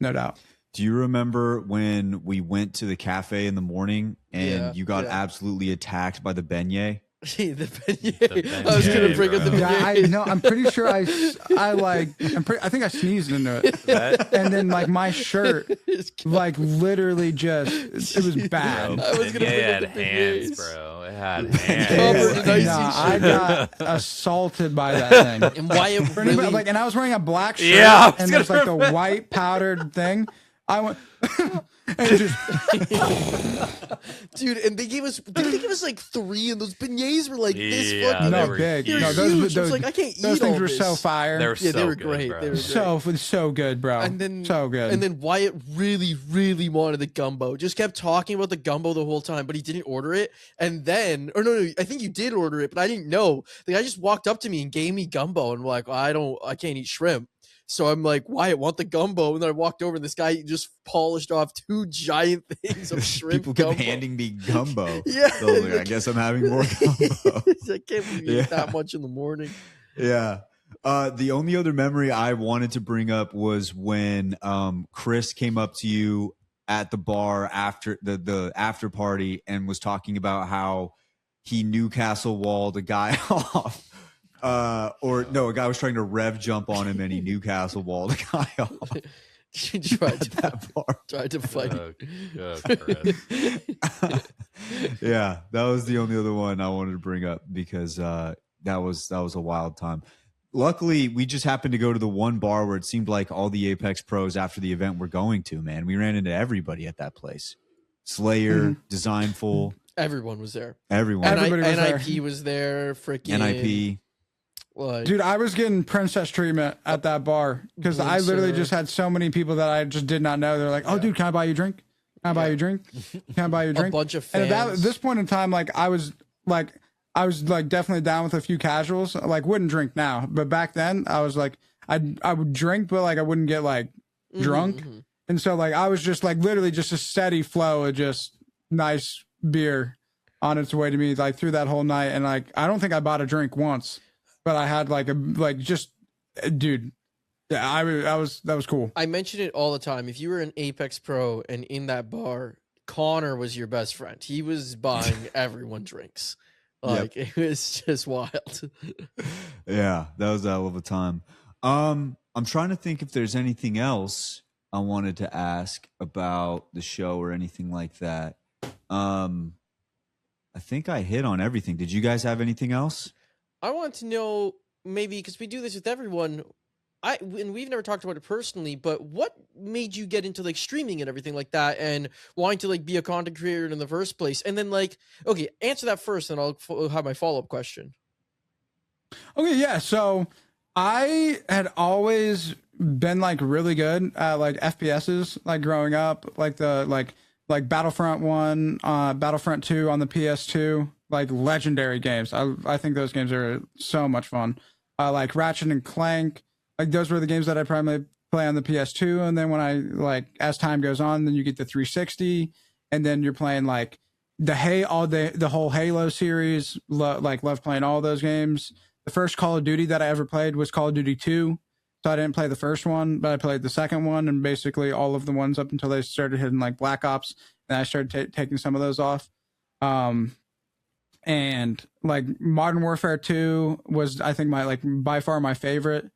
no doubt. Do you remember when we went to the cafe in the morning and you got absolutely attacked by the beignet? The beignet. I was gonna bring up the beignet. Yeah, I know. I'm pretty sure I think I sneezed into it, and then like my shirt, like literally just it was bad. Bro, I was gonna bring up the hands, beignets. bro. It had Covered in hands. icy I shit. got assaulted by that thing. And why it Pretty much, really like, and I was wearing a black shirt, Yeah, I was and there's like gonna the white powdered thing. I went, and just dude, and they gave us like 3, and those beignets were like this Yeah, fucking they no were big. huge. No, huge. I was like, I can't eat those things all were this. so fire. They were Yeah, so they were good, great. bro. They were so good, bro. And then so good. And then Wyatt really, really wanted the gumbo. Just kept talking about the gumbo the whole time, but he didn't order it. And then, or no, I think you did order it, but I didn't know. The guy just walked up to me and gave me gumbo, and like, I can't eat shrimp. So I'm like, Wyatt, want the gumbo? And then I walked over, and this guy just polished off 2 giant things of shrimp People gumbo. kept handing me gumbo. Yeah. So I was like, I guess I'm having more gumbo. I can't believe you ate that much in the morning. Yeah. The only other memory I wanted to bring up was when Chris came up to you at the bar after the after party and was talking about how he Newcastle walled a guy off. Or no, a guy was trying to rev jump on him and he Newcastle walled a guy off. She tried to, that bar. tried to fight. Chris. Yeah, that was the only other one I wanted to bring up because that was a wild time. Luckily, we just happened to go to the one bar where it seemed like all the Apex pros after the event were going to, man. We ran into everybody at that place. Slayer, Designful. Everyone was there. Everyone. Everybody was there. NIP was there. Freaking NIP. Like, Dude, I was getting princess treatment at that bar because I literally just had so many people that I just did not know. They're like, "Oh, dude, can I buy you a drink? Can I buy you a drink? Can I buy you a drink?" a bunch of And fans. at this point in time, like I was definitely down with a few casuals. Like wouldn't drink now, but back then I was like I would drink, but like I wouldn't get like drunk. And so like I was just like literally just a steady flow of just nice beer on its way to me like through that whole night. And like I don't think I bought a drink once. But I had dude, yeah, that was cool. I mention it all the time. If you were an Apex pro and in that bar, Connor was your best friend. He was buying everyone drinks. Like It was just wild. Yeah, that was a hell of a time. I'm trying to think if there's anything else I wanted to ask about the show or anything like that. I think I hit on everything. Did you guys have anything else? I want to know, maybe because we do this with everyone, and we've never talked about it personally, but what made you get into like streaming and everything like that, and wanting to like be a content creator in the first place? And then like, okay, answer that first, and I'll have my follow-up question. Okay, yeah. So I had always been like really good at like FPSs, like growing up, like the like Battlefront 1, Battlefront 2 on the PS2. Like legendary games. I think those games are so much fun. Like Ratchet and Clank, Like those were the games that I primarily play on the PS2. And then when I like, as time goes on, then you get the 360, and then you're playing like the whole Halo series. Love playing all those games. The first Call of Duty that I ever played was Call of Duty 2. So I didn't play the first one, but I played the second one, and basically all of the ones up until they started hitting like Black Ops. And I started taking some of those off. And like Modern Warfare 2 was, I think, my like by far my favorite.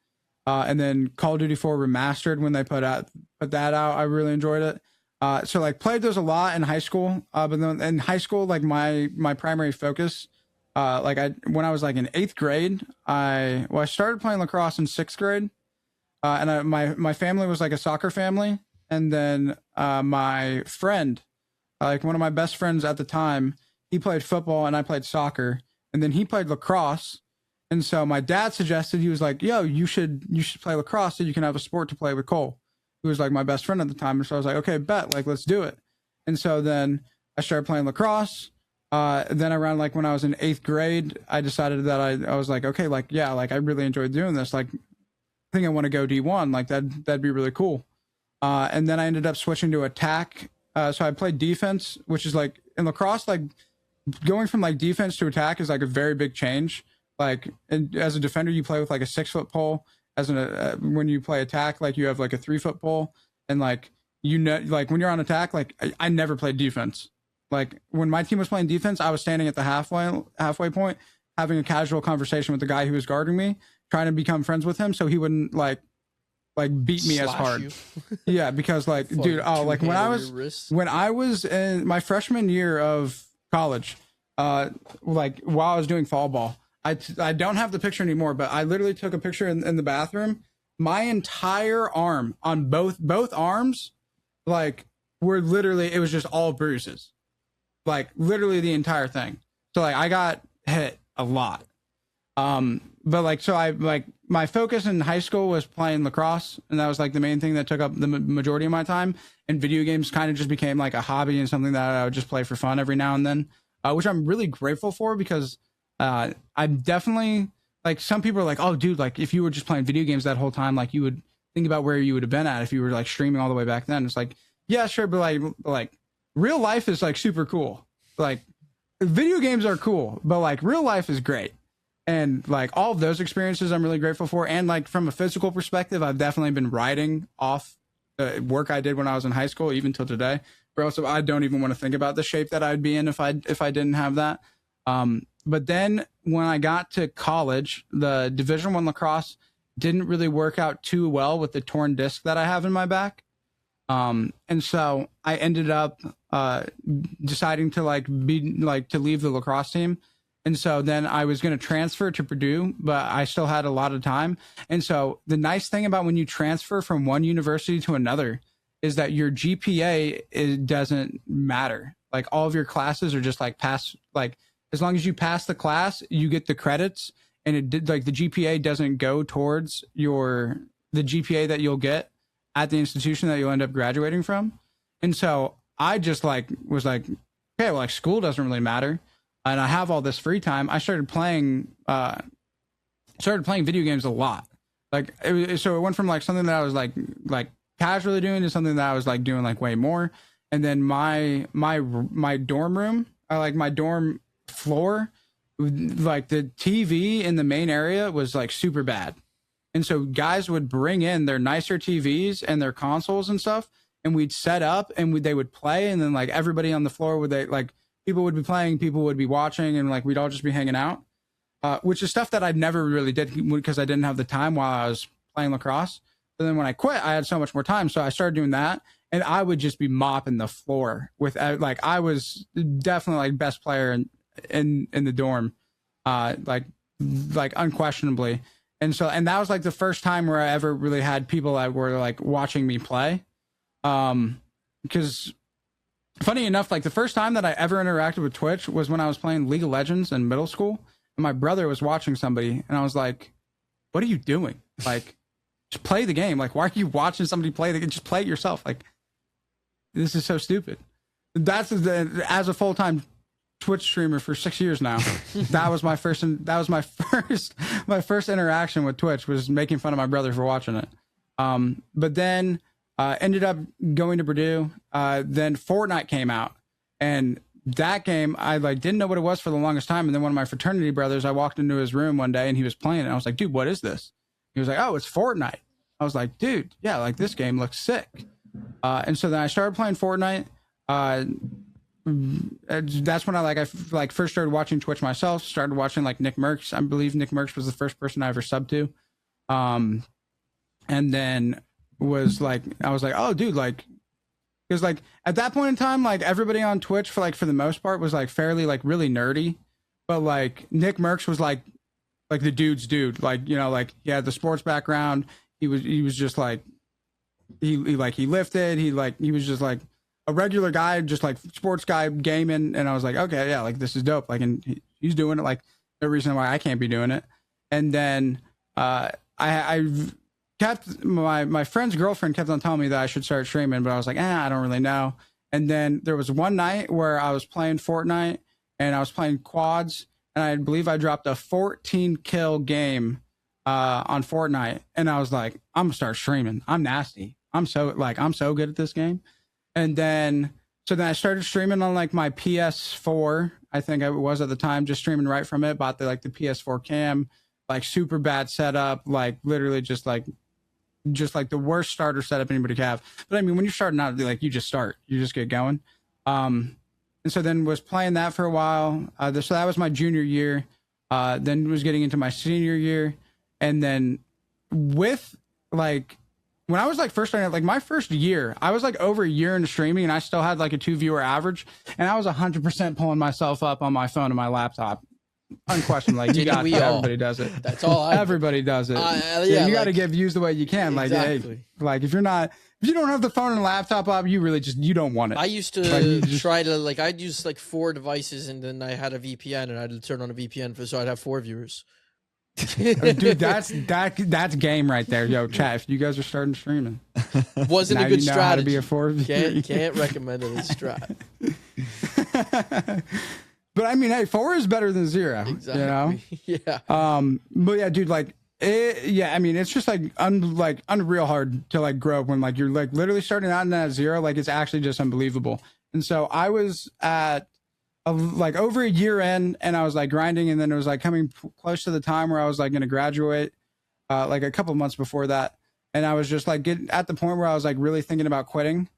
And then Call of Duty 4 Remastered, when they put that out, I really enjoyed it. So like played those a lot in high school. But then in high school, like my primary focus, when I was like in 8th grade, I started playing lacrosse in 6th grade. And my family was like a soccer family. And then my friend, like one of my best friends at the time, he played football and I played soccer. And then he played lacrosse. And so my dad suggested, he was like, yo, you should play lacrosse so you can have a sport to play with Cole, who was like my best friend at the time. And so I was like, okay, bet, like, let's do it. And so then I started playing lacrosse. Then around like when I was in 8th grade, I decided that I was like, okay, like, yeah, like I really enjoyed doing this. Like, I think I want to go D1. Like that'd be really cool. And then I ended up switching to attack. So I played defense, which is like in lacrosse, like going from like defense to attack is like a very big change. Like, and as a defender, you play with like a 6-foot pole. When you play attack, like you have like a 3-foot pole. And like, like when you're on attack, like I never played defense. Like when my team was playing defense, I was standing at the halfway point, having a casual conversation with the guy who was guarding me, trying to become friends with him so he wouldn't like beat me as hard. Yeah, because like, dude, like when I was in my freshman year of college, like while I was doing fall ball, I don't have the picture anymore, but I literally took a picture in the bathroom. My entire arm on both arms, like were literally, it was just all bruises, like literally the entire thing. So like I got hit a lot. But like, so I like my focus in high school was playing lacrosse, and that was like the main thing that took up the majority of my time. And video games kind of just became like a hobby and something that I would just play for fun every now and then, which I'm really grateful for, because I'm definitely like, some people are like, oh dude, like if you were just playing video games that whole time, like you would think about where you would have been at if you were like streaming all the way back then. It's like, yeah, sure. But like real life is like super cool. Like video games are cool, but like real life is great. And like all of those experiences I'm really grateful for. And like from a physical perspective, I've definitely been riding off the work I did when I was in high school, even till today. But also, I don't even want to think about the shape that I'd be in if I didn't have that. But then when I got to college, the Division I lacrosse didn't really work out too well with the torn disc that I have in my back. And so I ended up deciding to to leave the lacrosse team. And so then I was going to transfer to Purdue, but I still had a lot of time. And so the nice thing about when you transfer from one university to another is that your GPA, it doesn't matter. Like all of your classes are just like pass, like as long as you pass the class, you get the credits, and it did like the GPA doesn't go towards the GPA that you'll get at the institution that you'll end up graduating from. And so I just like was like, okay, well, like school doesn't really matter. And I have all this free time. I started playing video games a lot. Like, so it went from like something that I was like casually doing to something that I was like doing like way more. And then my dorm room, like my dorm floor, like the TV in the main area was like super bad. And so guys would bring in their nicer TVs and their consoles and stuff, and we'd set up and they would play. And then like everybody on the floor people would be playing, people would be watching, and like we'd all just be hanging out, which is stuff that I never really did because I didn't have the time while I was playing lacrosse. But then when I quit, I had so much more time, so I started doing that, and I would just be mopping the floor with like I was definitely like best player in the dorm, like unquestionably. And that was like the first time where I ever really had people that were like watching me play, because. Funny enough, like the first time that I ever interacted with Twitch was when I was playing League of Legends in middle school, and my brother was watching somebody, and I was like, what are you doing? Like, just play the game. Like, why are you watching somebody play the game? Just play it yourself. Like, this is so stupid. That's as a full-time Twitch streamer for 6 years now. That was my first interaction with Twitch, was making fun of my brother for watching it. But then ended up going to Purdue. Then Fortnite came out, and that game I like didn't know what it was for the longest time. And then one of my fraternity brothers, I walked into his room one day and he was playing it. And I was like, dude, what is this? He was like, oh, it's Fortnite. I was like, dude, yeah, like this game looks sick. And so then I started playing Fortnite. That's when I first started watching Twitch myself. Started watching like Nick Merckx. I believe Nick Merckx was the first person I ever subbed to. And then I was like, oh, dude, like, because like at that point in time, like everybody on Twitch for the most part was like fairly like really nerdy, but like Nick Merckx was like the dude's dude. Like, you know, like he had the sports background. He was just like he lifted. He was just like a regular guy, just like sports guy gaming. And I was like, okay, yeah, like this is dope. Like, and he's doing it. Like, no reason why I can't be doing it. And then I've kept my friend's girlfriend kept on telling me that I should start streaming, but I was like, I don't really know. And then there was one night where I was playing Fortnite and I was playing quads, and I believe I dropped a 14 kill game on Fortnite, and I was like, I'm gonna start streaming. I'm nasty. I'm so good at this game. And then I started streaming on like my PS4. I think it was at the time, just streaming right from it. Bought the PS4 cam, like super bad setup, like literally just like the worst starter setup anybody could have. But I mean, when you're starting out, like you just get going. And so then was playing that for a while. So that was my junior year. Then was getting into my senior year. And then with like, when I was like first starting, like my first year, I was like over a year into streaming and I still had like a 2 viewer average. And I was 100% pulling myself up on my phone and my laptop. Unquestionably, like, you got that. Everybody does it. That's all. Everybody does it. You got to give views the way you can. Exactly. Like, hey, like if you don't have the phone and laptop up, you really you don't want it. I used to try to like, I'd use like 4 devices, and then I had a VPN, and I'd turn on a VPN so I'd have 4 viewers. Dude, that's game right there, yo. Chat, if you guys are starting streaming, wasn't a good strategy. How to be a 4 viewer. Can't recommend it as strat. But I mean, hey, 4 is better than 0. Exactly. You know? Yeah. But yeah, dude, like, I mean, it's just like unreal hard to like grow up when like you're like literally starting out in that 0. Like, it's actually just unbelievable. And so I was at like over a year in, and I was like grinding, and then it was like coming close to the time where I was like going to graduate, like a couple months before that. And I was just like getting at the point where I was like really thinking about quitting.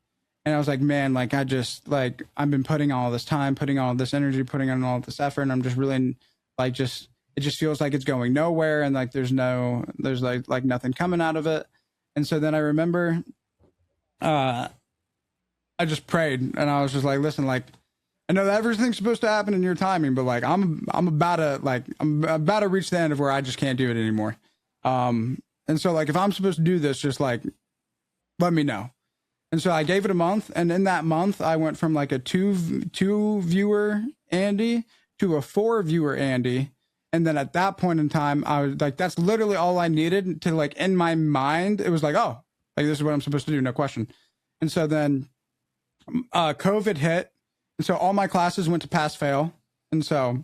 And I was like, man, like I've been putting all this time, putting all this energy, putting on all this effort, and I'm just really like it just feels like it's going nowhere, and like there's like nothing coming out of it. And so then I remember I just prayed, and I was just like, listen, like I know that everything's supposed to happen in your timing, but like I'm about to reach the end of where I just can't do it anymore. And so like if I'm supposed to do this, just like let me know. And so I gave it a month, and in that month, I went from like a two viewer Andy to a 4 viewer Andy. And then at that point in time, I was like, that's literally all I needed to like, in my mind, it was like, oh, like this is what I'm supposed to do, no question. And so then COVID hit, and so all my classes went to pass fail. And so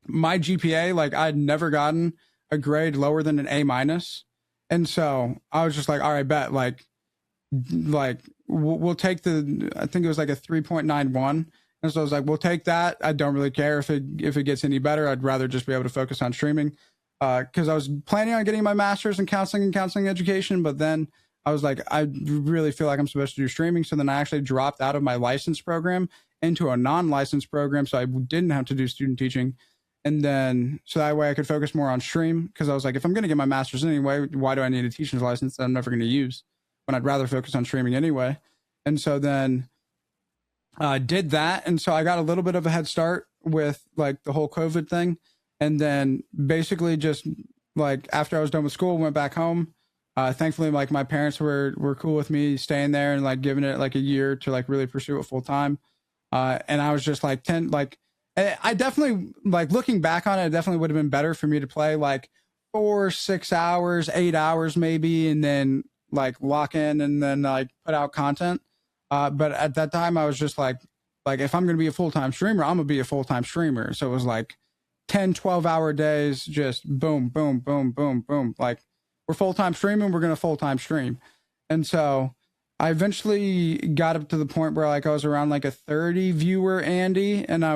my GPA, like I'd never gotten a grade lower than an A-. And so I was just like, all right, bet, like we'll take I think it was like a 3.91. And so I was like, we'll take that. I don't really care if it gets any better. I'd rather just be able to focus on streaming. Cause I was planning on getting my master's in counseling and counseling education. But then I was like, I really feel like I'm supposed to do streaming. So then I actually dropped out of my licensed program into a non-licensed program. So I didn't have to do student teaching. And then, so that way I could focus more on stream. Cause I was like, if I'm going to get my master's anyway, why do I need a teacher's license that I'm never going to use when I'd rather focus on streaming anyway? And so then did that. And so I got a little bit of a head start with like the whole COVID thing. And then basically just like after I was done with school, went back home. Thankfully, like my parents were cool with me staying there and like giving it like a year to like really pursue it full time. And I was just like I definitely like looking back on it, it definitely would have been better for me to play like 4, 6 hours, 8 hours maybe, and then like lock in and then like put out content. But at that time I was just like, like, if I'm going to be a full-time streamer, I'm going to be a full-time streamer. So it was like 10, 12-hour days, just boom, boom, boom, boom, boom. Like, we're full-time streaming, we're going to full-time stream. And so I eventually got up to the point where like I was around like a 30 viewer Andy, and I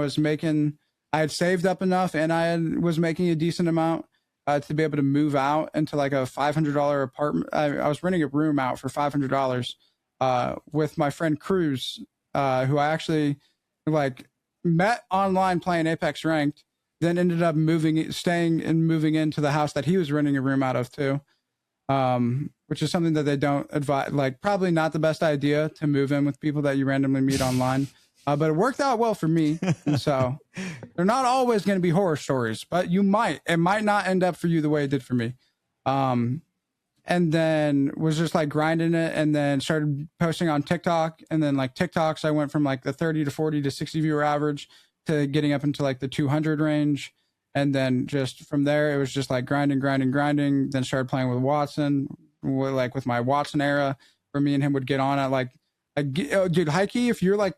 had saved up enough, and was making a decent amount to be able to move out into like a $500 apartment. I was renting a room out for $500 with my friend Cruz, who I actually like met online playing Apex Ranked, then ended up staying and moving into the house that he was renting a room out of too. Which is something that they don't advise, like probably not the best idea to move in with people that you randomly meet online. But it worked out well for me. And so they're not always going to be horror stories, but it might not end up for you the way it did for me. And then was just like grinding it, and then started posting on TikTok. And then like TikToks, I went from like the 30 to 40 to 60 viewer average to getting up into like the 200 range. And then just from there, it was just like grinding. Then started playing with Watson, with my Watson era, where me and him would get on at dude, Heike, if you're like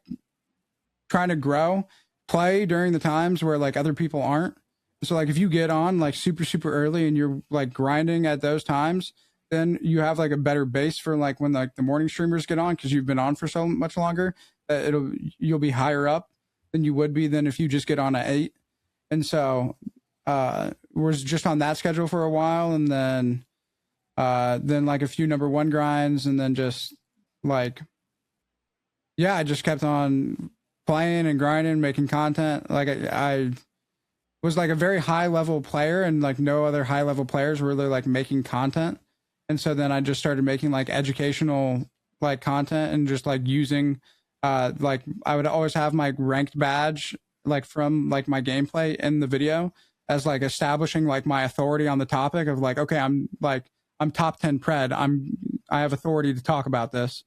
trying to grow, play during the times where like other people aren't. So like if you get on like super, super early and you're like grinding at those times, then you have like a better base for like when like the morning streamers get on, because you've been on for so much longer that you'll be higher up than you would be than if you just get on at 8. And so was just on that schedule for a while, and then like a few number 1 grinds, and then just like, yeah, I just kept on playing and grinding, making content. Like I was like a very high level player, and like no other high level players were really like making content. And so then I just started making like educational like content, and just like using like I would always have my ranked badge like from like my gameplay in the video as like establishing like my authority on the topic of like, okay, I'm top 10 pred. I have authority to talk about this.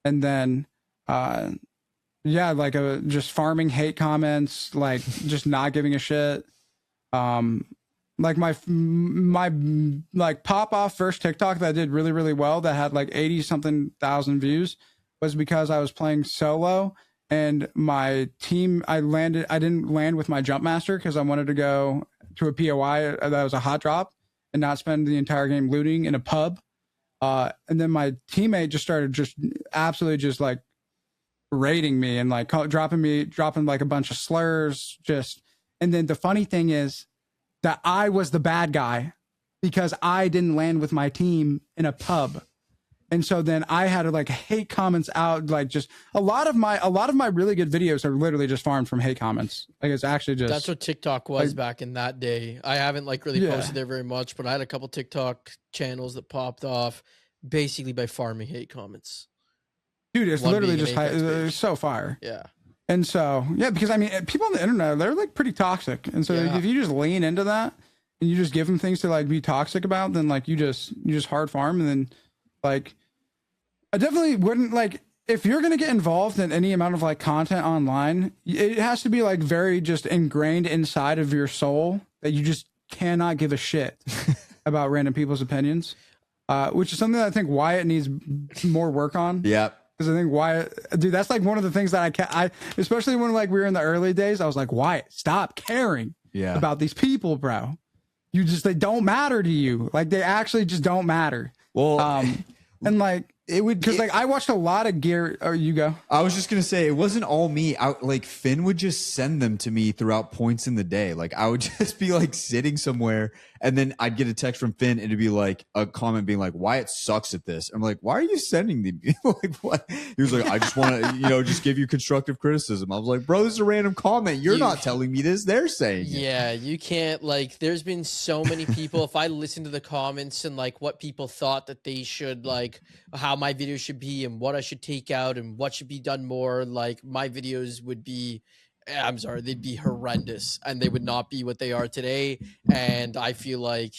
And then, yeah, like just farming hate comments, like just not giving a shit. Like my like pop off first TikTok that did really, really well, that had like 80 something thousand views, was because I was playing solo, and my team, I didn't land with my jump master because I wanted to go to a POI that was a hot drop and not spend the entire game looting in a pub. And then my teammate just started just absolutely just like raiding me and like dropping like a bunch of slurs. And then the funny thing is that I was the bad guy because I didn't land with my team in a pub. And so then I had to like hate comments out, like just a lot of my really good videos are literally just farmed from hate comments. Like it's actually just, that's what TikTok was like, back in that day. I haven't like really posted there very much, but I had a couple TikTok channels that popped off basically by farming hate comments. Dude, it's literally just it's so fire. Yeah. And so, yeah, because I mean, people on the internet, they're like pretty toxic. And so if you just lean into that and you just give them things to like be toxic about, then like you just hard farm. And then like, I definitely wouldn't like, if you're going to get involved in any amount of like content online, it has to be like very just ingrained inside of your soul that you just cannot give a shit about random people's opinions, which is something that I think Wyatt needs more work on. Yeah. Because I think Wyatt, dude, that's like one of the things that I especially when like we were in the early days, I was like, Wyatt, stop caring about these people, bro. They don't matter to you. Like they actually just don't matter. Well, and like, because like I watched a lot of gear. Or you go. I was just gonna say it wasn't all me. Like Finn would just send them to me throughout points in the day. Like I would just be like sitting somewhere, and then I'd get a text from Finn, and it'd be like a comment being like, "Wyatt sucks at this." I'm like, "Why are you sending me?" Like what? He was like, "I just want to, just give you constructive criticism." I was like, "Bro, this is a random comment. You're not telling me this. They're saying it." Yeah, you can't like. There's been so many people. If I listen to the comments and like what people thought that they should like, how my video should be and what I should take out and what should be done more, like my videos would be, I'm sorry, they'd be horrendous and they would not be what they are today. And I feel like,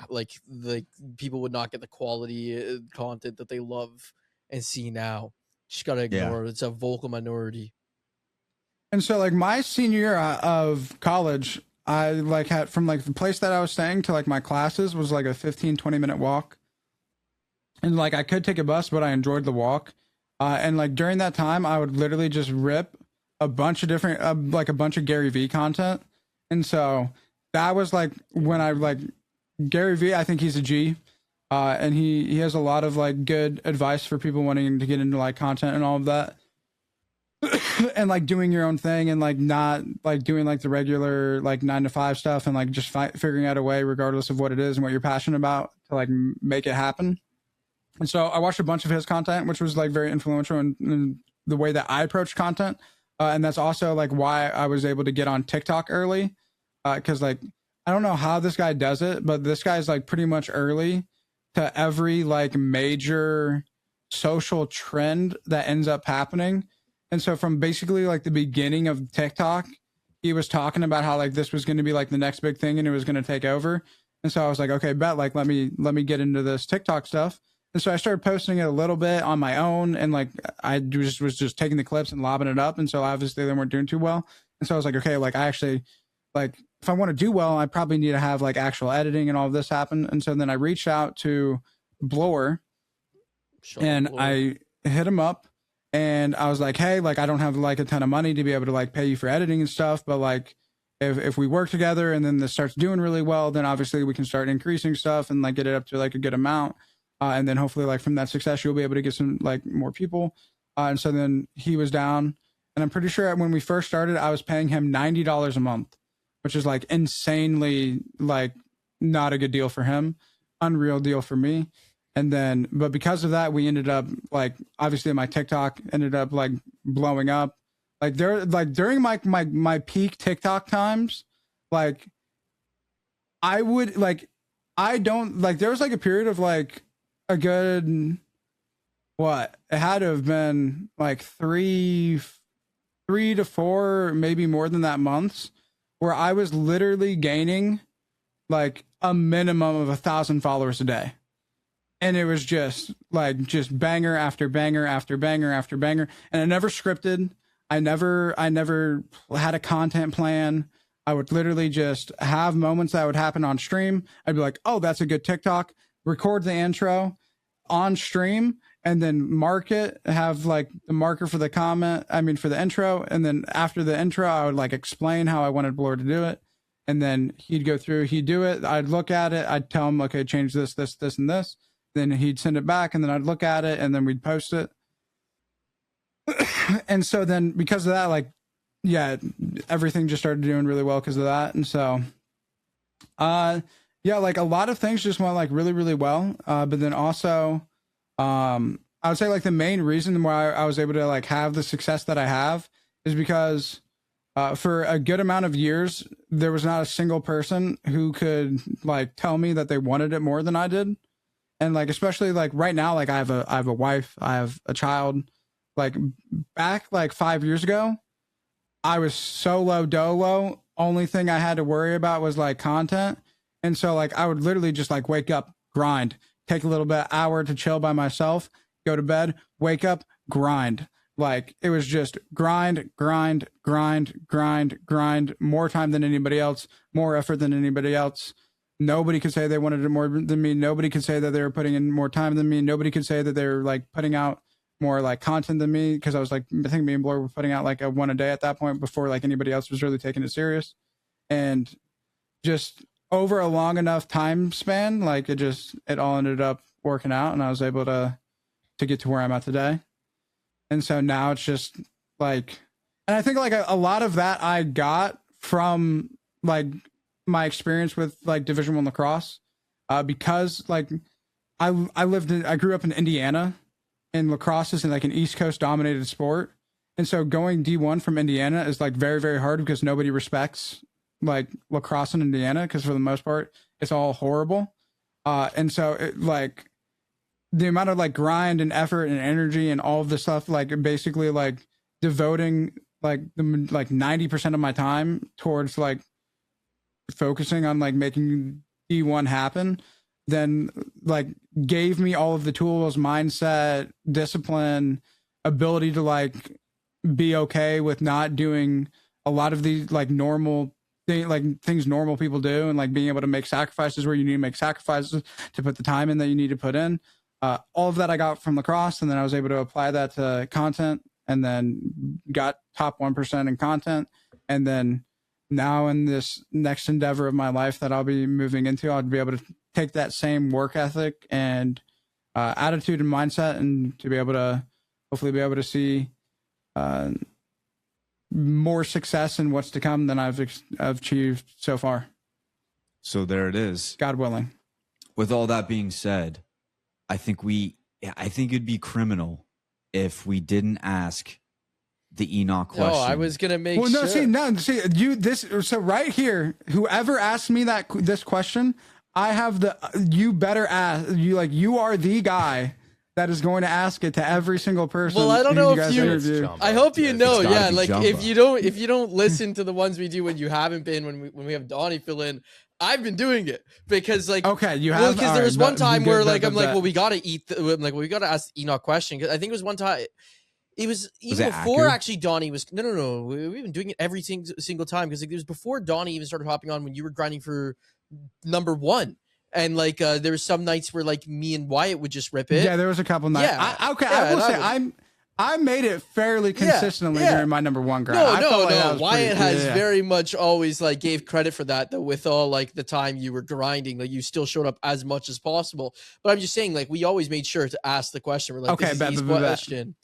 like the people would not get the quality content that they love and see now. Just gotta ignore it. It's a vocal minority. And so like my senior year of college, I like had from like the place that I was staying to like my classes was like a 15-20 minute walk. And like I could take a bus, but I enjoyed the walk. And like during that time, I would literally just rip a bunch of different like a bunch of Gary V content. And so that was like when I like Gary V, I think he's a G. And he has a lot of like good advice for people wanting to get into like content and all of that. And like doing your own thing and like not like doing like the regular like 9 to 5 stuff and like just figuring out a way regardless of what it is and what you're passionate about to like make it happen. And so I watched a bunch of his content, which was like very influential in the way that I approach content. And that's also like why I was able to get on TikTok early. Cause like, I don't know how this guy does it, but this guy's like pretty much early to every like major social trend that ends up happening. And so from basically like the beginning of TikTok, he was talking about how like this was going to be like the next big thing and it was going to take over. And so I was like, okay, bet, like let me get into this TikTok stuff. And so I started posting it a little bit on my own, and like I was just taking the clips and lobbing it up. And so obviously they weren't doing too well. And so I was like, okay, like I actually like if I want to do well, I probably need to have like actual editing and all of this happen. And so then I reached out to Blower and I hit him up. And I was like, hey, like, I don't have like a ton of money to be able to like pay you for editing and stuff. But like, if we work together and then this starts doing really well, then obviously we can start increasing stuff and like get it up to like a good amount. And then hopefully like from that success, you'll be able to get some like more people. And so then he was down, and I'm pretty sure when we first started, I was paying him $90 a month, which is like insanely like not a good deal for him, unreal deal for me. And then, but because of that, we ended up like, obviously my TikTok ended up like blowing up. Like there, like during my peak TikTok times, like I would like, I don't like, there was like a period of like a good, what? It had to have been like three to 4, maybe more than that months, where I was literally gaining like a minimum of 1,000 followers a day. And it was just like just banger after banger after banger after banger. And I never scripted. I never had a content plan. I would literally just have moments that would happen on stream. I'd be like, oh, that's a good TikTok. Record the intro on stream and then mark it, have like the marker for the for the intro. And then after the intro, I would like explain how I wanted Blur to do it. And then he'd go through, he'd do it. I'd look at it. I'd tell him, okay, change this, and this. Then he'd send it back and then I'd look at it and then we'd post it. And so then because of that, like, yeah, everything just started doing really well because of that. And so, yeah, like a lot of things just went like really, really well. But then also, I would say like the main reason why I was able to like have the success that I have is because for a good amount of years, there was not a single person who could like tell me that they wanted it more than I did. And like, especially like right now, like I have a wife, I have a child. Like back like 5 years ago, I was solo dolo. Only thing I had to worry about was like content. And so like, I would literally just like wake up, grind, take a little bit hour to chill by myself, go to bed, wake up, grind. Like it was just grind, more time than anybody else, more effort than anybody else. Nobody could say they wanted it more than me. Nobody could say that they were putting in more time than me. Nobody could say that they were like putting out more like content than me. Cause I was like, I think me and Blur were putting out like a one a day at that point before like anybody else was really taking it serious. And just over a long enough time span, like it all ended up working out and I was able to get to where I'm at today. And so now it's just like, and I think like a lot of that I got from like my experience with like Division I lacrosse, because like I grew up in Indiana, and lacrosse is like an East Coast dominated sport. And so going D1 from Indiana is like very, very hard because nobody respects like lacrosse in Indiana because for the most part, it's all horrible. And so it, like the amount of like grind and effort and energy and all of this stuff, like basically like devoting like 90% of my time towards like focusing on like making D1 happen, then like gave me all of the tools, mindset, discipline, ability to like be okay with not doing a lot of these like normal things normal people do, and like being able to make sacrifices where you need to make sacrifices to put the time in that you need to put in. All of that I got from lacrosse, and then I was able to apply that to content and then got top 1% in content. And then now in this next endeavor of my life that I'll be moving into, I'll be able to take that same work ethic and attitude and mindset, and to be able to hopefully be able to see more success in what's to come than I've achieved so far. So there it is. God willing. With all that being said, I think it'd be criminal if we didn't ask the Enoch question. No, I was gonna make. Well, no, sure. see, you this. So right here, whoever asked me this question, I have you better ask. You are the guy that is going to ask it to every single person. Well, I don't know if you. interview. I hope you know. Yeah, like Jumbo. if you don't listen to the ones we do when you haven't been, when we have Donnie fill in, I've been doing it because like okay, you have. Well, because there was one time where like I'm like, well, we we gotta we gotta ask the Enoch question, because I think it was one time. It was even it before Aku? actually Donnie was no. We've been doing it every single time, because it was before Donnie even started hopping on when you were grinding for #1. And like there was some nights where like me and Wyatt would just rip it. Yeah, there was a couple nights. Yeah. I will say I made it fairly consistently during my #1 grind. No. Wyatt has very much always like gave credit for that, though, with all like the time you were grinding, like you still showed up as much as possible. But I'm just saying, like, we always made sure to ask the question. We're like, okay, this is the question.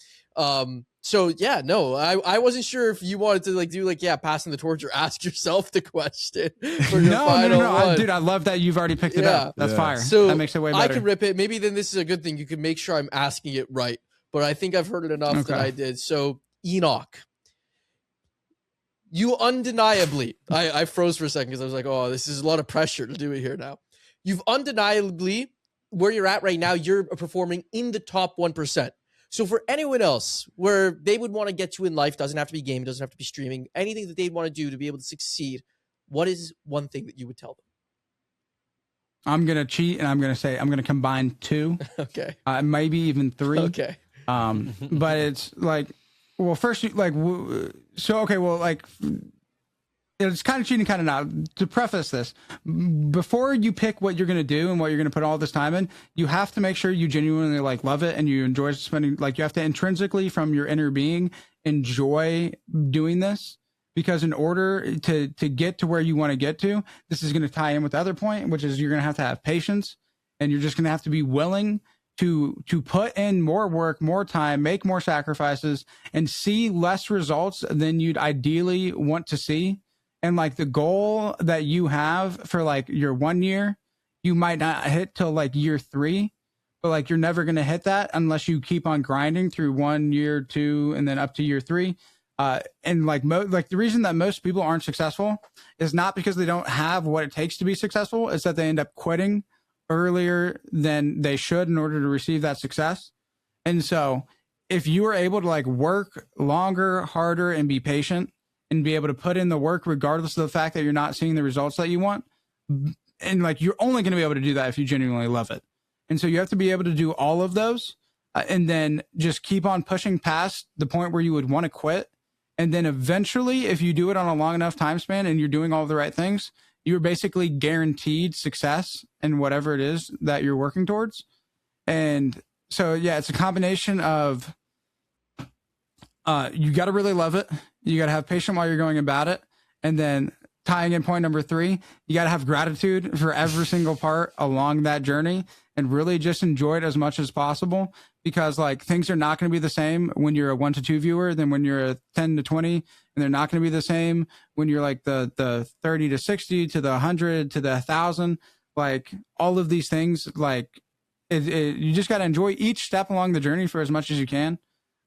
So yeah, no, I wasn't sure if you wanted to like do like passing the torch, or ask yourself the question for your final one. Dude, I love that you've already picked it up. That's fire. So that makes it way better. I can rip it. Maybe then this is a good thing. You can make sure I'm asking it right. But I think I've heard it enough that I did. So Enoch, you undeniably, I froze for a second because I was like, oh, this is a lot of pressure to do it here now. You've undeniably, where you're at right now, you're performing in the top 1%. So for anyone else where they would want to get to in life, doesn't have to be gaming, doesn't have to be streaming, anything that they'd want to do to be able to succeed, what is one thing that you would tell them? I'm going to cheat, and I'm going to say I'm going to combine 2. Okay. Maybe even 3. Okay. But it's like, well, first, like, so, okay, well, like, it's kind of cheating, kind of not. To preface this, before you pick what you're going to do and what you're going to put all this time in, you have to make sure you genuinely like love it and you enjoy spending, like, you have to intrinsically from your inner being enjoy doing this, because in order to get to where you want to get to, this is going to tie in with the other point, which is you're going to have patience, and you're just going to have to be willing to put in more work, more time, make more sacrifices, and see less results than you'd ideally want to see. And like the goal that you have for like your 1 year, you might not hit till like year 3, but like you're never going to hit that unless you keep on grinding through 1 year, 2, and then up to year 3. And like the reason that most people aren't successful is not because they don't have what it takes to be successful. It's that they end up quitting earlier than they should in order to receive that success. And so if you are able to like work longer, harder, and be patient, and be able to put in the work regardless of the fact that you're not seeing the results that you want, and like you're only going to be able to do that if you genuinely love it. And so you have to be able to do all of those, and then just keep on pushing past the point where you would want to quit. And then eventually, if you do it on a long enough time span and you're doing all the right things, you're basically guaranteed success in whatever it is that you're working towards. And so, yeah, it's a combination of you got to really love it. You got to have patience while you're going about it. And then tying in point number 3, you got to have gratitude for every single part along that journey, and really just enjoy it as much as possible, because like things are not going to be the same when you're a 1 to 2 viewer than when you're a 10 to 20. And they're not going to be the same when you're like the 30 to 60 to the 100 to the 1,000. Like all of these things, like you just got to enjoy each step along the journey for as much as you can.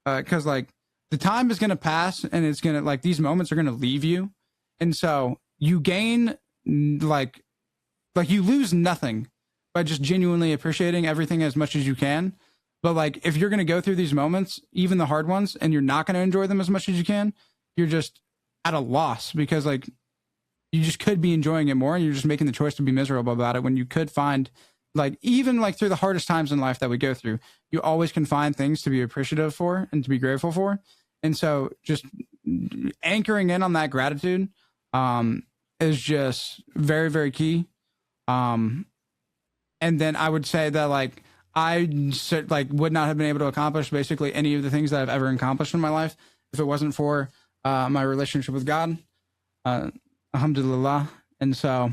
Cause like the time is going to pass, and it's going to like, these moments are going to leave you. And so you gain like you lose nothing by just genuinely appreciating everything as much as you can. But like, if you're going to go through these moments, even the hard ones, and you're not going to enjoy them as much as you can, you're just at a loss, because like you just could be enjoying it more, and you're just making the choice to be miserable about it, when you could find, like, even like through the hardest times in life that we go through, you always can find things to be appreciative for and to be grateful for. And so just anchoring in on that gratitude is just very, very key. And then I would say that like, would not have been able to accomplish basically any of the things that I've ever accomplished in my life if it wasn't for my relationship with God. Alhamdulillah. And so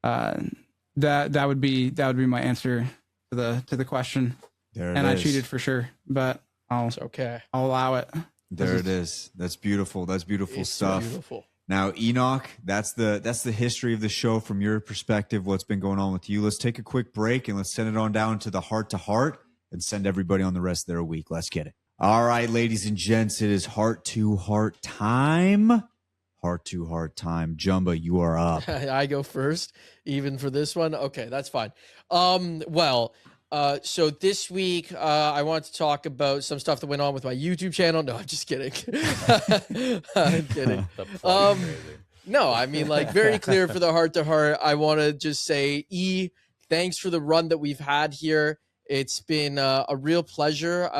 that would be my answer to the question. There it and is. I cheated for sure, but It's okay. I'll allow it. There it is. That's beautiful. That's beautiful It's stuff. beautiful. Now, Enoch, that's the history of the show from your perspective. What's been going on with you? Let's take a quick break and let's send it on down to the heart to heart and send everybody on the rest of their week. Let's get it. All right, ladies and gents, it is heart to heart time. Heart to heart time. Jumba, you are up. I go first, even for this one. Okay, that's fine. So this week, I want to talk about some stuff that went on with my YouTube channel. No, I'm just kidding. I'm kidding. No, I mean, like, very clear for the heart to heart. I want to just say, thanks for the run that we've had here. It's been a real pleasure.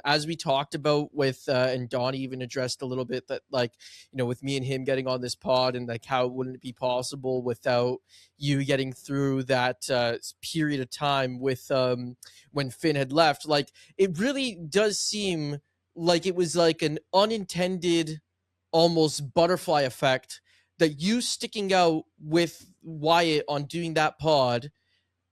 As we talked about with, and Donnie even addressed a little bit that, like, you know, with me and him getting on this pod and like how wouldn't it be possible without you getting through that period of time with when Finn had left. Like, it really does seem like it was like an unintended, almost butterfly effect that you sticking out with Wyatt on doing that pod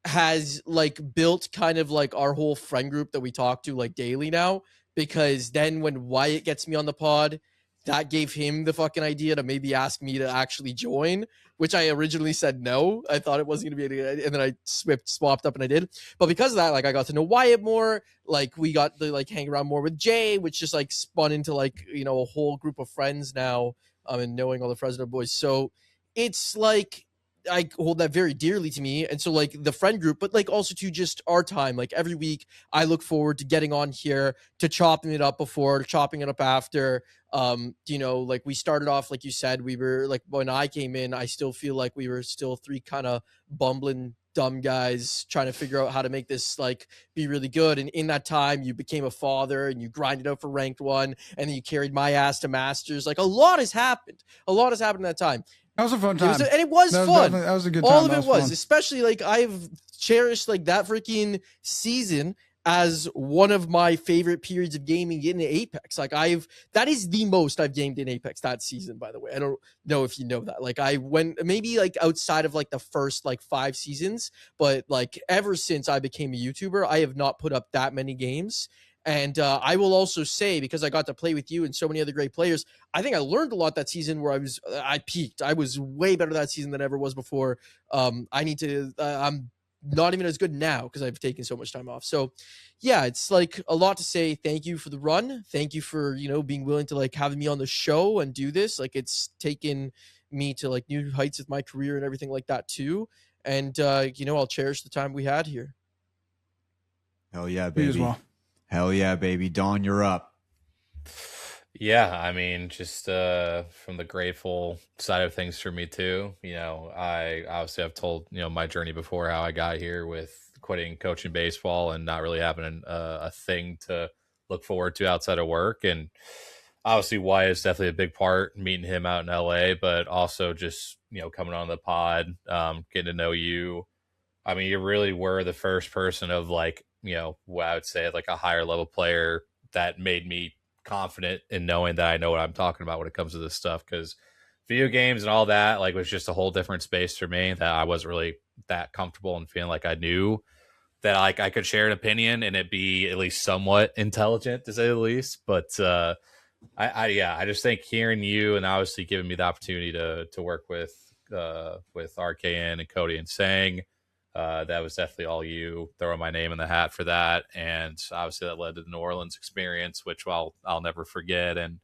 has like built kind of like our whole friend group that we talk to like daily now, because then when Wyatt gets me on the pod, that gave him the fucking idea to maybe ask me to actually join, which I originally said no. I thought it wasn't gonna be, and then I swapped up and I did. But because of that, like, I got to know Wyatt more. Like, we got to like hang around more with Jay, which just like spun into like, you know, a whole group of friends now, and knowing all the Fresno boys. So it's like, I hold that very dearly to me. And so like the friend group, but like also to just our time, like every week I look forward to getting on here, to chopping it up before, to chopping it up after. You know, like we started off, like you said, we were like, when I came in, I still feel like we were still three kind of bumbling dumb guys trying to figure out how to make this like be really good. And in that time you became a father and you grinded out for ranked one, and then you carried my ass to masters. Like, a lot has happened in that time. That was a fun time. And it was fun. That was a good time. All of it was, fun. especially like I've cherished like that freaking season as one of my favorite periods of gaming in Apex. Like, that is the most I've gamed in Apex that season, by the way. I don't know if you know that. Like, I went maybe like outside of like the first like 5 seasons, but like ever since I became a YouTuber, I have not put up that many games. And I will also say, because I got to play with you and so many other great players, I think I learned a lot that season where I peaked. I was way better that season than I ever was before. I'm not even as good now because I've taken so much time off. So yeah, it's like a lot to say. Thank you for the run. Thank you for, you know, being willing to like having me on the show and do this. Like, it's taken me to like new heights with my career and everything like that too. And you know, I'll cherish the time we had here. Hell yeah, You baby. as well. Hell yeah, baby. Dawn, you're up. Yeah, I mean, just from the grateful side of things for me too. You know, I obviously have told, you know, my journey before, how I got here with quitting coaching baseball and not really having a thing to look forward to outside of work. And obviously Wyatt is definitely a big part, meeting him out in LA, but also just, you know, coming on the pod, getting to know you. I mean, you really were the first person of like, you know, what I would say like a higher level player that made me confident in knowing that I know what I'm talking about when it comes to this stuff. Because video games and all that like was just a whole different space for me that I wasn't really that comfortable and feeling like I knew that like I could share an opinion and it be at least somewhat intelligent, to say the least. But I just think hearing you and obviously giving me the opportunity to work with RKN and Cody and Sang, that was definitely all you, throwing my name in the hat for that. And obviously that led to the New Orleans experience, which I'll never forget. And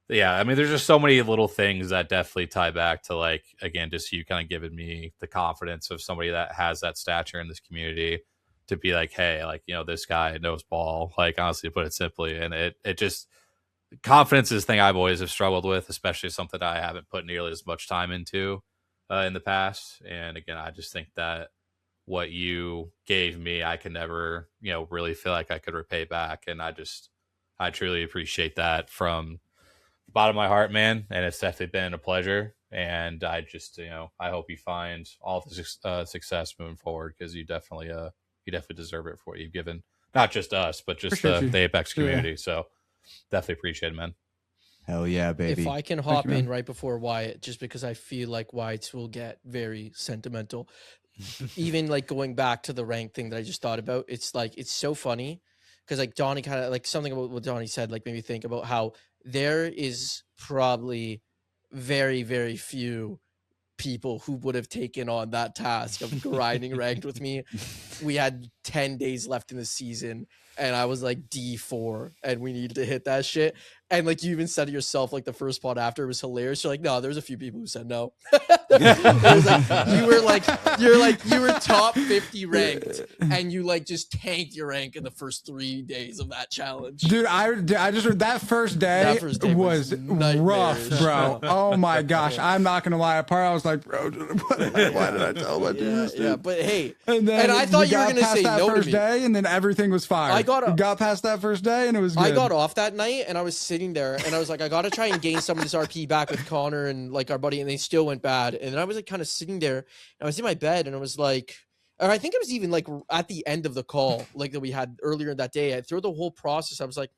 yeah, I mean, there's just so many little things that definitely tie back to like, again, just you kind of giving me the confidence of somebody that has that stature in this community to be like, hey, like, you know, this guy knows ball, like, honestly, to put it simply. And it just, confidence is the thing I've always have struggled with, especially something that I haven't put nearly as much time into in the past. And again, I just think that what you gave me, I can never, you know, really feel like I could repay back. And I truly appreciate that from the bottom of my heart, man. And it's definitely been a pleasure. And I just, you know, I hope you find all the success moving forward, because you definitely, you you definitely deserve it for what you've given, not just us, but just Appreciate you. the Apex Yeah. community. So definitely appreciate it, man. Hell yeah, baby. If I can hop you, man. in right before Wyatt, just because I feel like Wyatt's will get very sentimental. Even like going back to the rank thing that I just thought about, it's like it's so funny because like Donnie kind of like something about what Donnie said like made me think about how there is probably very, very few people who would have taken on that task of grinding ranked with me. We had 10 days left in the season and I was like D4 and we needed to hit that shit. And like you even said it yourself, like the first pod after, it was hilarious. You're like, no, there's a few people who said no. It was like you were top 50 ranked and you like just tanked your rank in the first 3 days of that challenge. Dude, I just heard that first day, was rough, nightmarish, bro. Oh my gosh, I'm not gonna lie. Apart, I was like, bro, why did I tell him I do this? Yeah, but hey, and I thought you were got gonna past say that no to first me. day, and then everything was fire. I got past that first day, and it was good. I got off that night, and I was sitting there, and I was like, I gotta try and gain some of this RP back with Connor and like our buddy, and they still went bad. And then I was like, kind of sitting there, and I was in my bed, and I was like, or I think it was even like at the end of the call, like that we had earlier that day. Through the whole process, I was like,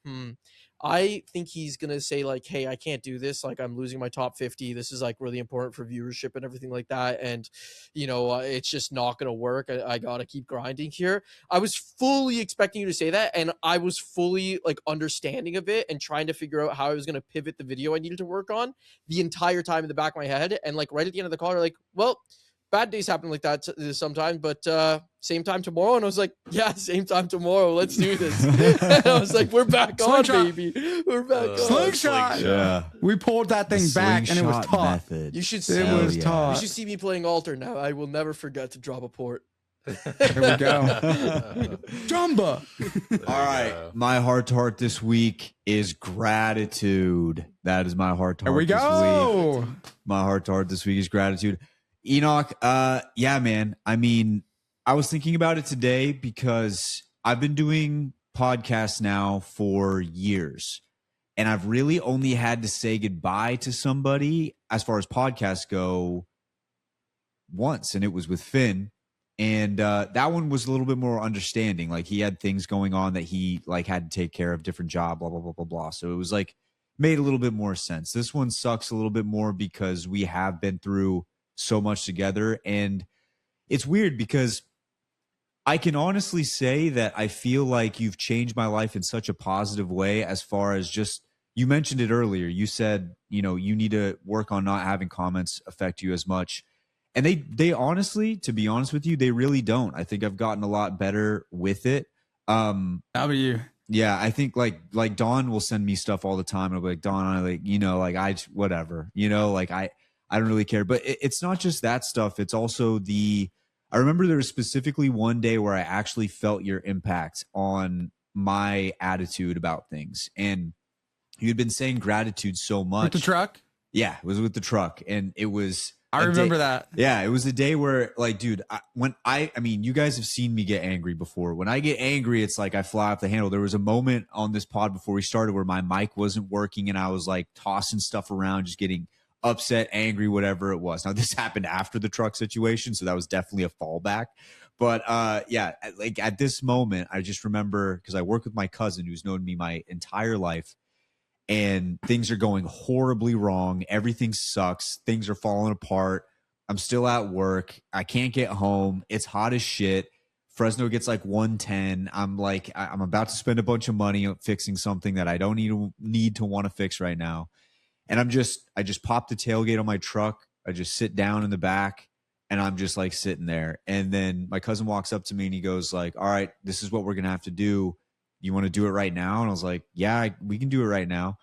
I think he's gonna say like, hey, I can't do this. Like, I'm losing my top 50. This is like really important for viewership and everything like that. And you know, it's just not gonna work. I gotta keep grinding here. I was fully expecting you to say that, and I was fully like understanding of it and trying to figure out how I was gonna pivot the video I needed to work on the entire time in the back of my head. And like right at the end of the call, you're like, well, bad days happen like that sometimes, but same time tomorrow. And I was like, yeah, same time tomorrow. Let's do this. And I was like, we're back on, baby. We're back on. Slingshot. Yeah. We pulled that thing back, and it was Slingshot tough. method. You should see. It was You tough. should see me playing altar now. I will never forget to drop a port. Here we go. Jumba. All right. My heart to heart this week is gratitude. That is my heart to Here heart we this go. week. My heart to heart this week is gratitude. Enoch, yeah, man. I mean, I was thinking about it today because I've been doing podcasts now for years, and I've really only had to say goodbye to somebody as far as podcasts go once, and it was with Finn. And that one was a little bit more understanding. Like, he had things going on that he like had to take care of, different job, blah, blah, blah, blah, blah. So it was like made a little bit more sense. This one sucks a little bit more because we have been through so much together. And it's weird because I can honestly say that I feel like you've changed my life in such a positive way, as far as just, you mentioned it earlier. You said, you know, you need to work on not having comments affect you as much. And they honestly, to be honest with you, they really don't. I think I've gotten a lot better with it. How about you? Yeah, I think like Dawn will send me stuff all the time. And I'll be like, Dawn, I like, you know, like whatever, you know, like I don't really care. But it's not just that stuff. It's also I remember there was specifically one day where I actually felt your impact on my attitude about things. And you'd been saying gratitude so much. With the truck? Yeah, it was with the truck. And it was, I remember that. Yeah, it was a day where, like, dude, I mean, you guys have seen me get angry before. When I get angry, it's like I fly off the handle. There was a moment on this pod before we started where my mic wasn't working and I was like tossing stuff around, just getting upset, angry, whatever it was. Now, this happened after the truck situation, so that was definitely a fallback. But yeah, like at this moment, I just remember, because I work with my cousin who's known me my entire life, and things are going horribly wrong. Everything sucks. Things are falling apart. I'm still at work. I can't get home. It's hot as shit. Fresno gets like 110. I'm like, I'm about to spend a bunch of money on fixing something that I don't need to want to fix right now. And I just pop the tailgate on my truck. I just sit down in the back and I'm just like sitting there. And then my cousin walks up to me and he goes like, all right, this is what we're going to have to do. You want to do it right now? And I was like, yeah, we can do it right now.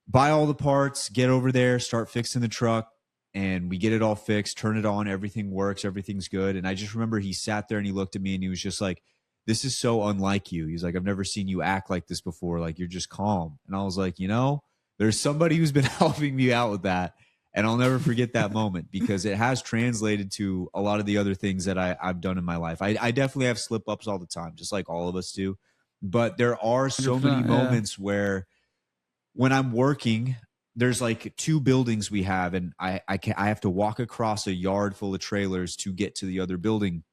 Buy all the parts, get over there, start fixing the truck. And we get it all fixed, turn it on. Everything works. Everything's good. And I just remember he sat there and he looked at me and he was just like, this is so unlike you. He's like, I've never seen you act like this before. Like, you're just calm. And I was like, you know, there's somebody who's been helping me out with that. And I'll never forget that moment, because it has translated to a lot of the other things that I've done in my life. I definitely have slip ups all the time, just like all of us do. But there are so many moments where when I'm working, there's like 2 buildings we have, and I have to walk across a yard full of trailers to get to the other building.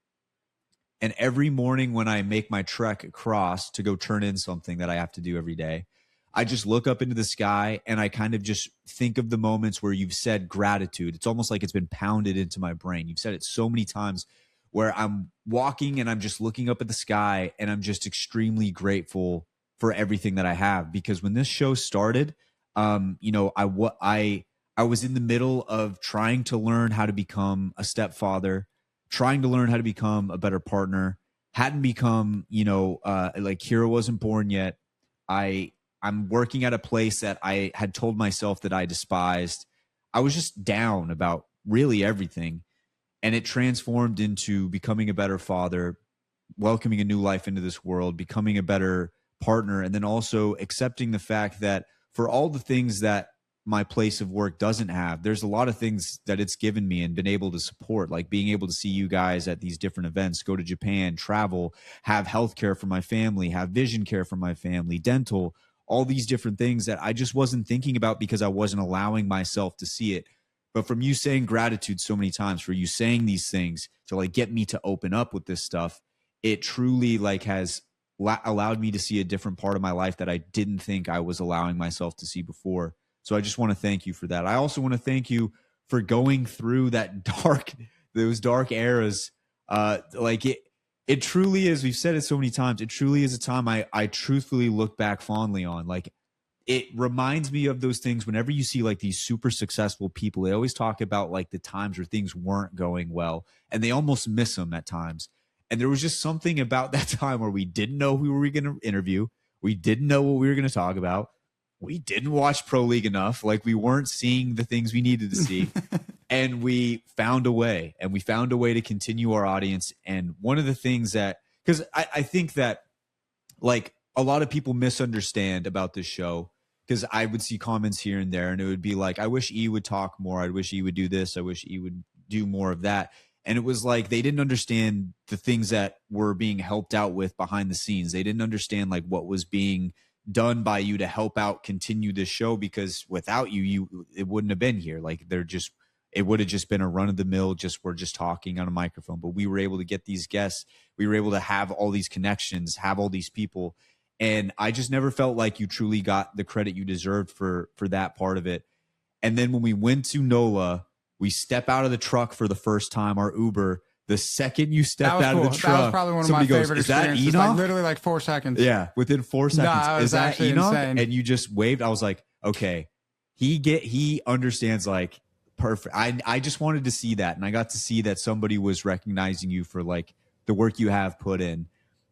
And every morning when I make my trek across to go turn in something that I have to do every day, I just look up into the sky and I kind of just think of the moments where you've said gratitude. It's almost like it's been pounded into my brain. You've said it so many times where I'm walking and I'm just looking up at the sky and I'm just extremely grateful for everything that I have. Because when this show started, you know, I was in the middle of trying to learn how to become a stepfather, trying to learn how to become a better partner. Hadn't become, you know, like Kira wasn't born yet. I'm working at a place that I had told myself that I despised. I was just down about really everything. And it transformed into becoming a better father, welcoming a new life into this world, becoming a better partner, and then also accepting the fact that for all the things that my place of work doesn't have, there's a lot of things that it's given me and been able to support, like being able to see you guys at these different events, go to Japan, travel, have healthcare for my family, have vision care for my family, dental, all these different things that I just wasn't thinking about because I wasn't allowing myself to see it. But from you saying gratitude so many times, for you saying these things to like get me to open up with this stuff, it truly like has allowed me to see a different part of my life that I didn't think I was allowing myself to see before. So I just want to thank you for that. I also want to thank you for going through those dark eras. Like it truly is. We've said it so many times. It truly is a time I truthfully look back fondly on. Like, it reminds me of those things whenever you see like these super successful people, they always talk about like the times where things weren't going well and they almost miss them at times. And there was just something about that time where we didn't know who we were going to interview. We didn't know what we were going to talk about. We didn't watch Pro League enough. Like, we weren't seeing the things we needed to see. And we found a way, to continue our audience. And one of the things that, because I think that like a lot of people misunderstand about this show, because I would see comments here and there and it would be like, I wish E would talk more. I wish E would do this. I wish E would do more of that. And it was like, they didn't understand the things that were being helped out with behind the scenes. They didn't understand like what was being done by you to help out continue this show, because without you, it wouldn't have been here. Like, it would have just been a run of the mill. We're just talking on a microphone, but we were able to get these guests. We were able to have all these connections, have all these people. And I just never felt like you truly got the credit you deserved for that part of it. And then when we went to NOLA, we step out of the truck for the first time, our Uber. The second you stepped out of the truck, that was probably one of my favorite experiences. Is that Enoch? Like, literally like 4 seconds. Yeah, within 4 seconds. Is that Enoch? Insane. And you just waved. I was like, okay, he understands, like, perfect. I just wanted to see that, and I got to see that somebody was recognizing you for like the work you have put in,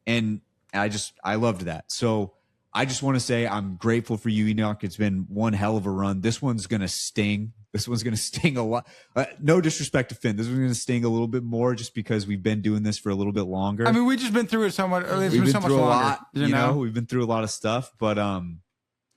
and I loved that. So I just want to say I'm grateful for you, Enoch. It's been one hell of a run. This one's gonna sting. This one's gonna sting a lot. No disrespect to Finn. This one's gonna sting a little bit more just because we've been doing this for a little bit longer. I mean, we've just been through it so much. It's We've been been so much through a longer. lot. You know, we've been through a lot of stuff, but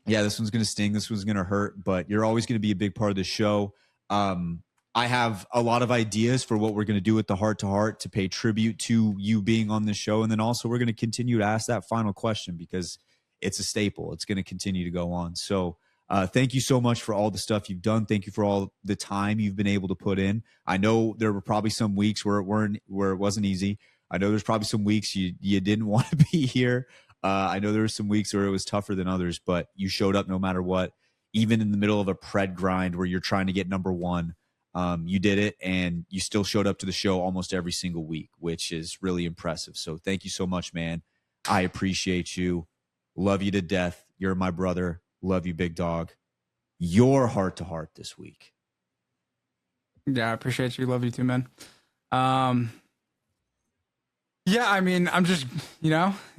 yeah, this one's gonna sting. This one's gonna hurt. But you're always gonna be a big part of the show. I have a lot of ideas for what we're going to do with the Heart to Heart to pay tribute to you being on the show. And then also we're going to continue to ask that final question because it's a staple. It's going to continue to go on. So thank you so much for all the stuff you've done. Thank you for all the time you've been able to put in. I know there were probably some weeks where it wasn't easy. I know there's probably some weeks you didn't want to be here. I know there were some weeks where it was tougher than others, but you showed up no matter what, even in the middle of a pred grind where you're trying to get number one. You did it, and you still showed up to the show almost every single week, which is really impressive. So thank you so much, man. I appreciate you. Love you to death. You're my brother. Love you, big dog. Your Heart to Heart this week. Yeah, I appreciate you. Love you too, man. Yeah, I mean, I'm just,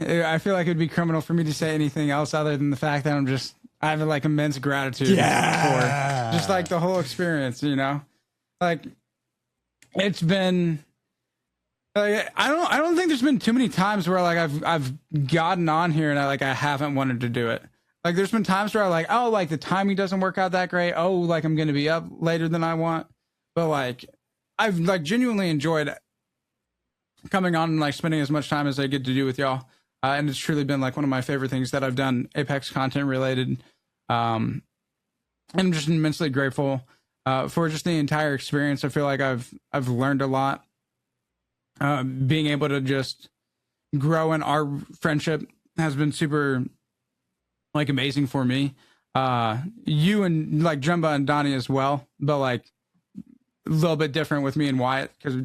I feel like it'd be criminal for me to say anything else other than the fact that I have like immense gratitude for just like the whole experience, Like, it's been like, I don't think there's been too many times where like I've gotten on here and I haven't wanted to do it. Like, there's been times where like the timing doesn't work out that great. Oh, like I'm going to be up later than I want. But like, I've like genuinely enjoyed coming on and like spending as much time as I get to do with y'all. And it's truly been like one of my favorite things that I've done, Apex content related. And I'm just immensely grateful for just the entire experience. I feel like I've learned a lot. being able to just grow in our friendship has been super like amazing for me. You and like Jumba and Donnie as well, but like a little bit different with me and Wyatt because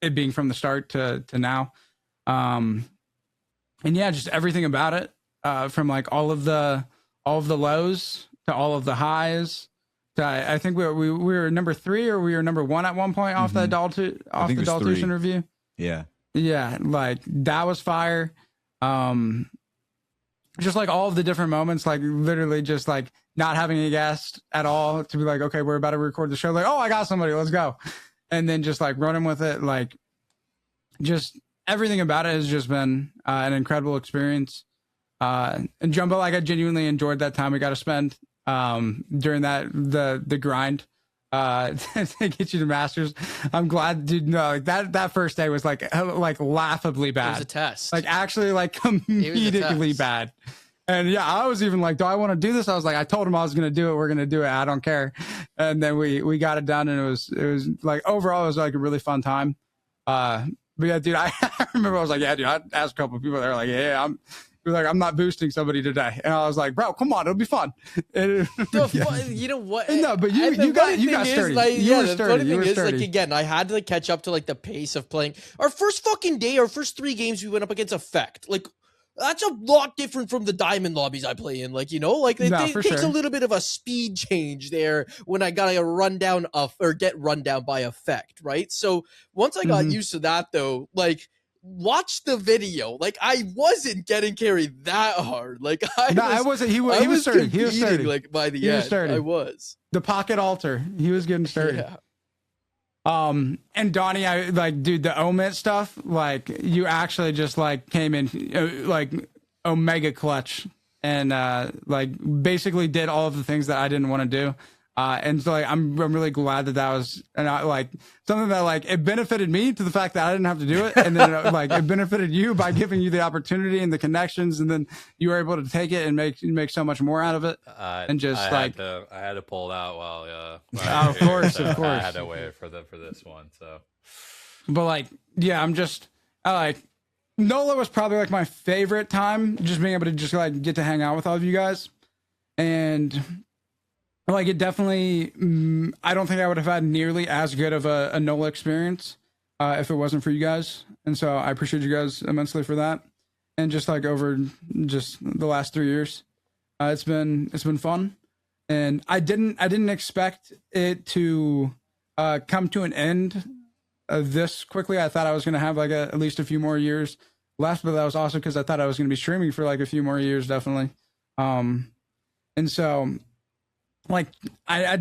it being from the start to now. And yeah, just everything about it, from like all of the lows to all of the highs. I think we were number 3 or we were number 1 at one point off the Daltus interview. Yeah. Yeah, like that was fire. Just like all of the different moments, like literally just like not having a guest at all to be like, okay, we're about to record the show. Like, oh, I got somebody, let's go. And then just like running with it. Like just everything about it has just been an incredible experience. And Jumbo, like I genuinely enjoyed that time we got to spend during the grind to get you to Masters. I'm glad, dude. No, like that first day was like laughably bad. It was a test. Like actually like comedically bad. And yeah, I was even like, do I want to do this? I was like, I told him I was going to do it. We're going to do it. I don't care. And then we got it done, and it was like overall it was like a really fun time. But yeah, dude, I remember I was like, yeah, dude, I asked a couple of people. They're like, yeah, I'm not boosting somebody today. And I was like, bro, come on, it'll be fun. You know what? No, but you got sturdy. The funny thing is, like, again, I had to like catch up to like the pace of playing. Our first fucking day, our first 3 games, we went up against Effect. Like, that's a lot different from the diamond lobbies I play in. Like, you know, like it takes a little bit of a speed change there when I got a rundown or get run down by Effect, right? So once I got used to that, though, like, watch the video. Like, I wasn't getting carried that hard. Like, I wasn't. He was sturdy. He was sturdy. Like by the end, I was the pocket altar. He was getting sturdy. Yeah. And Donnie, I like, dude, the omit stuff. Like, you actually just like came in like omega clutch and like basically did all of the things that I didn't want to do. And so like, I'm really glad that was like something that like it benefited me to the fact that I didn't have to do it, and then like it benefited you by giving you the opportunity and the connections, and then you were able to take it and make so much more out of it. And just I had to pull it out while of course. I had to wait for this one. So, but like, yeah, I NOLA was probably like my favorite time, just being able to just like get to hang out with all of you guys. And like, it definitely, I don't think I would have had nearly as good of a NOLA experience if it wasn't for you guys. And so I appreciate you guys immensely for that. And just like over just the last 3 years, it's been fun. And I didn't expect it to come to an end this quickly. I thought I was going to have like at least a few more years left, but that was also because I thought I was going to be streaming for like a few more years, definitely. And so like I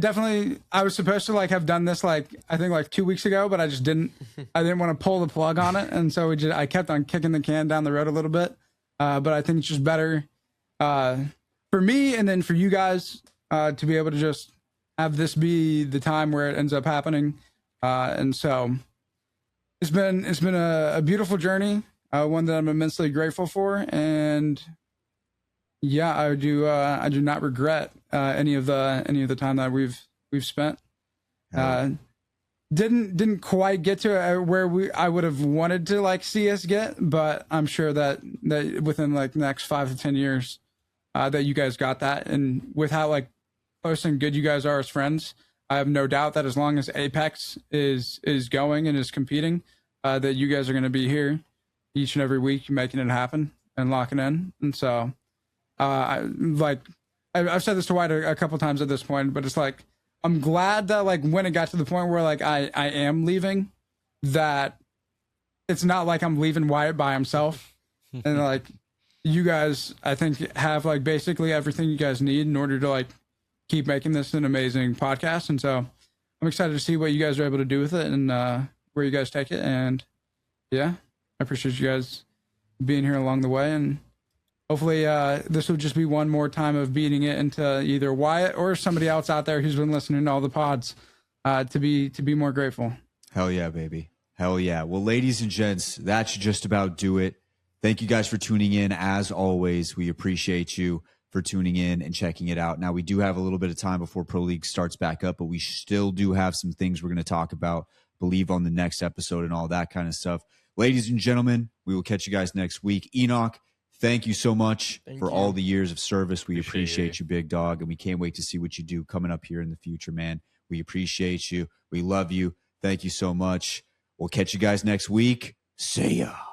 was supposed to like have done this like I think like 2 weeks ago, but I just didn't want to pull the plug on it, and so I kept on kicking the can down the road a little bit. But I think it's just better for me and then for you guys to be able to just have this be the time where it ends up happening. And so it's been a beautiful journey, one that I'm immensely grateful for, and yeah, I do not regret any of the time that we've spent. Didn't quite get to where I would have wanted to like see us get, but I'm sure that within like the next 5 to 10 years, that you guys got that. And with how like close and good you guys are as friends, I have no doubt that as long as Apex is going and is competing, that you guys are going to be here each and every week making it happen and locking in. And so I've said this to White a couple times at this point, but it's like I'm glad that like when it got to the point where like I am leaving, that it's not like I'm leaving Wyatt by himself. And like you guys, I think, have like basically everything you guys need in order to like keep making this an amazing podcast. And so I'm excited to see what you guys are able to do with it and where you guys take it. And yeah, I appreciate you guys being here along the way, and hopefully this will just be one more time of beating it into either Wyatt or somebody else out there who's been listening to all the pods to be more grateful. Hell yeah, baby. Hell yeah. Well, ladies and gents, that should just about do it. Thank you guys for tuning in. As always, we appreciate you for tuning in and checking it out. Now, we do have a little bit of time before Pro League starts back up, but we still do have some things we're going to talk about believe on the next episode and all that kind of stuff. Ladies and gentlemen, we will catch you guys next week. Enoch, thank you so much for all the years of service. We appreciate you, big dog, and we can't wait to see what you do coming up here in the future, man. We appreciate you. We love you. Thank you so much. We'll catch you guys next week. See ya.